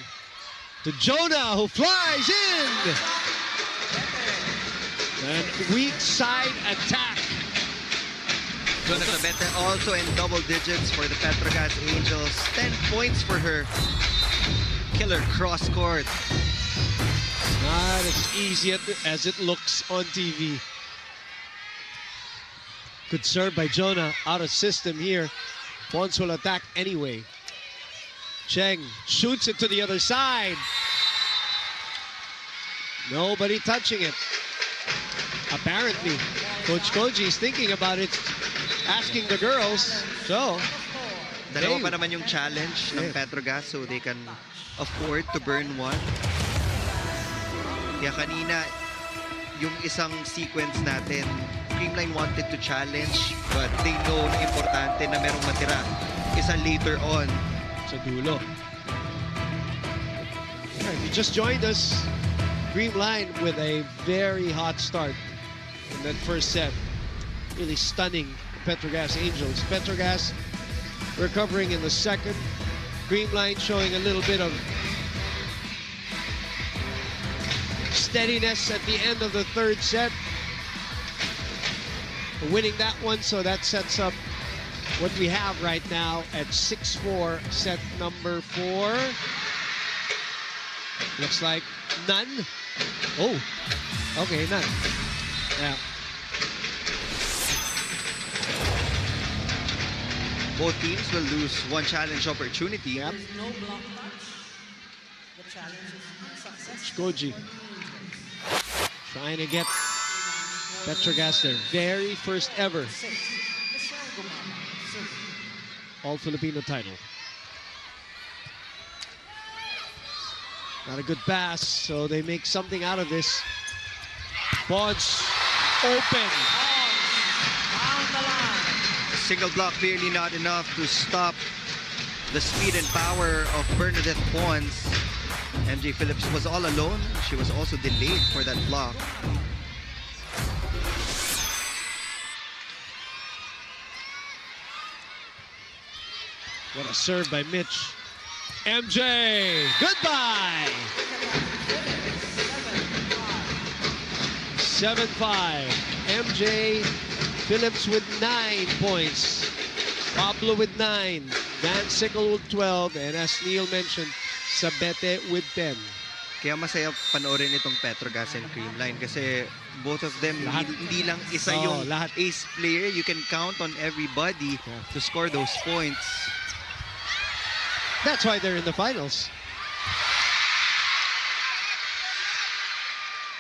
to Jonah, who flies in. And weak side attack. Jonah Abete also in double digits for the Petro Gazz Angels. 10 points for her. Killer cross court. Not as easy as it looks on TV. Good serve by Jonah, out of system here. Pons will attack anyway. Cheng shoots it to the other side. Nobody touching it. Apparently, Coach Koji is thinking about it, asking the girls. So, dalawa pa naman yung challenge ng Petro Gazz, so they can afford to burn one. Kaya kanina, yung isang sequence natin, Creamline wanted to challenge, but they know na importante na merong matira. Isa later on. Sa dulo. If you just joined us, Creamline with a very hot start in that first set. Really stunning Petro Gazz Angels. Petro Gazz recovering in the second. Creamline showing a little bit of steadiness at the end of the third set. Winning that one, so that sets up what we have right now at 6-4, set number 4. Looks like none. Oh, okay, none. Yeah. Both teams will lose one challenge opportunity. There's no block touch. The challenge is unsuccessful. Koji trying to get Petro Gazz their very first ever All-Filipino title. Not a good pass, so they make something out of this. Bonds open. Single block clearly not enough to stop the speed and power of Bernadette Pons. MJ Phillips was all alone. She was also delayed for that block. What a serve by Mitch. MJ, goodbye. 7-5. MJ Phillips with 9 points. Pablo with 9. Dan Sickle with 12. And as Neil mentioned, Sabete with 10. Kaya masaya panoorin itong Petro Gazz and Creamline kasi both of them hindi lang isa yung ace player. You can count on everybody to score those points. That's why they're in the finals.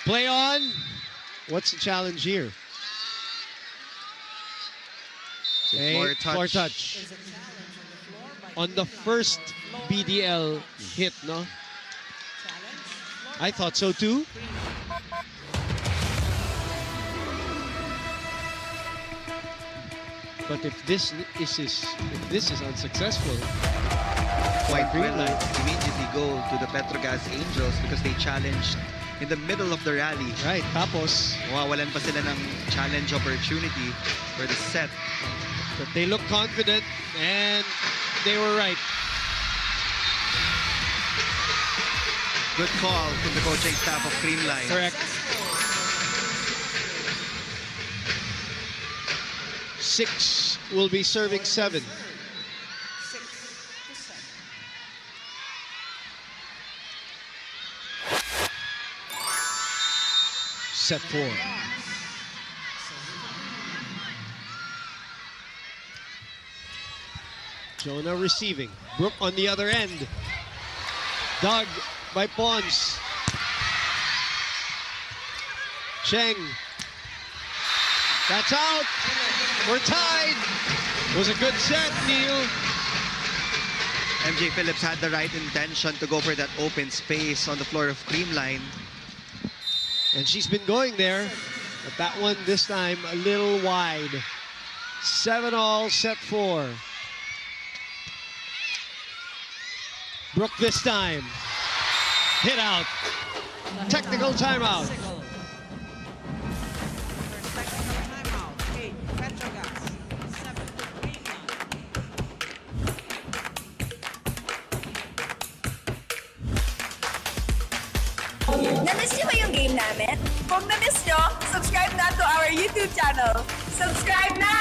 Play on. What's the challenge here? Floor touch. On the first BDL hit, no? I thought so too. But if this is unsuccessful, White will immediately go to the Petro Gazz Angels because they challenged in the middle of the rally. Right, tapos mawawalan pa sila ng challenge opportunity for the set. But they look confident and they were right. Good call from the coaching staff of Creamline. Correct. 6 will be serving 7. Set 4. Jonah receiving. Brooke on the other end. Dug by Pons. Cheng. That's out. We're tied. It was a good set, Neil. MJ Phillips had the right intention to go for that open space on the floor of Creamline. And she's been going there. But that one this time a little wide. 7-all, set 4. Brooke this time. Hit out. Technical timeout. Na-miss niyo ba yung game namin? Kung na-miss niyo, subscribe na to our YouTube channel. Subscribe na!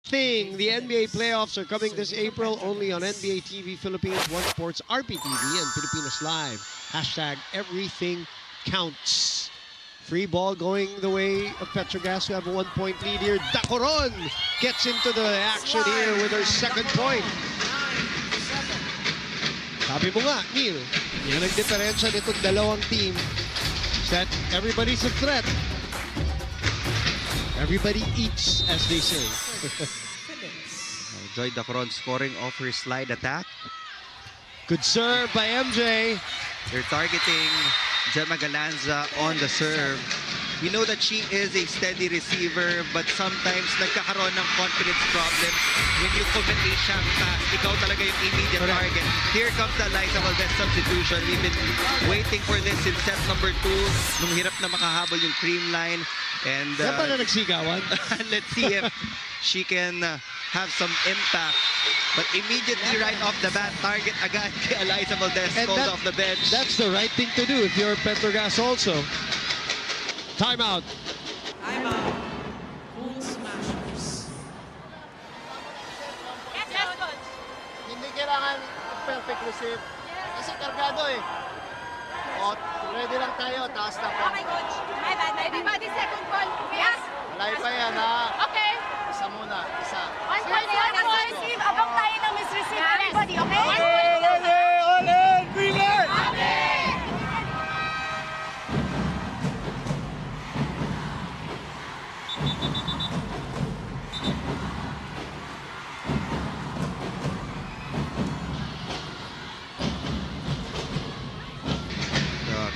thing. The NBA playoffs are coming this April only on NBA TV Philippines, One Sports, RPTV, and Pilipinas Live. Hashtag everything counts. Free ball going the way of Petro Gazz, who have a 1-point lead here. Dacoron gets into the action here with her second point. Sabi mo nga, Neil, yan ang diferensya nitong dalawang team. That everybody's a threat. Everybody eats, as they say. Joy Dacoron scoring off her slide attack. Good serve by MJ. They're targeting Gemma Galanza on the serve. We know that she is a steady receiver, but sometimes nagkakaroon ng confidence problems when you commit a shot pass. Ikaw talaga yung immediate target. Here comes the Eliza Valdez substitution. We've been waiting for this in set number 2. Nung hirap na makahabol yung Creamline. And Yan pala nagsigawan. let's see if she can have some impact. But immediately right off the bat, target agad kay Eliza Valdez, called off the bench. That's the right thing to do if you're Petro Gazz also. Timeout. Timeout. Cool Smashers. Yes, coach. Hindi kailangan perfect receive. Kasi kargado eh. O, ready lang tayo. Taas na po. Okay, coach. My bad. Everybody second ball. Yes. Malay pa yan, ha? Okay. Isa muna. Isa. One point. Receive. Abang tayo na miss receive. Everybody, okay? Creamline!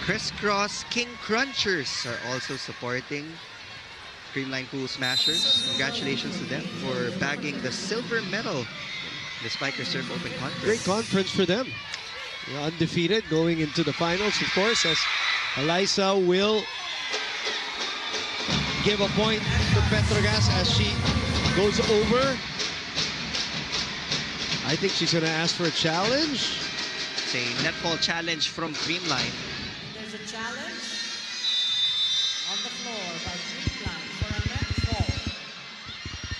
Crisscross King Crunchers are also supporting Creamline Cool Smashers. Congratulations to them for bagging the silver medal in the Spiker Surf Open Conference. Great conference for them. Undefeated going into the finals, of course, as Eliza will give a point to Petro Gazz as she goes over. I think she's going to ask for a challenge. It's a netball challenge from Creamline. There's a challenge on the floor by Creamline for a net fall.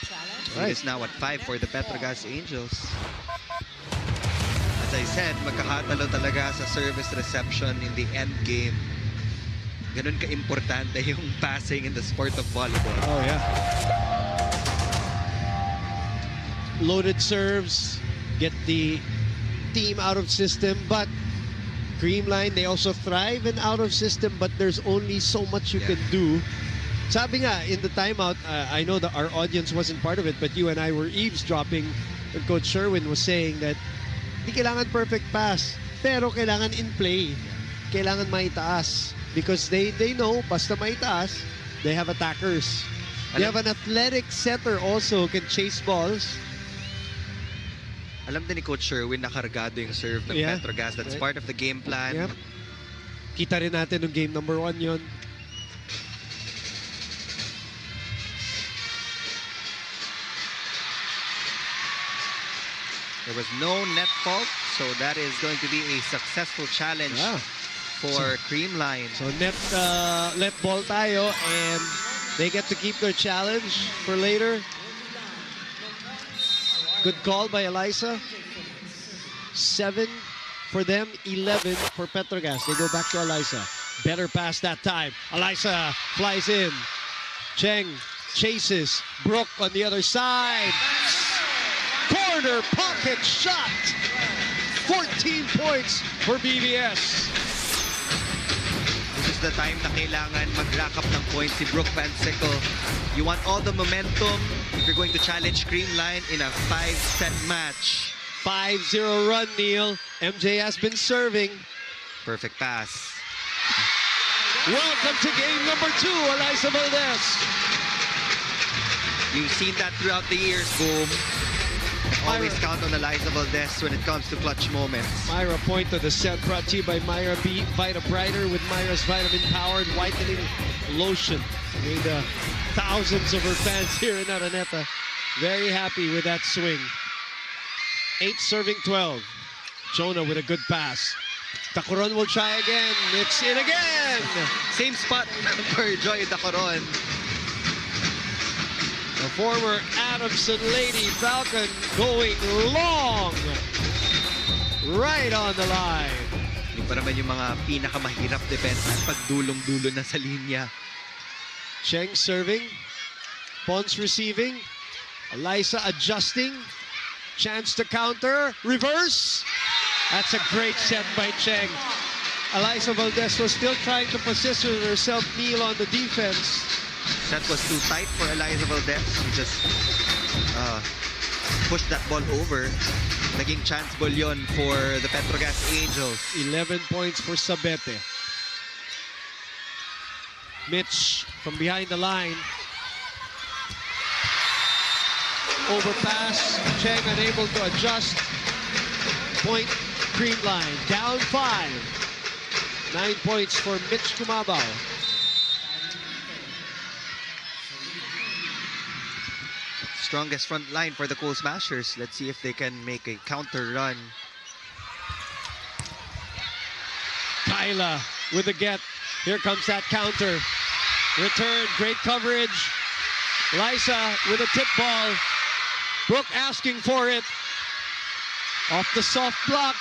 Challenge. It is now at 5 for the Petro Gazz Angels. As I said, magkakatalo talaga sa service reception in the end game. Ganun ka-importante yung passing in the sport of volleyball. Oh, yeah. Loaded serves, get the team out of system, but Creamline, they also thrive in out of system, but there's only so much you can do. Sabi nga, in the timeout, I know that our audience wasn't part of it, but you and I were eavesdropping when Coach Sherwin was saying that di kailangan perfect pass, pero kailangan in play. Kailangan maitaas. Because they know, basta maitaas, they have attackers. They have an athletic setter also who can chase balls. Alam din ni Coach Sherwin na kargado yung serve ng Petro Gazz. That's part of the game plan. Yep. Kita rin natin yung game number 1 yun. There was no net fault, so that is going to be a successful challenge for Creamline. So net ball tayo, and they get to keep their challenge for later. Good call by Eliza. 7 for them, 11 for Petro Gazz. They go back to Eliza. Better pass that time. Eliza flies in. Cheng chases. Brooke on the other side. Corner pocket shot. 14 points for BVS. This is the time na kailangan mag-rack up ng points si Brooke Van Sickle. You want all the momentum if you're going to challenge Creamline in a 5-set match. 5-0 run, Neil. MJ has been serving. Perfect pass. Welcome to game number 2, Eliza Valdez. You've seen that throughout the years, Boom. Always count on Eliza Valdez when it comes to clutch moments. Myra point of the set brought to you by Myra B. Vita Brighter with Myra's vitamin-powered whitening lotion. Made thousands of her fans here in Araneta very happy with that swing. 8 serving 12. Jonah with a good pass. Dacoron will try again. It's in again. Same spot for Joy Dacoron. The former Adamson Lady Falcon going long. Right on the line. Hindi pa naman yung mga pinakamahirap depensa pag dulong-dulo na sa linya. Cheng serving. Pons receiving. Eliza adjusting. Chance to counter. Reverse. That's a great set by Cheng. Eliza Valdez was still trying to position herself, kneel on the defense. That was too tight for Eliza Valdez. She just pushed that ball over. Naging chance ball yun for the Petro Gazz Angels. 11 points for Sabete. Mitch from behind the line. Overpass. Cheng unable to adjust. Point Creamline. Down 5. 9 points for Mitch Kumabaw. Strongest front line for the Cool Smashers. Let's see if they can make a counter run. Kyla with the get. Here comes that counter. Return, great coverage. Liza with a tip ball. Brooke asking for it. Off the soft block.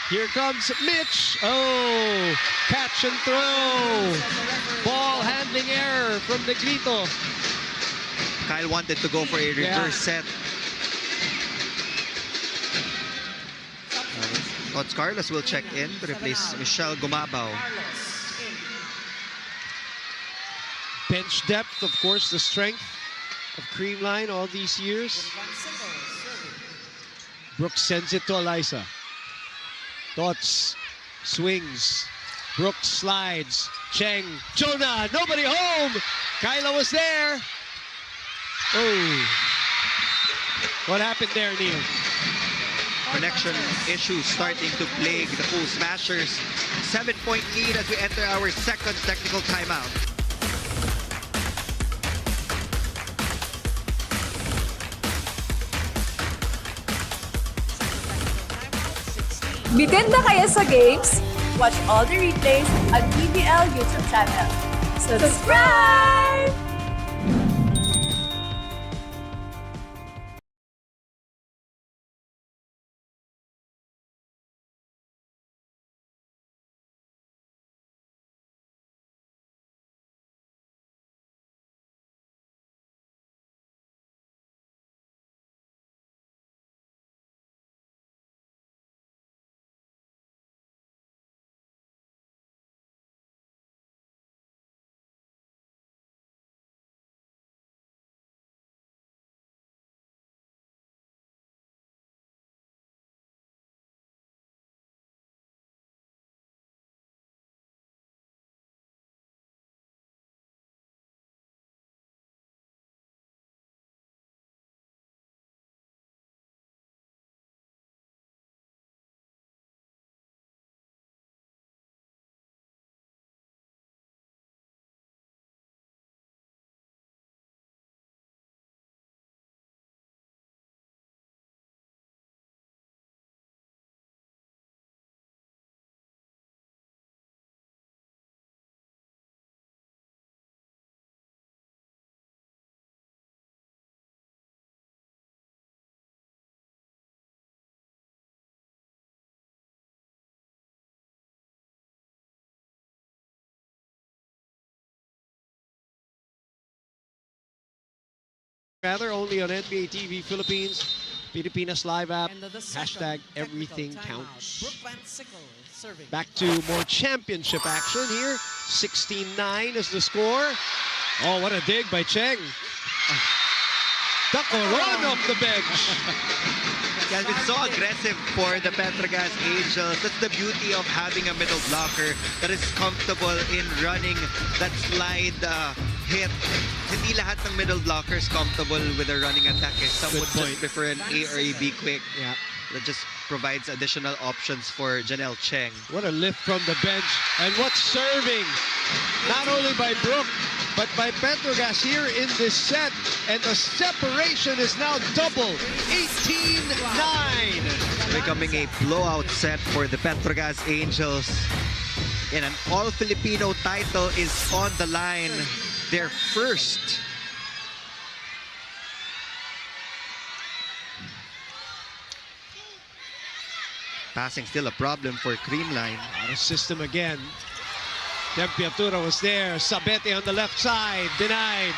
Here comes Mitch. Oh, catch and throw. Ball handling error from Negrito. Kyle wanted to go for a reverse set. Tots Carlos will check in to replace Michelle Gumabaw. Bench depth, of course, the strength of Creamline all these years. Brooks sends it to Eliza. Tots swings. Brooks slides. Cheng. Jonah. Nobody home. Kyla was there. Oh. What happened there, Neil? Connection issues starting to plague the Cool Smashers. 7-point lead as we enter our second technical timeout. Bitin na kayo sa games? Watch all the replays on PVL YouTube channel. Subscribe! Rather, only on NBA TV Philippines, Pilipinas Live app, hashtag everything counts. Sickle serving. Back to more championship action here. 16-9 is the score. Oh, what a dig by Cheng. Dacoron off the bench. Has been so aggressive for the Petro Gazz Angels. That's the beauty of having a middle blocker that is comfortable in running that slide hit. Hindi lahat ng middle blockers comfortable with a running attack. Some would just prefer an A or a B quick. Yeah. That just provides additional options for Janelle Cheng. What a lift from the bench. And what serving. Not only by Brooke, but by Petro Gazz here in this set. And the separation is now double. 18-9. Becoming a blowout set for the Petro Gazz Angels. And an All-Filipino title is on the line. Their first. Passing still a problem for Creamline. Out of system again. Tempiatura was there. Sabete on the left side. Denied.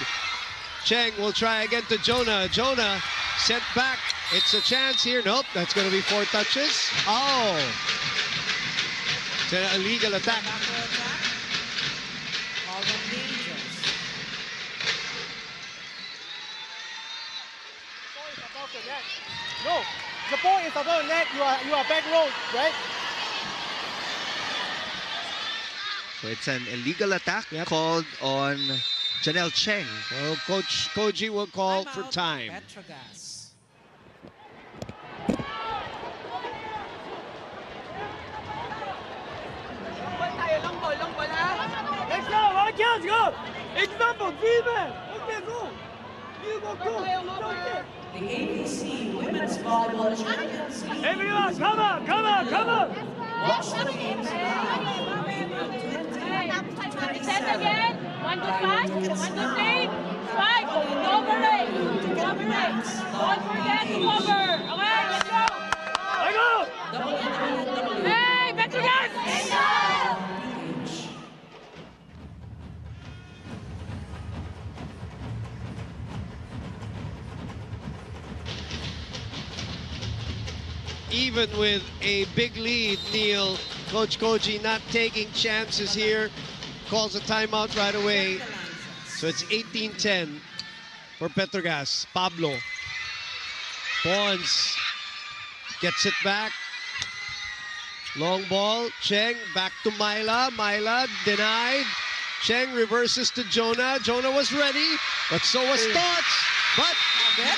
Cheng will try again to Jonah. Jonah sent back. It's a chance here. Nope, that's going to be 4 touches. Oh! It's an illegal attack. No, the ball is above the net. You are back row, right? So it's an illegal attack called on Janelle Cheng. Well, Coach Koji will call for time. Petro Gazz. Let's go, one count, go! Example, 3 men. Okay, go. You go, go. The ABC Women's Volleyball Champions League. Everyone, come on, come on, come on. Watch the games live. Set again. 1, 2, 5. 1, 2, 3. 5. Cover it. Cover it. Don't forget to cover. Okay, let's go. I go. Hey, Petro Gazz! Even with a big lead, Neil, Coach Koji not taking chances here. Calls a timeout right away. So it's 18-10 for Petro Gazz. Pablo. Pons gets it back. Long ball. Cheng back to Myla. Myla denied. Cheng reverses to Jonah. Jonah was ready, but so was Tots. But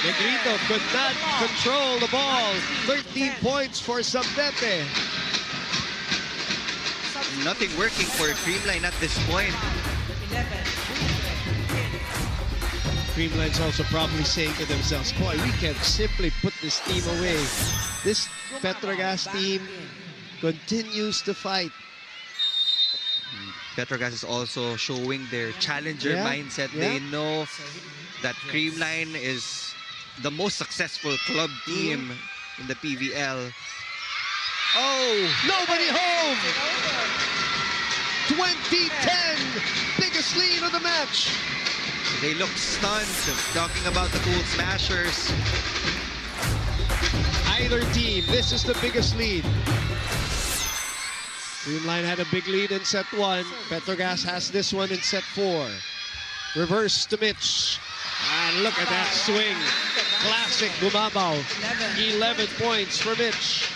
Negrito could not control the ball. 13 points for Sabete. Nothing working for Creamline at this point. Creamline's also probably saying to themselves, boy, we can simply put this team away. This Petro Gazz team continues to fight. Petro Gazz is also showing their challenger mindset. They know that Creamline is the most successful club team in the PVL. Oh! Nobody home! 20-10! Biggest lead of the match! They look stunned, talking about the Cool Smashers. Either team, this is the biggest lead. Creamline had a big lead in set 1. Petro Gazz has this one in set 4. Reverse to Mitch. And look at that swing. Classic Gumabaw. 11 points for Mitch.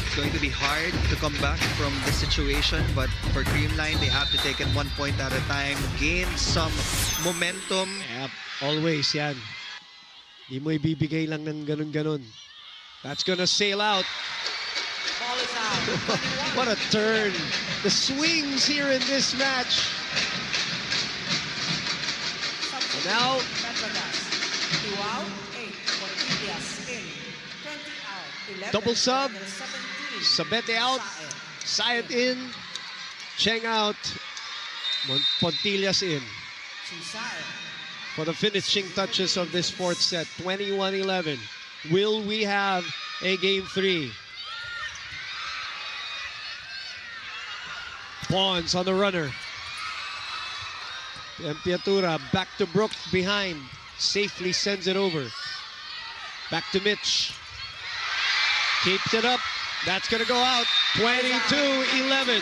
It's going to be hard to come back from this situation, but for Creamline, they have to take it 1 point at a time, gain some momentum. Yep, always yan. Di mo ibibigay lang ng ganun-ganun. That's gonna sail out. Ball is out. What a turn. The swings here in this match. And now, Petro Gazz. 2 out, 8. Portillas in. 20 out. 11. double sub. 17. Sabete out. Sayat in. Cheng out. Pontillas in. For the finishing touches of this 4th set. 21-11. Will we have a game 3? Pons on the runner. Tempiatura back to Brooke behind. Safely sends it over. Back to Mitch. Keeps it up. That's going to go out. 22-11.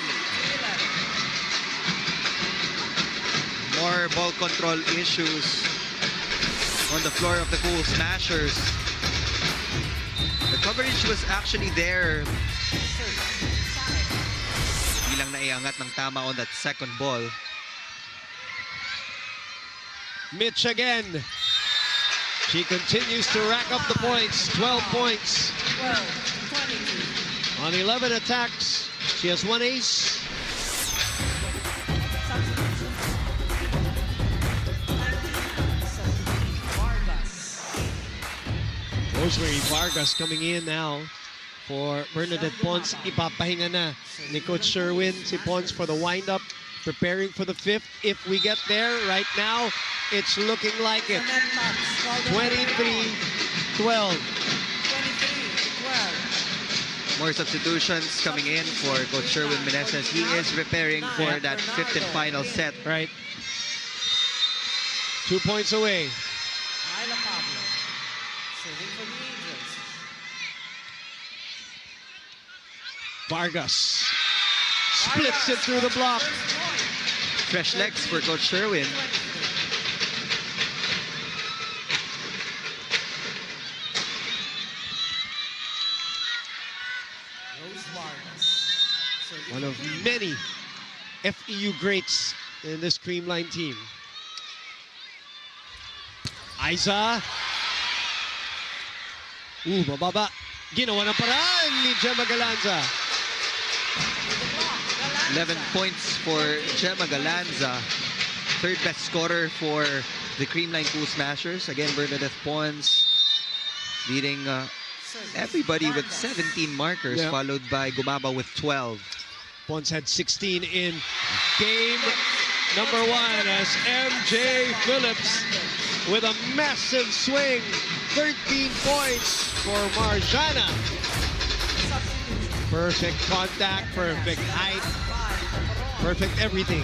More ball control issues on the floor of the Cool Smashers. The coverage was actually there. Bilang naiangat ng tama on that second ball. Mitch again. She continues to rack up the points. 12 points. 12, 22. On 11 attacks, she has 1 ace. Rosemary Vargas coming in now for Bernadette Pons. Ipapahinga na ni Coach Sherwin si Pons for the wind-up, preparing for the 5th. If we get there right now, it's looking like it. 23-12. More substitutions coming in for Coach Sherwin Meneses. He is preparing for that fifth and final set. Right. 2 points away. Myla Pablo serving for the Angels. Vargas splits it through the block. Fresh legs for Coach Sherwin. One of many FEU greats in this Creamline team. Aiza. Bababa. Ginawa ng paraan ni Gemma Galanza. 11 points for Gemma Galanza. Third best scorer for the Creamline Cool Smashers. Again, Bernadette Pons leading everybody with 17 markers, followed by Gumaba with 12. Pons had 16 in game number 1 as MJ Phillips with a massive swing. 13 points for Marjana. Perfect contact, perfect height, perfect everything.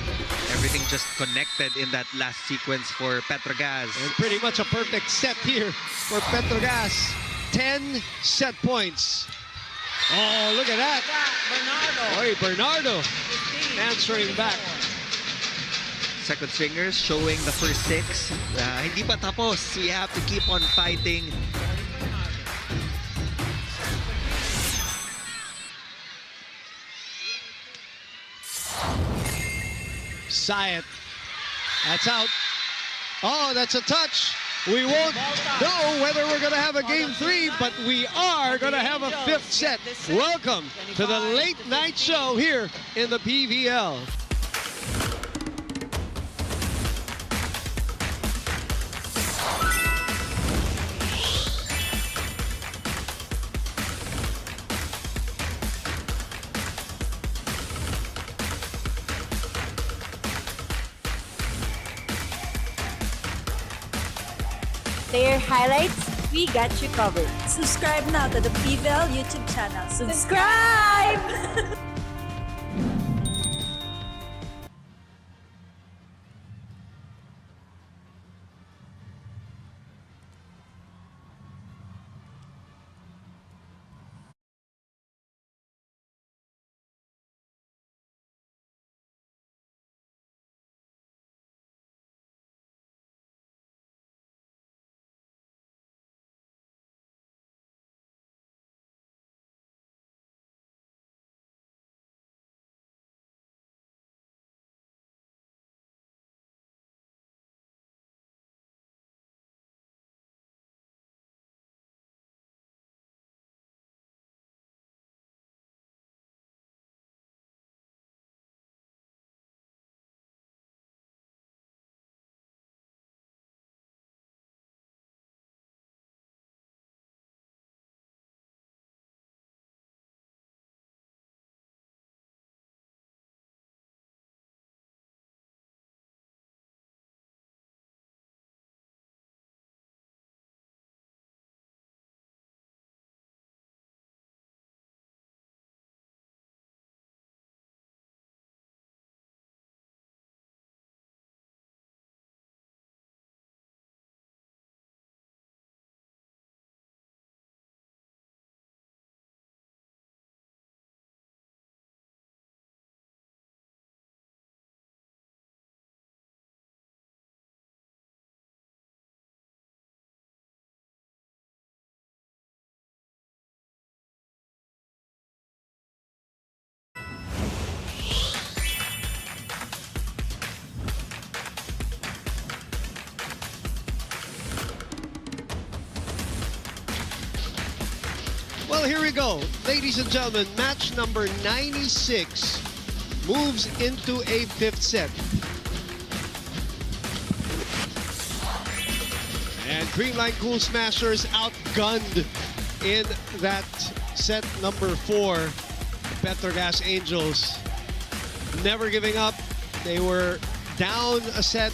Everything just connected in that last sequence for Petro Gazz. And pretty much a perfect set here for Petro Gazz. 10 set points. Oh, look at that. Bernardo. Oy, Bernardo answering back. Second stringers showing the first 6. Hindi pa tapos. We have to keep on fighting. Sayat. That's out. Oh, that's a touch. We won't know whether we're going to have a game 3, but we are going to have a 5th set. Welcome to the late night show here in the PVL. Player highlights, we got you covered. Subscribe now to the PVL YouTube channel. Subscribe! Well, here we go. Ladies and gentlemen, match number 96 moves into a 5th set. And Creamline Cool Smashers outgunned in that set number 4. Petro Gazz Angels never giving up. They were down a set,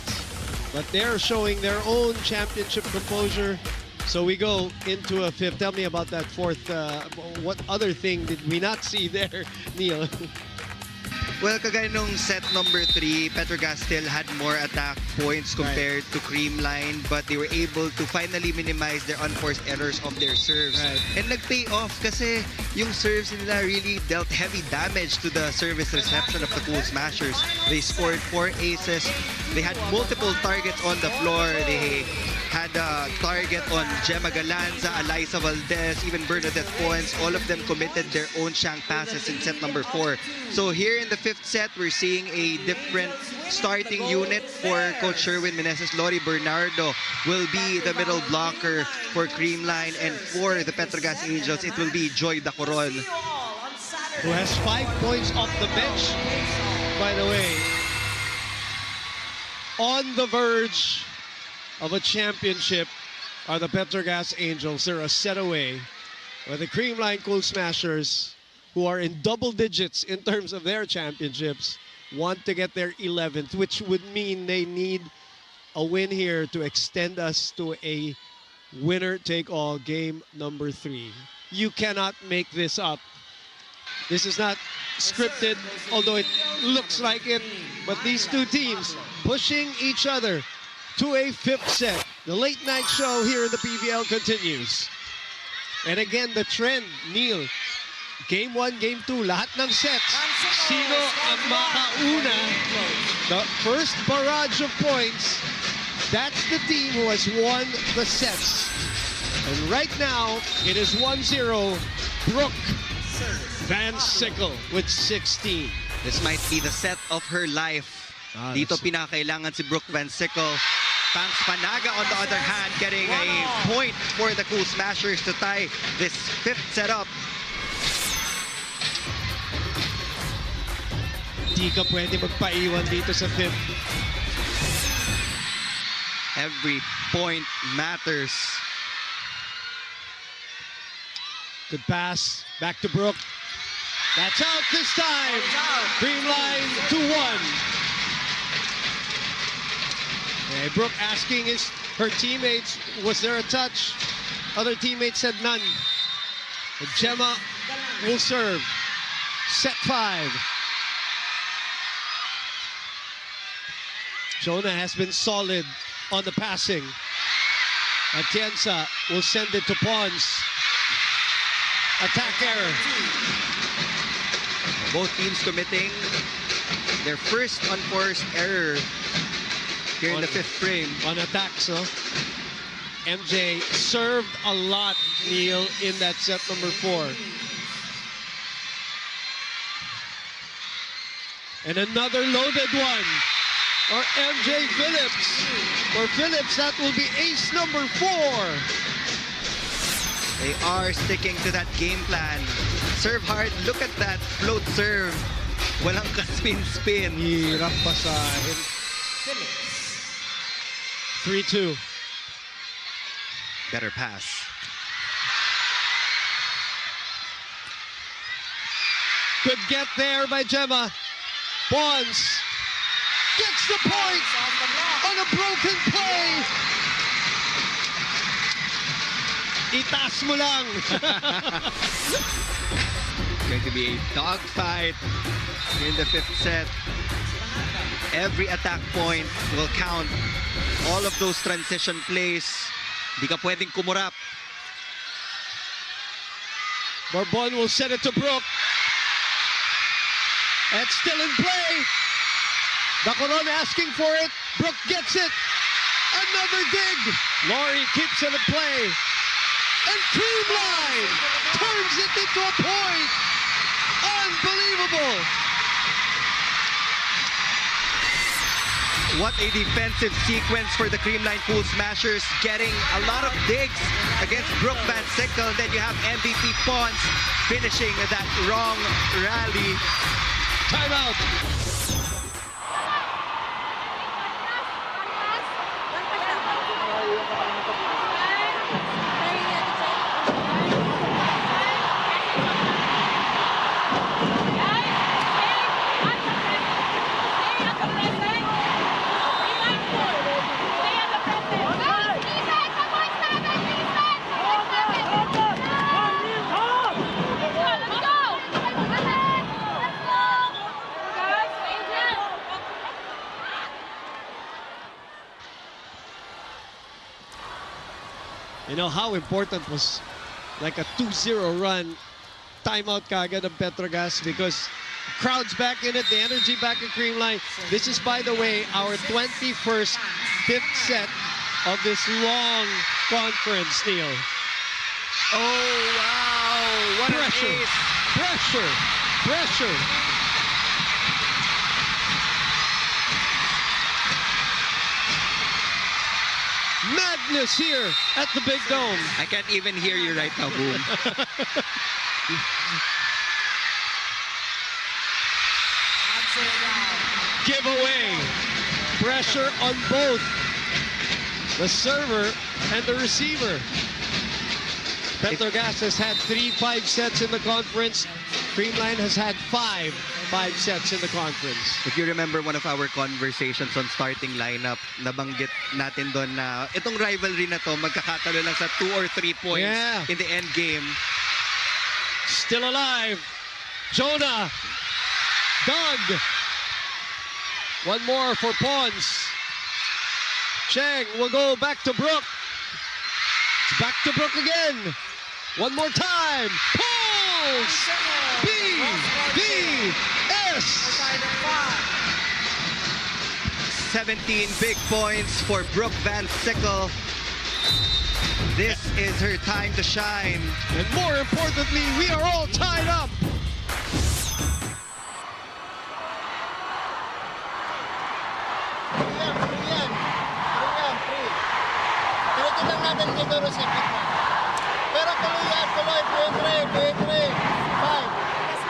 but they're showing their own championship composure. So we go into a fifth. Tell me about that fourth. What other thing did we not see there, Neil? Well, kagaya nung set number 3, Petro Gazz still had more attack points compared to Creamline, but they were able to finally minimize their unforced errors of their serves. And nag-pay off kasi yung serves nila really dealt heavy damage to the service reception of the Cool Smashers. They scored 4 aces. They had multiple targets on the floor. They had a target on Gemma Galanza, Eliza Valdez, even Bernadette Poins. All of them committed their own shank passes in set number 4. So here in the fifth set, we're seeing a different starting unit for Coach Sherwin Meneses. Lori Bernardo will be the middle blocker for Creamline, and for the Petro Gazz Angels, it will be Joy Dacoron, who has 5 points off the bench, by the way. On the verge of a championship are the Petro Gazz Angels. They're a set away. But the Creamline Cool Smashers, who are in double digits in terms of their championships, want to get their 11th, which would mean they need a win here to extend us to a winner-take-all game number 3. You cannot make this up. This is not scripted, although it looks like it. But these two teams pushing each other to a fifth set. The late night show here in the PVL continues. And again, the trend, Neil, Game 1, Game 2, lahat ng sets. Sino ang makauna? The first barrage of points, that's the team who has won the sets. And right now, it is 1-0, Brooke Van Sickle with 16. This might be the set of her life. Dito pinakailangan si Brooke Van Sickle. Pangs Panaga, on the other hand, getting a point for the Cool Smashers to tie this fifth setup. Di ka pwede magpaiwan dito sa fifth. Every point matters. Good pass, back to Brooke. That's out this time. Creamline 2-1. Okay, Brooke asking her teammates, was there a touch? Other teammates said none. And Gemma will serve. Set 5. Jonah has been solid on the passing. Atienza will send it to Pons. Attack error. Both teams committing their first unforced error here in the fifth frame. On attacks, no? MJ served a lot, Neil, in that set number 4. And another loaded one. Or MJ Phillips. For Phillips, that will be ace number 4. They are sticking to that game plan. Serve hard. Look at that float serve. Walang ka-spin-spin. Hirap basahin. 3-2. Better pass. Good get there by Gemma. Pons gets the point on a broken play. Itaas mo lang. It's going to be a dogfight in the fifth set. Every attack point will count. All of those transition plays, di ka pwedeng kumurap. Bourbon will send it to Brooke. It's still in play. Dacoron asking for it. Brooke gets it. Another dig. Lori keeps it in play. And Creamline turns it into a point. Unbelievable. What a defensive sequence for the Creamline Cool Smashers, getting a lot of digs against Brooke Van Sickle. Then you have MVP Pons finishing that wrong rally. Timeout. You know how important was like a 2-0 run, timeout kagad of Petro Gazz because crowd's back in it, the energy back in Creamline. This is, by the way, our 21st fifth set of this long conference, Neil. Oh, wow. What Pressure, an ace. pressure, pressure. Madness here at the Big Dome. I can't even hear you right now, Boom. Giveaway. Pressure on both the server and the receiver. Petro Gazz has had 3-5 sets in the conference. Creamline has had 5 sets in the conference. If you remember one of our conversations on starting lineup, nabanggit natin doon na itong rivalry na to, magkakatalo lang sa 2 or 3 points in the end game. Still alive. Jonah. Doug. One more for Pons. Cheng will go back to Brook. It's back to Brook again. One more time. Pulls. BVS. 17 big points for Brooke Van Sickle. This is her time to shine. And more importantly, we are all tied up. Pero tuloy yan, tuloy. P3. 5.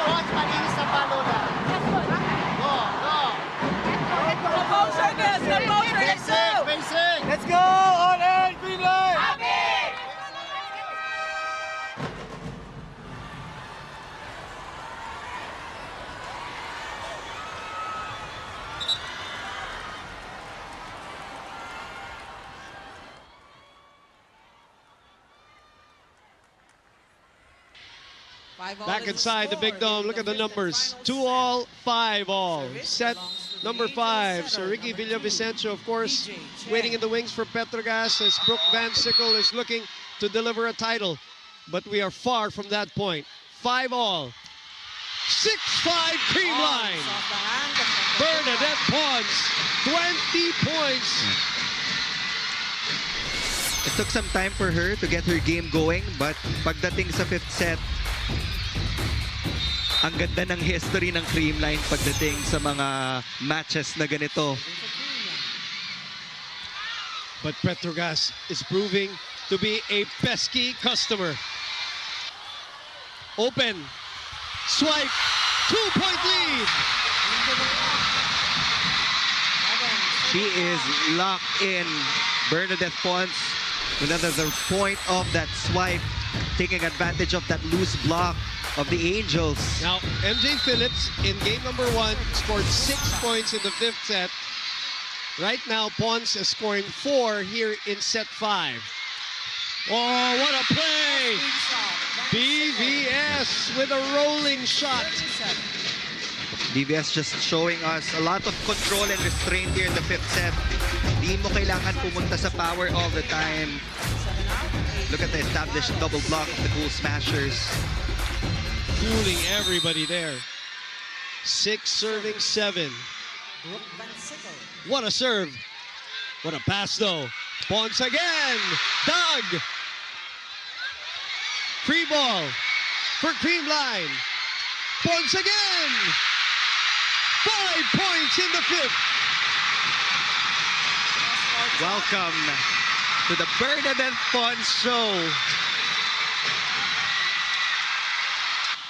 Watch, malinis na palo na. Go. Composure, guys. Composure. Let's go. Basic. Let's go. All in. Green line. Back inside the Big Dome, look at the numbers. 2-all, 5-all. Set number 5. So Ricky Villavicencio, of course, waiting in the wings for Petro Gazz as Brooke Van Sickle is looking to deliver a title. But we are far from that point. 5-all. 6-5 Creamline. Bernadette Pons, 20 points. It took some time for her to get her game going, but pagdating sa 5th set, ang ganda ng history ng Creamline pagdating sa mga matches na ganito. But Petro Gazz is proving to be a pesky customer. Open. Swipe. 2-point lead. She is locked in. Bernadette Pons with another point of that swipe, taking advantage of that loose block of the Angels. Now, MJ Phillips in game number 1 scored 6 points in the 5th set. Right now, Pons is scoring 4 here in set 5. Oh, what a play! BVS with a rolling shot. BVS just showing us a lot of control and restraint here in the 5th set. Di mo kailangan pumunta sa power all the time. Look at the established double block of the Cool Smashers. Fooling everybody there. 6 serving 7. What a serve. What a pass though. Pons again. Doug. Free ball for Creamline. Pons again. 5 points in the 5th. Welcome to the Bernadette Pons show.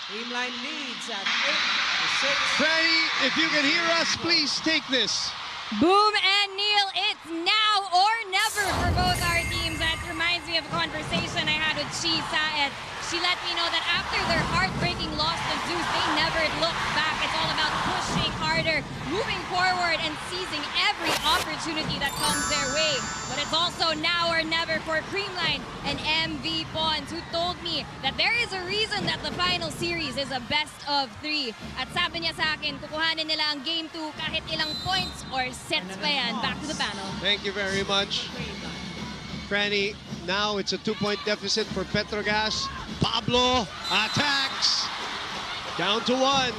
Creamline leads at 8-6. Franny, if you can hear us, please take this. Boom and Neil, it's now or never for both our teams. That reminds me of a conversation I had with Chisa, and she let me know that after their heartbreaking loss to Zeus, they never looked back. It's all about pushing harder, moving forward, and seizing every opportunity that comes their way. But it's also now or never for Creamline and MV Pons, who told me that there is a reason that the final series is a best of 3. At sabi niya sa akin, kukuhanin nila ang game 2 kahit ilang points or sets pa yan. Back to the panel. Thank you very much. Franny, Now it's a 2-point deficit for Petro Gazz. Pablo attacks. Down to 1.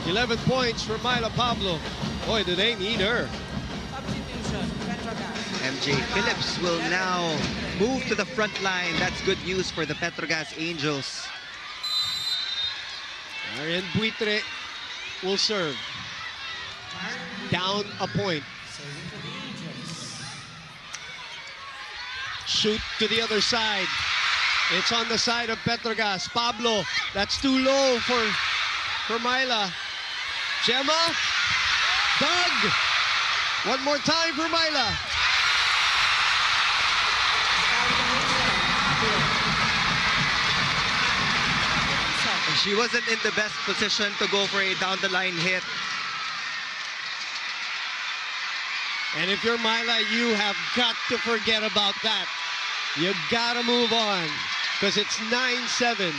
11 points for Myla Pablo. Boy, do they need her. Substitution, Petro Gazz. MJ Phillips will now move to the front line. That's good news for the Petro Gazz Angels. Arian Buitre will serve. Down a point. Shoot to the other side. It's on the side of Petro Gazz. Pablo, that's too low for Myla. Gemma, Doug. One more time for Myla. She wasn't in the best position to go for a down-the-line hit. And if you're Myla, you have got to forget about that. You gotta move on because it's 9-7.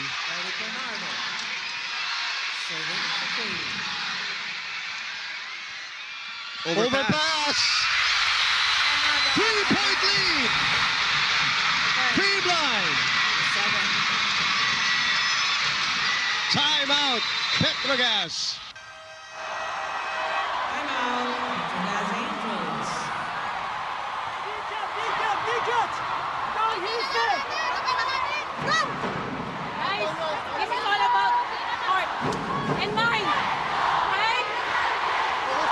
Overpass. 3-point lead. Creamline. Timeout. Petro Gazz. Timeout. Petro Gazz Angels. Go, Houston! Guys, this is all about heart and mind. Okay?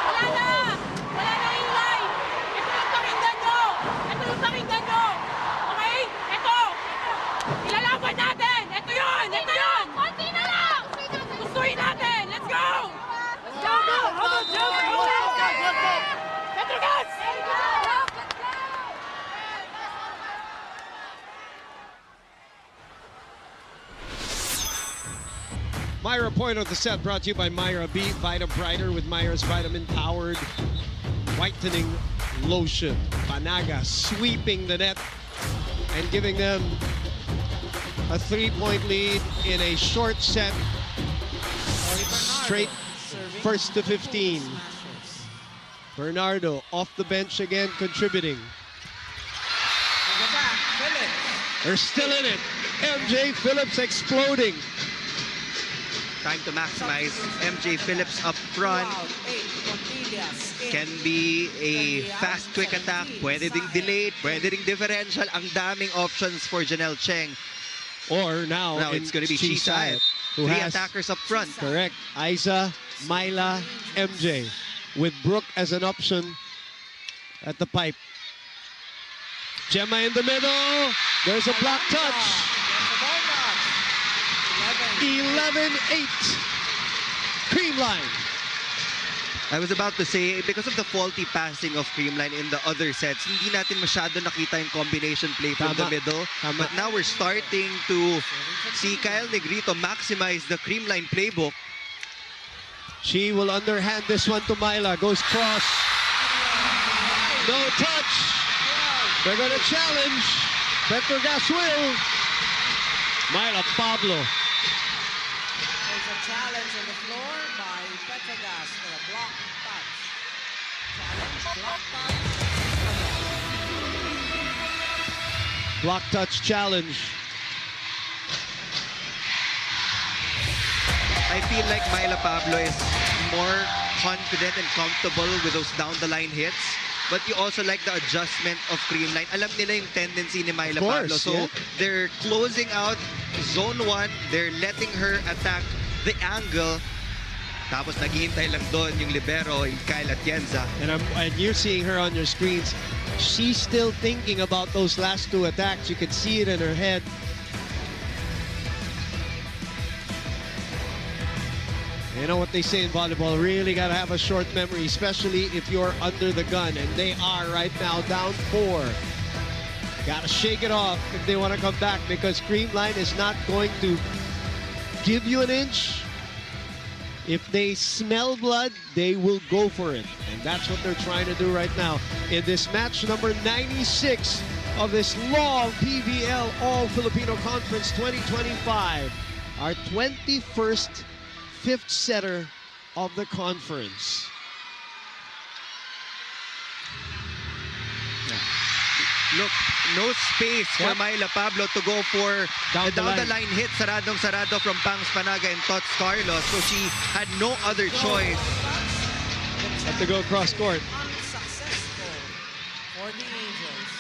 Wala na! Wala na yung line. Ito yung pakinggan nyo. Ito yung pakinggan nyo. Okay? Ito. Ilalaban natin. Ito yun. Ito yun. Konti na lang. Gustuin natin. Let's go. Let's go. Petro Gazz! Myra point of the set brought to you by Myra B. Vita Brighter with Myra's vitamin-powered whitening lotion. Panaga sweeping the net and giving them a 3-point lead in a short set. Straight first to 15. Bernardo off the bench again, contributing. They're still in it. MJ Phillips exploding. Time to maximize. MJ Phillips up front. Can be a fast, quick attack. Pwede ding delayed, pwede ding differential. Ang daming options for Janelle Cheng. Or now it's going to be Chisayat. who 3 has attackers up front. Correct. Isa, Myla, MJ, with Brooke as an option at the pipe. Gemma in the middle. There's a block touch. 11-8. Creamline. I was about to say, because of the faulty passing of Creamline in the other sets, hindi natin masyado nakita yung combination play from the middle. But now we're starting to see Kyle Negrito maximize the Creamline playbook. She will underhand this one to Myla. Goes cross. No touch. They're going to challenge. Petro Gazz will. Myla Pablo. There's a challenge on the floor by Petro Gazz for a block touch. Challenge, block touch. Block touch challenge. I feel like Myla Pablo is more confident and comfortable with those down-the-line hits. But you also like the adjustment of Creamline. Alam nila yung tendency ni Myla Pablo. So they're closing out zone 1. They're letting her attack the angle. Tapos naghihintay lang doon yung libero, yung Kyle Atienza. And you're seeing her on your screens. She's still thinking about those last 2 attacks. You can see it in her head. You know what they say in volleyball, really got to have a short memory, especially if you're under the gun. And they are right now down 4. Got to shake it off if they want to come back, because Creamline is not going to give you an inch. If they smell blood, they will go for it. And that's what they're trying to do right now in this match number 96 of this long PVL All-Filipino Conference 2025. Our 21st 5th setter of the conference. Look, no space for Myla Pablo to go for Down the the line hit. Saradong-sarado from Pangs Panaga and Tots Carlos. So she had no other choice. Have to go cross court. Unsuccessful for the Angels.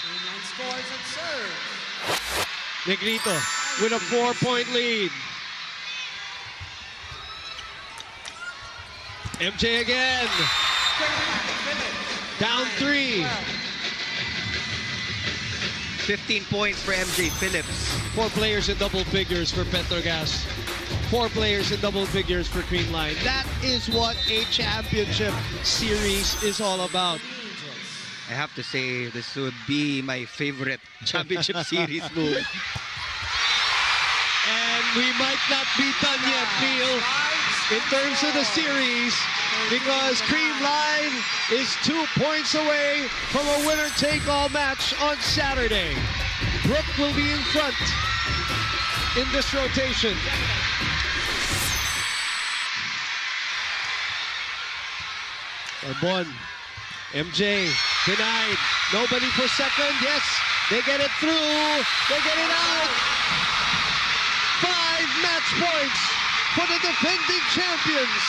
Creamline scores and serves. Negrito with a 4-point lead. MJ again. Down 3. 15 points for MJ Phillips. 4 players in double figures for Petro Gazz. 4 players in double figures for Creamline. That is what a championship series is all about. I have to say, this would be my favorite championship series move. And we might not be done yet, Neil, in terms of the series, because Creamline is 2 points away from a winner-take-all match on Saturday. Brooke will be in front in this rotation. Arbon, MJ, denied. Nobody for second. Yes, they get it through. They get it out. 5 match points for the defending champions.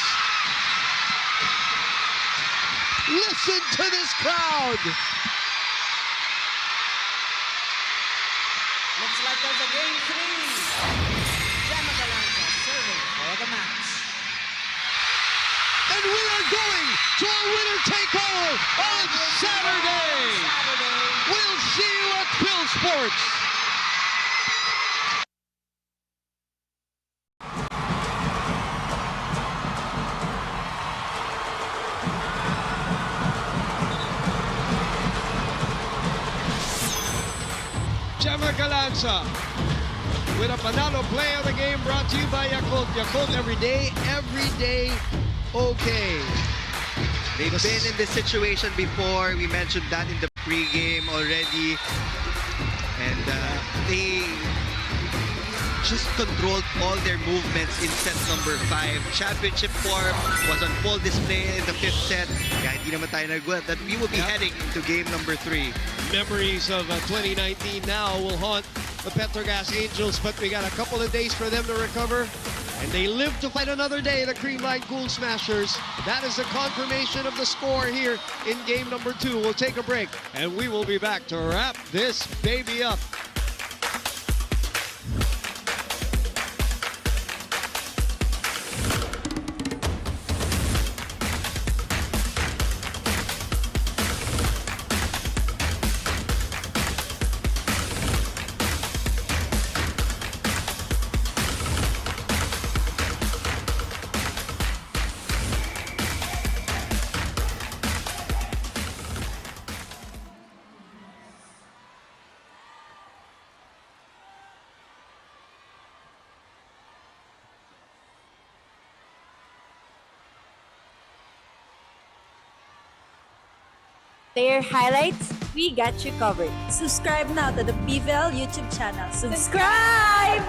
Listen to this crowd. Looks like there's a game 3. Gemma Galanza serving for the match. And we are going to a winner-take-all on Saturday. We'll see you at Phil Sports. Gemma Galanza with a Panalo play of the game brought to you by Yakult. Yakult every day, okay. They've been in this situation before. We mentioned that in the pregame already. And they just controlled all their movements in set number 5. Championship form was on full display in the 5th set. Kaya hindi naman tayo nagulat that we will be heading into game number 3. Memories of 2019 now will haunt the Petro Gazz Angels, but we got a couple of days for them to recover. And they live to fight another day, the Creamline Cool Smashers. That is the confirmation of the score here in game number 2. We'll take a break, and we will be back to wrap this baby up. Player highlights, we got you covered. Subscribe now to the PVL YouTube channel. Subscribe!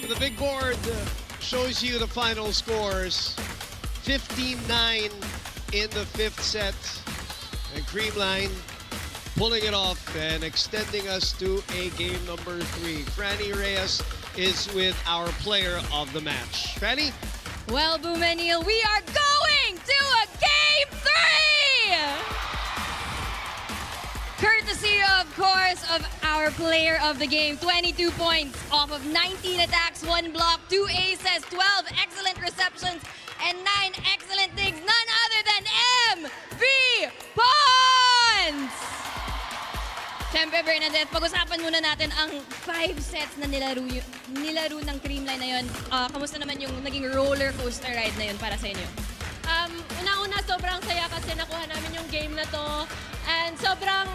The big board shows you the final scores. 15-9 in the 5th set. And Creamline pulling it off and extending us to a game number 3. Franny Reyes is with our player of the match. Franny? Well, Boom and Neil, we are going to a game 3! Courtesy, of course, of our player of the game. 22 points off of 19 attacks, 1 block, 2 aces, 12 excellent receptions, and 9 excellent digs, none other than MV Bonds! Siyempre, Bernadette, pag-usapan muna natin ang 5 sets na nilaro ng Creamline na yun. Kamusta naman yung naging roller coaster ride na yun para sa inyo? Una-una, sobrang saya kasi nakuha namin yung game na to. And sobrang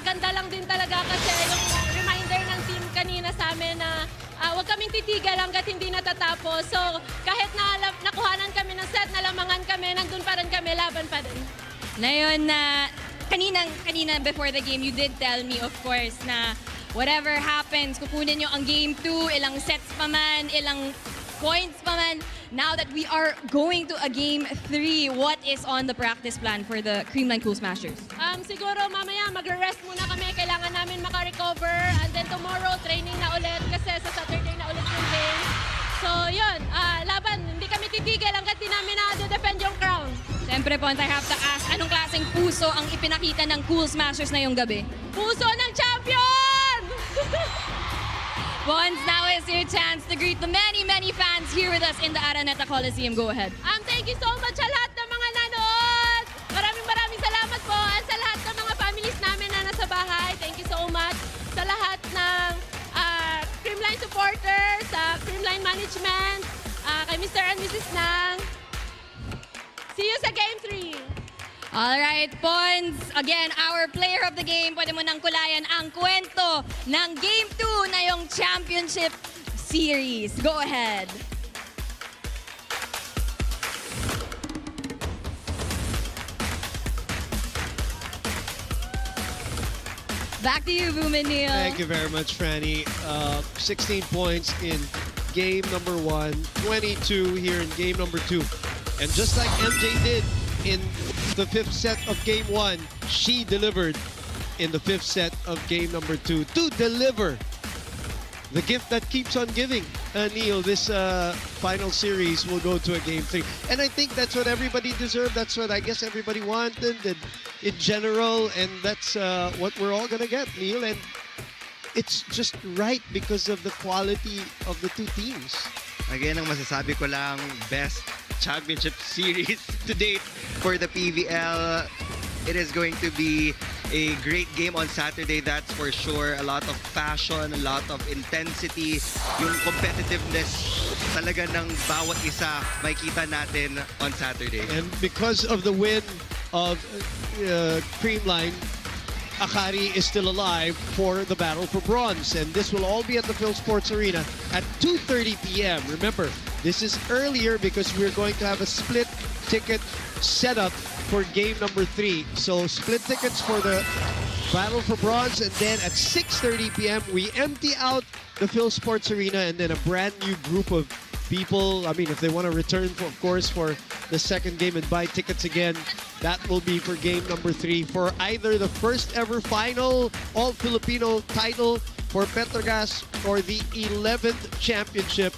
ganda lang din talaga kasi yung reminder ng team kanina sa amin na huwag kaming titigil hanggat hindi natatapos. So kahit na nakuhanan kami ng set, nalamangan kami, nandun pa rin kami, laban pa rin. Ngayon na kanina before the game, you did tell me, of course, na whatever happens, kukunin nyo ang game 2, ilang sets pa man, ilang points pa man. Now that we are going to a game 3, what is on the practice plan for the Creamline Cool Smashers? Siguro mamaya magre-rest muna kami. Kailangan namin maka-recover. And then tomorrow, training na ulit kasi sa Saturday na ulit yung game. So yun, laban. Hindi kami titigil hanggat di namin na-defend yung crown. Siyempre, Pons, I have to ask, anong klaseng puso ang ipinakita ng Cool Smashers na yung gabi? Puso ng champion! Pons, now is your chance to greet the many fans here with us in the Araneta Coliseum. Go ahead. Thank you so much sa lahat ng mga nanood. Maraming salamat po. At sa lahat ng mga families namin na nasa bahay, thank you so much. Sa lahat ng Creamline supporters, sa Creamline management, kay Mr. and Mrs. Nang. See you sa Game 3. All right, Pons. Again, our player of the game. Pwede mo nang kulayan ang kwento ng Game 2 na yung Championship Series. Go ahead. Back to you, Boomin Neil. Thank you very much, Franny. 16 points in game number 1, 22 here in game number 2. And just like MJ did in the 5th set of game 1, she delivered in the 5th set of game number 2 to deliver the gift that keeps on giving. Neil, this final series will go to a game 3. And I think that's what everybody deserved. That's what I guess everybody wanted in general. And that's what we're all going to get, Neil. And it's just right because of the quality of the two teams. Again, ang masasabi ko lang, best championship series to date for the PVL. It is going to be a great game on Saturday, that's for sure. A lot of passion, a lot of intensity. Yung competitiveness talaga ng bawat isa makikita natin on Saturday. And because of the win of Creamline, Akari is still alive for the battle for bronze. And this will all be at the Phil Sports Arena at 2:30 p.m. Remember, this is earlier because we're going to have a split ticket setup for game number 3. So split tickets for the battle for bronze, and then at 6:30 p.m. we empty out the Phil Sports Arena, and then a brand new group of people, I mean, if they want to return, of course, for the second game and buy tickets again, that will be for game number 3 for either the first ever final All-Filipino title for Petro Gazz or the 11th championship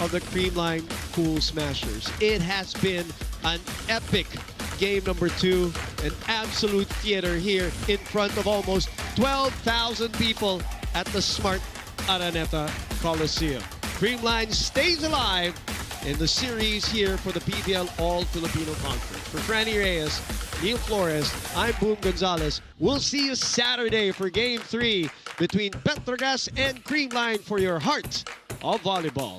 of the Creamline Cool Smashers. It has been an epic game number 2, an absolute theater here in front of almost 12,000 people at the Smart Araneta Coliseum. Creamline stays alive in the series here for the PVL All-Filipino Conference. For Franny Reyes, Neil Flores, I'm Boom Gonzalez. We'll see you Saturday for Game 3 between Petro Gazz and Creamline for your heart of volleyball.